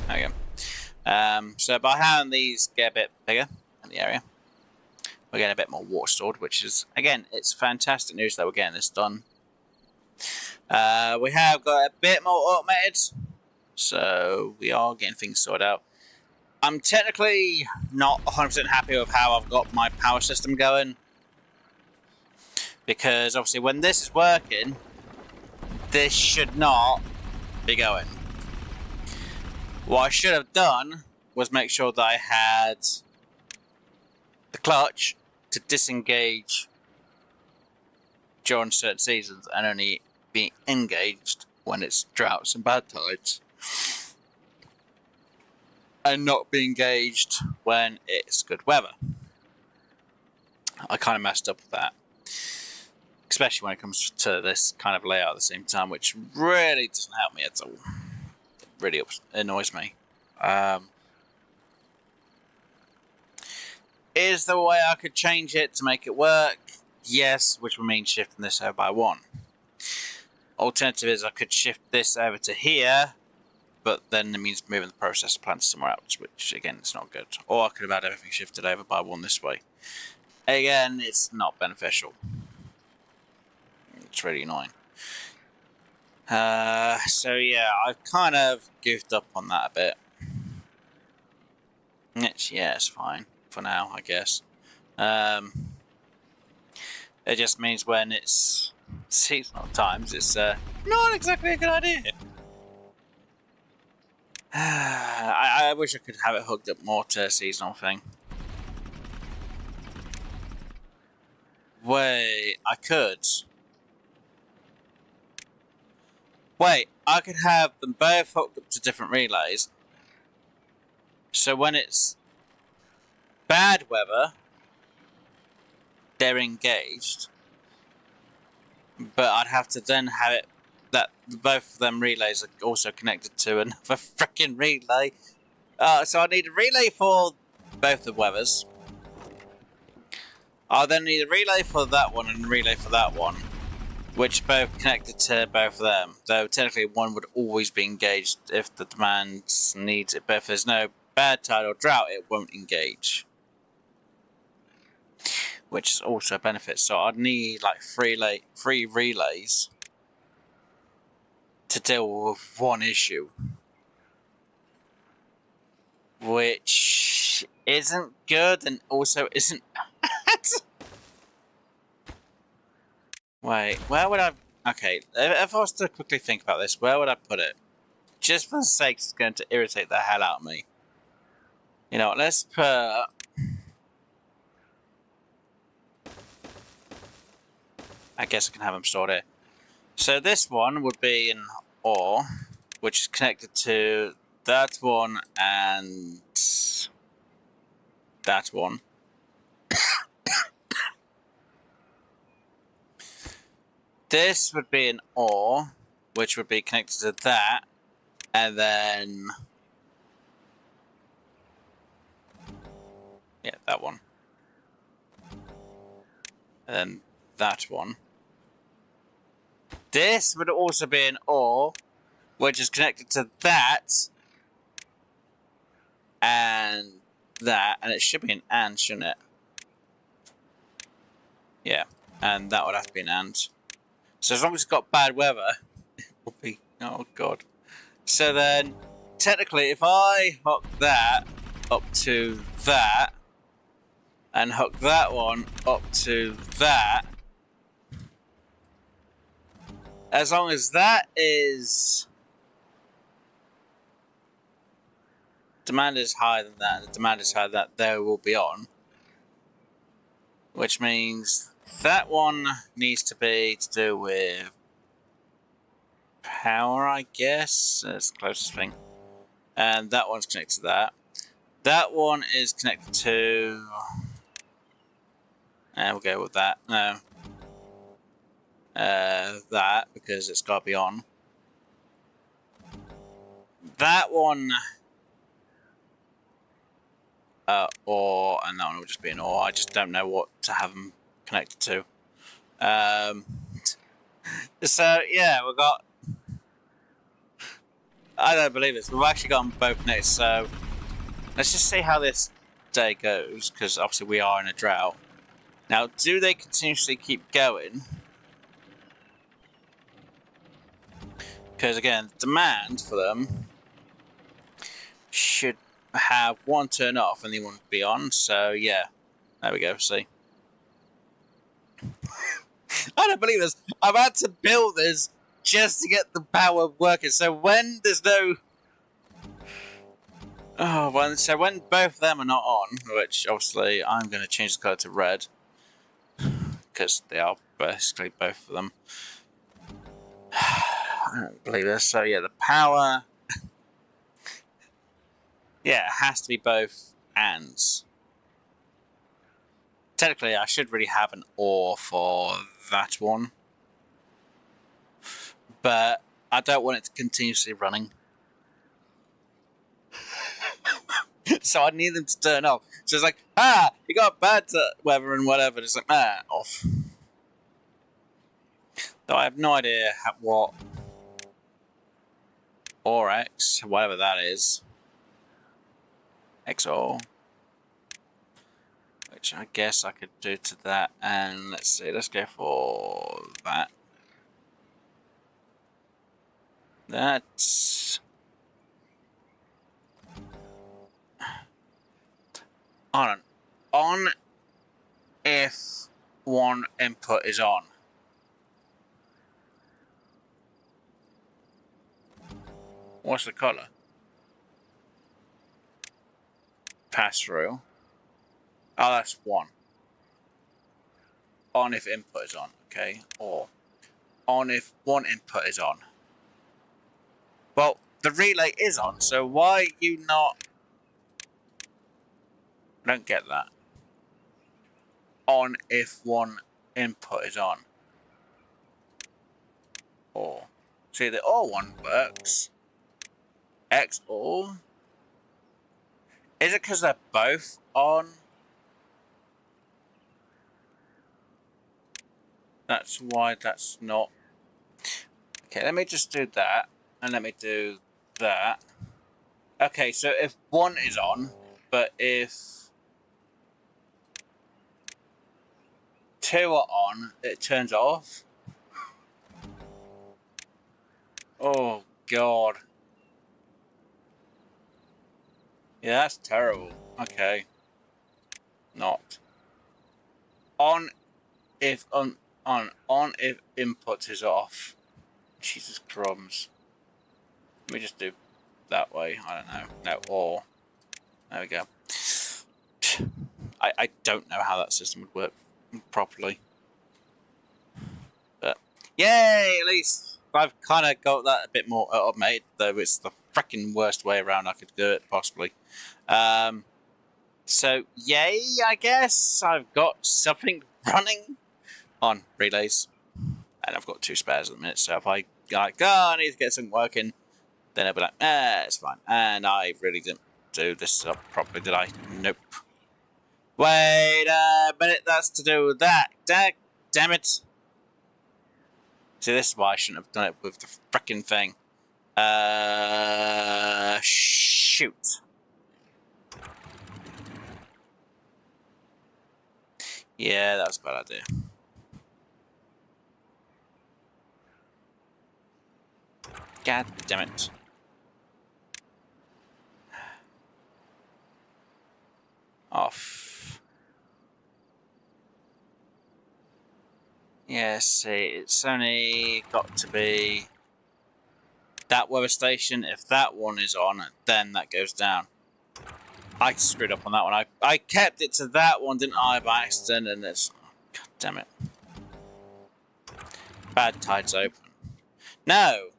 There we go. So by having these get a bit bigger in the area, we're getting a bit more water stored, which is, again, it's fantastic news that we're getting this done. We have got a bit more automated, so we are getting things sorted out. I'm technically not 100% happy with how I've got my power system going, because obviously when this is working, this should not be going. What I should have done was make sure that I had the clutch to disengage during certain seasons and only be engaged when it's droughts and bad tides, and not be engaged when it's good weather. I kind of messed up with that, especially when it comes to this kind of layout at the same time, which really doesn't help me at all. It really annoys me. Is there a way I could change it to make it work? Yes, which would mean shifting this over by 1. Alternative is I could shift this over to here, but then it means moving the processor plant somewhere else, which again, it's not good. Or I could have had everything shifted over by 1 this way. Again, it's not beneficial. It's really annoying. So yeah, I've kind of goofed up on that a bit. It's fine for now, I guess. It just means when it's seasonal times, it's not exactly a good idea. I wish I could have it hooked up more to a seasonal thing. Wait, I could. Wait, I could have them both hooked up to different relays. So when it's bad weather, they're engaged. But I'd have to then have it that both of them relays are also connected to another freaking relay. So I need a relay for both the weathers. I'll then need a relay for that one and a relay for that one, which both connected to both of them. Though technically one would always be engaged if the demand needs it, but if there's no bad tide or drought, it won't engage. Which is also a benefit. So I'd need like 3 relays to deal with one issue, which isn't good and also isn't bad. Wait, where would I... Okay, if I was to quickly think about this, where would I put it? Just for the sake, it's going to irritate the hell out of me. You know what, let's put... I guess I can have them stored here. So this one would be an ore, which is connected to that one and that one. This would be an ore, which would be connected to that, and then... yeah, that one. And then that one. This would also be an ore, which is connected to that, and that, and it should be an and, shouldn't it? Yeah, and that would have to be an and. So as long as it's got bad weather, it will be... oh god. So then, technically, if I hook that up to that, and hook that one up to that, as long as that is... demand is higher than that, and the demand is higher than that, they will be on. Which means that one needs to be to do with power, I guess. That's the closest thing. And that one's connected to that. That one is connected to... We'll go with that. No. That, because it's got to be on. That one. Or, and that one will just be an or. I just don't know what to have them connected to. So, yeah, we've got... I don't believe this. We've actually got them both connected, so... Let's just see how this day goes, because obviously we are in a drought. Now, do they continuously keep going? Because, again, demand for them should have one turn off and the one be on, so yeah. There we go, see. I don't believe this. I've had to build this just to get the power working. So when there's no... Oh, well, so when both of them are not on, which obviously I'm going to change the colour to red, because they are basically both of them. I don't believe this. So yeah, the power... Yeah, it has to be both ands. Technically, I should really have an or for that one. But I don't want it to continuously running. So I need them to turn off. So it's like, you got bad weather and whatever. It's like, off. Though I have no idea what or X, whatever that is. XOR. Which I guess I could do to that. And let's see, let's go for that. That's on if one input is on. What's the color? Pass through. Oh, that's one. On if input is on, okay? Or on if one input is on. Well, the relay is on, so why are you not... I don't get that. On if one input is on. Or. See, the or one works. X or. Is it because they're both on? That's why that's not... Okay, let me just do that. And let me do that. Okay, so if one is on, but if two are on, it turns off. Oh, God. Yeah, that's terrible. Okay. Not. On if if input is off. Jesus crumbs. Let me just do that way. I don't know. No, or. There we go. I don't know how that system would work properly. But, yay! At least I've kind of got that a bit more automated, though it's the freaking worst way around I could do it, possibly. So, yay, I guess. I've got something running on relays. And I've got 2 spares at the minute, so if I like, I need to get something working, then I'll be like, it's fine. And I really didn't do this up properly, did I? Nope. Wait a minute, that's to do with that. Damn it. See, this is why I shouldn't have done it with the frickin' thing. Shoot. Yeah, that was a bad idea. God damn it. Off. Yeah, see, it's only got to be that weather station. If that one is on, then that goes down. I screwed up on that one. I kept it to that one, didn't I, by accident, and it's... God damn it. Bad tides open. No!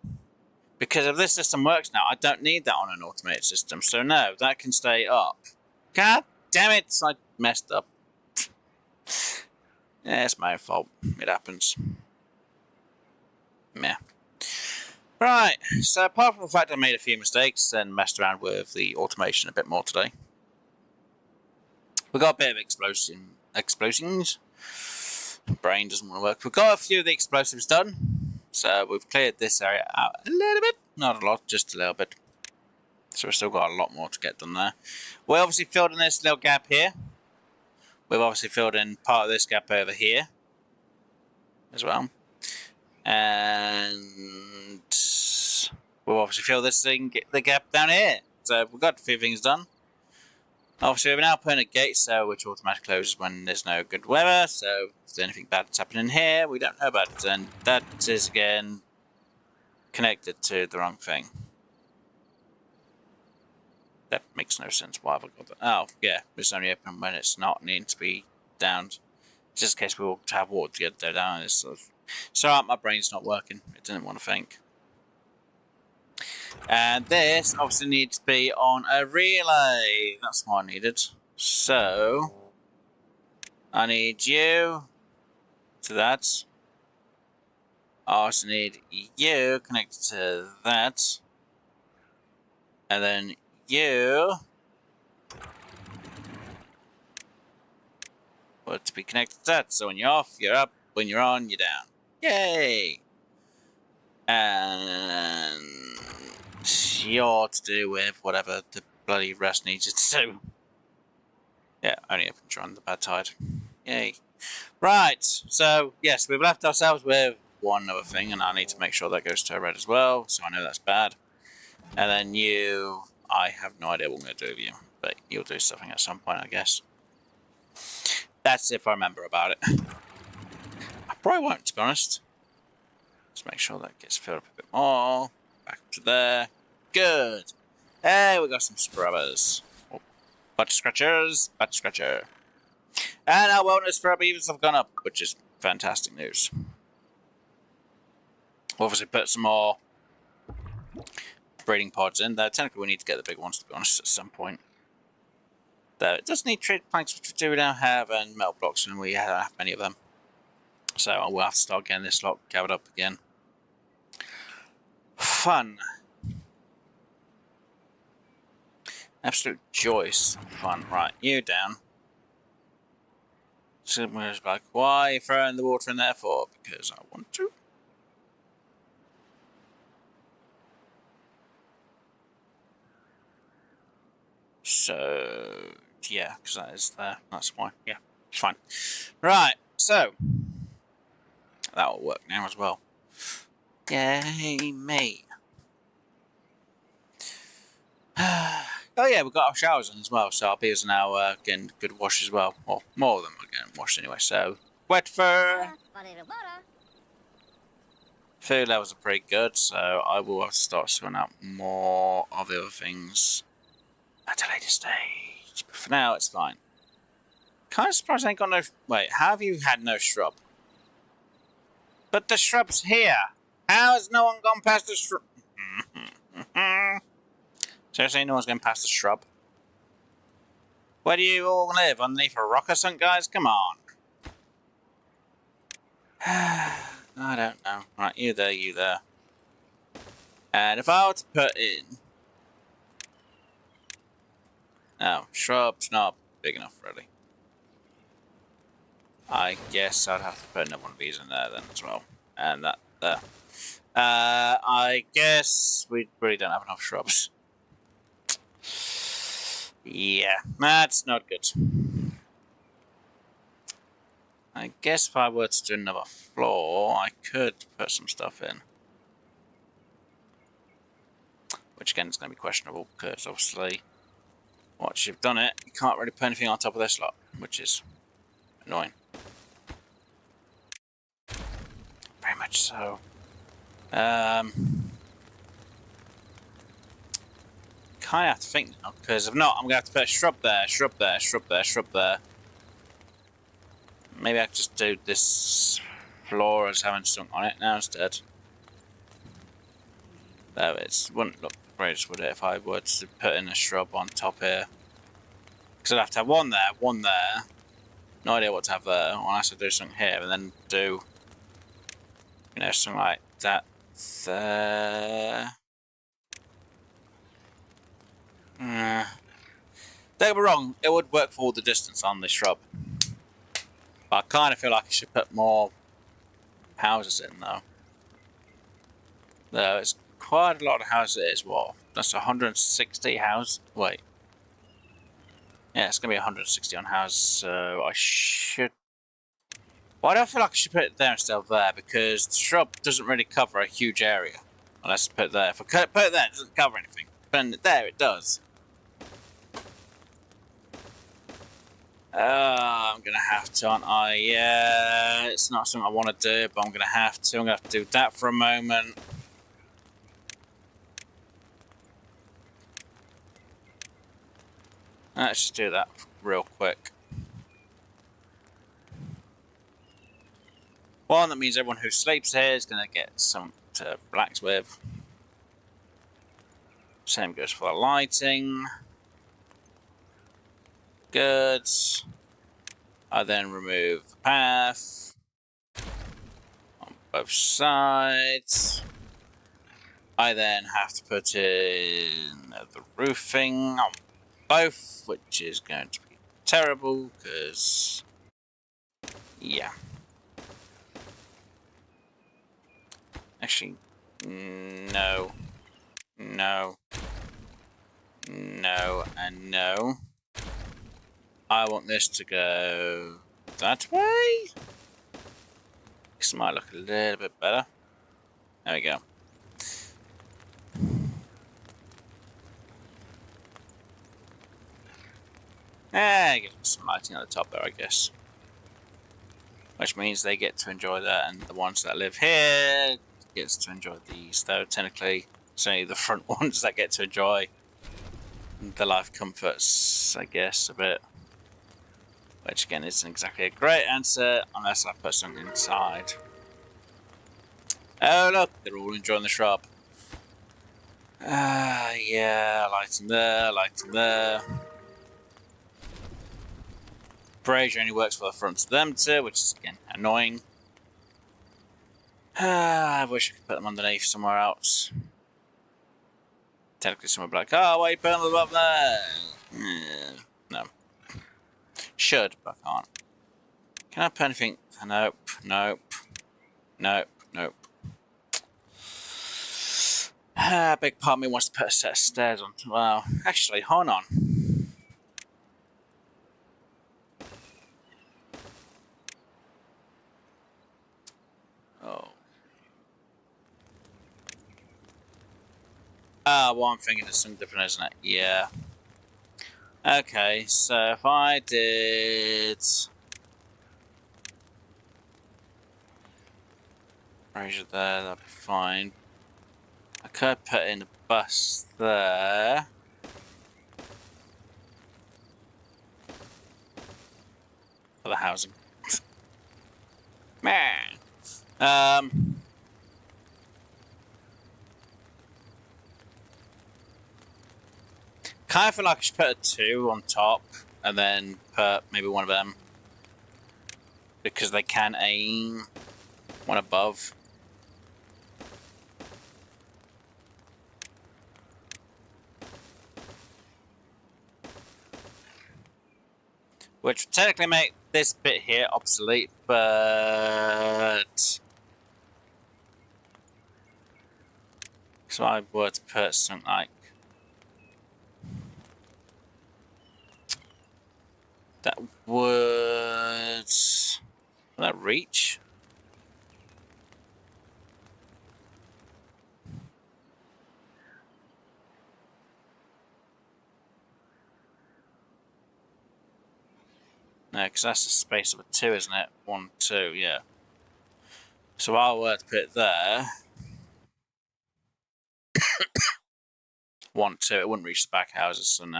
Because if this system works now, I don't need that on an automated system. So no, that can stay up. God damn it! I messed up. Yeah, it's my fault. It happens. Meh. Right, so apart from the fact I made a few mistakes and messed around with the automation a bit more today, we got a bit of explosions. Brain doesn't want to work. We've got a few of the explosives done, so we've cleared this area out a little bit. Not a lot, just a little bit. So we've still got a lot more to get done there. We obviously filled in this little gap here. We've obviously filled in part of this gap over here as well. And we'll obviously fill this thing, get the gap down here. So we've got a few things done. Obviously, we're now putting a gate cell which automatically closes when there's no good weather. So if there's anything bad that's happening here, we don't know about it. And that is again connected to the wrong thing. That makes no sense. Why have I got that? Oh, yeah, it's only open when it's not needing to be downed. Just in case we all have water to get there down. It's sort of... Sorry, my brain's not working. It didn't want to think. And this obviously needs to be on a relay. That's what I needed. So I need you to that. I also need you connected to that. And then you want to be connected to that. So when you're off, you're up. When you're on, you're down. Yay! And you're to do with whatever the bloody rest needs you to do. Yeah, only open during the bad tide. Yay. Right, so yes, we've left ourselves with one other thing, and I need to make sure that goes to red as well, so I know that's bad. And then you, I have no idea what I'm going to do with you, but you'll do something at some point, I guess. That's if I remember about it. I probably won't, to be honest. Let's make sure that gets filled up a bit more. Back to there. Good. Hey, we got some scrubbers. Oh, butt scratchers. Butt scratcher. And our wellness for our beavers have gone up, which is fantastic news. We'll obviously put some more breeding pods in there. Technically, we need to get the big ones, to be honest, at some point. Though it does need trade planks, which we do now have, and metal blocks, and we don't have many of them. So we'll have to start getting this lot gathered up again. Fun. Absolute joyous fun. Right, you down. Someone's like, why are you throwing the water in there for? Because I want to. So, yeah, because that is there. That's why. Yeah, it's fine. Right, so. That will work now as well. Yay, me. Oh yeah, we've got our showers in as well, so our beavers are now getting good wash as well. Well, more of them are getting washed anyway, so... Wet fur! Food levels are pretty good, so I will have to start sorting out more of the other things at a later stage. But for now, it's fine. Kind of surprised I ain't got no... Wait, how have you had no shrub? But the shrub's here! How has no one gone past the shrub? Seriously, no one's going past the shrub? Where do you all live? Underneath a rock or something, guys? Come on. I don't know. Right, you there, you there. And if I were to put in... No, shrub's not big enough, really. I guess I'd have to put another one of these in there then as well. And that there. I guess we really don't have enough shrubs. Yeah, that's not good. I guess if I were to do another floor, I could put some stuff in. Which again is going to be questionable because obviously once you've done it, you can't really put anything on top of this lot, which is annoying. Very much so. Kind of have to think now, because if not, I'm going to have to put a shrub there, shrub there, shrub there, shrub there. Maybe I could just do this floor as having sunk on it now instead. Though it wouldn't look great, would it, if I were to put in a shrub on top here? Because I'd have to have one there, No idea what to have there. Unless I do something here and then do, you know, something like that there. Don't get me wrong, it would work for all the distance on this shrub. But I kind of feel like I should put more houses in though. There's quite a lot of houses as well. That's 160 houses. Wait. Yeah, it's going to be 160 on houses, so I should... Why do I feel like I should put it there instead of there? Because the shrub doesn't really cover a huge area. Unless I put it there. If I put it there, it doesn't cover anything. But there, it does. I'm going to have to, aren't I? Yeah, it's not something I want to do, but I'm going to have to. I'm going to have to do that for a moment. Let's just do that real quick. One, that means everyone who sleeps here is going to get something to relax with. Same goes for the lighting. Good. I then remove the path on both sides. I then have to put in the roofing on both, which is going to be terrible because, yeah. Actually, no, no, no, and no. I want this to go that way. This might look a little bit better. There we go. Get some lighting at the top there, I guess. Which means they get to enjoy that, and the ones that live here gets to enjoy these. Though technically, it's only the front ones that get to enjoy the life comforts, I guess, a bit. Which again isn't exactly a great answer unless I put something inside. Oh look, they're all enjoying the shrub. Yeah, lighting there, lighting there. Brazier only works for the fronts of them too, which is again annoying. I wish I could put them underneath somewhere else. Technically someone would be like, oh, why are you putting them up there? No. Should, but I can't. Can I put anything? Nope, nope, nope, nope. A big part of me wants to put a set of stairs on. Well, actually, hold on. Oh. Well, I'm thinking it's something different, isn't it? Yeah. Okay, so if I did... Brazier there, that'd be fine. I could put in a bus there. For the housing. Man. Kind of feel like I should put a 2 on top and then put maybe one of them. Because they can aim one above. Which would technically make this bit here obsolete, but... So I were to put something like... That would... Will that reach? No, because that's the space of a 2, isn't it? 1, 2, yeah. So I were to put it there... 1, 2, it wouldn't reach the back houses, so no.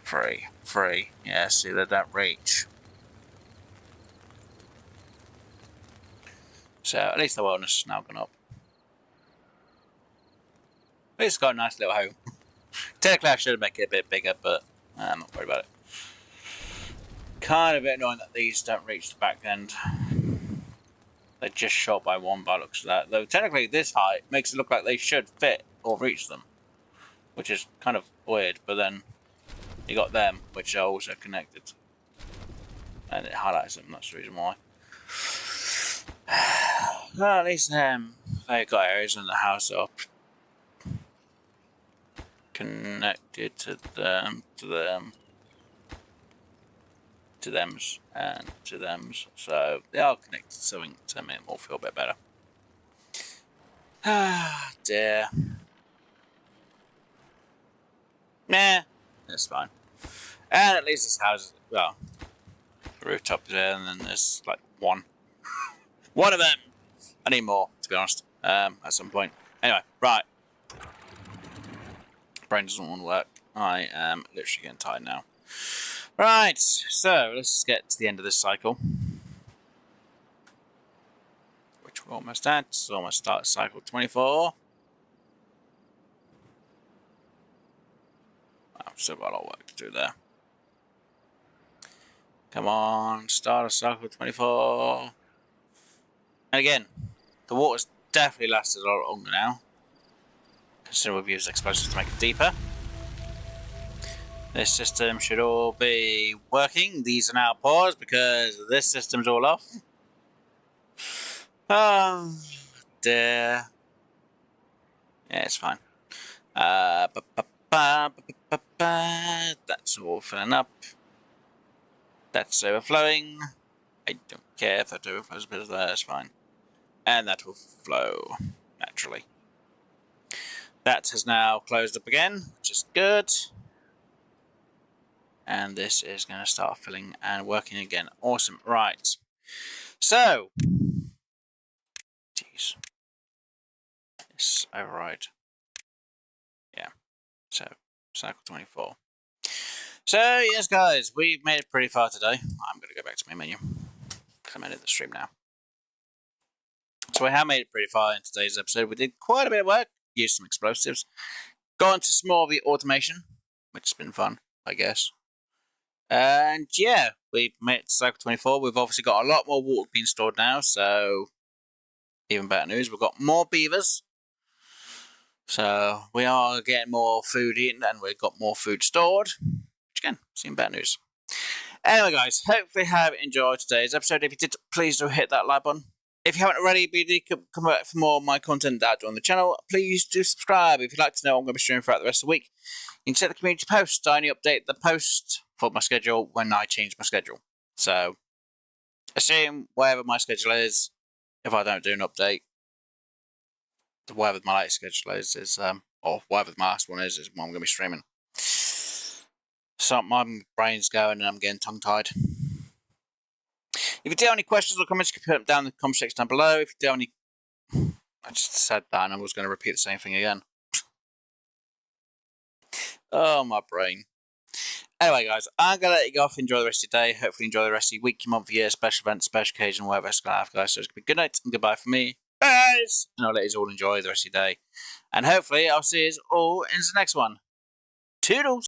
3, 3, yeah, see, they don't reach. So at least the wellness has now gone up. At least it's got a nice little home. Technically, I should make it a bit bigger, but I'm not worried about it. Kind of a bit annoying that these don't reach the back end. They're just short by one by the looks of that. Though technically this height makes it look like they should fit or reach them. Which is kind of weird, but then you got them, which are also connected. And it highlights them, that's the reason why. Well, at least they've got areas in the house up connected to them, to thems, and to thems. So they are connected to something to make them all feel a bit better. Ah, dear. Nah, that's fine. And at least this house, well, the rooftop is there, and then there's like one of them. I need more, to be honest, at some point. Anyway, right. Brain doesn't want to work. I am literally getting tired now. Right, so let's just get to the end of this cycle. Which we're almost at. It's almost started cycle 24. I've still got a lot of work to do there. Come on, start of cycle 24. And again, the water's definitely lasted a lot longer now. Considering we've used explosives to make it deeper. This system should all be working. These are now paused because this system's all off. Oh dear. Yeah, it's fine. That's all filling up. That's overflowing. I don't care if that overflows a bit of that, that's fine. And that will flow naturally. That has now closed up again, which is good. And this is going to start filling and working again. Awesome. Right. So. Jeez. This override. Yeah. So, cycle 24. So, yes, guys, we've made it pretty far today. I'm going to go back to my menu because I'm ending the stream now. So, we have made it pretty far in today's episode. We did quite a bit of work, used some explosives, got into some more of the automation, which has been fun, I guess. And yeah, we've made it to cycle 24. We've obviously got a lot more water being stored now, so even better news. We've got more beavers. So we are getting more food eaten and we've got more food stored. Which again, seeing better news. Anyway, guys, hopefully you have enjoyed today's episode. If you did, please do hit that like button. If you haven't already, come back for more of my content out on the channel. Please do subscribe. If you'd like to know what I'm going to be streaming throughout the rest of the week, you can check the community post. I only update the post for my schedule when I change my schedule. So, assume wherever my schedule is, if I don't do an update, whatever my latest schedule is or whatever my last one is what I'm going to be streaming. So my brain's going and I'm getting tongue-tied. If you do have any questions or comments, you can put them down in the comment section down below. If you do have any... I just said that and I was going to repeat the same thing again. Oh, my brain. Anyway, guys, I'm going to let you go off. Enjoy the rest of your day. Hopefully enjoy the rest of your week, your month, your year, special event, special occasion, whatever it's going to have, guys. So it's going to be good night and goodbye from me. Guys! And I'll let you all enjoy the rest of your day. And hopefully I'll see you all in the next one. Toodles!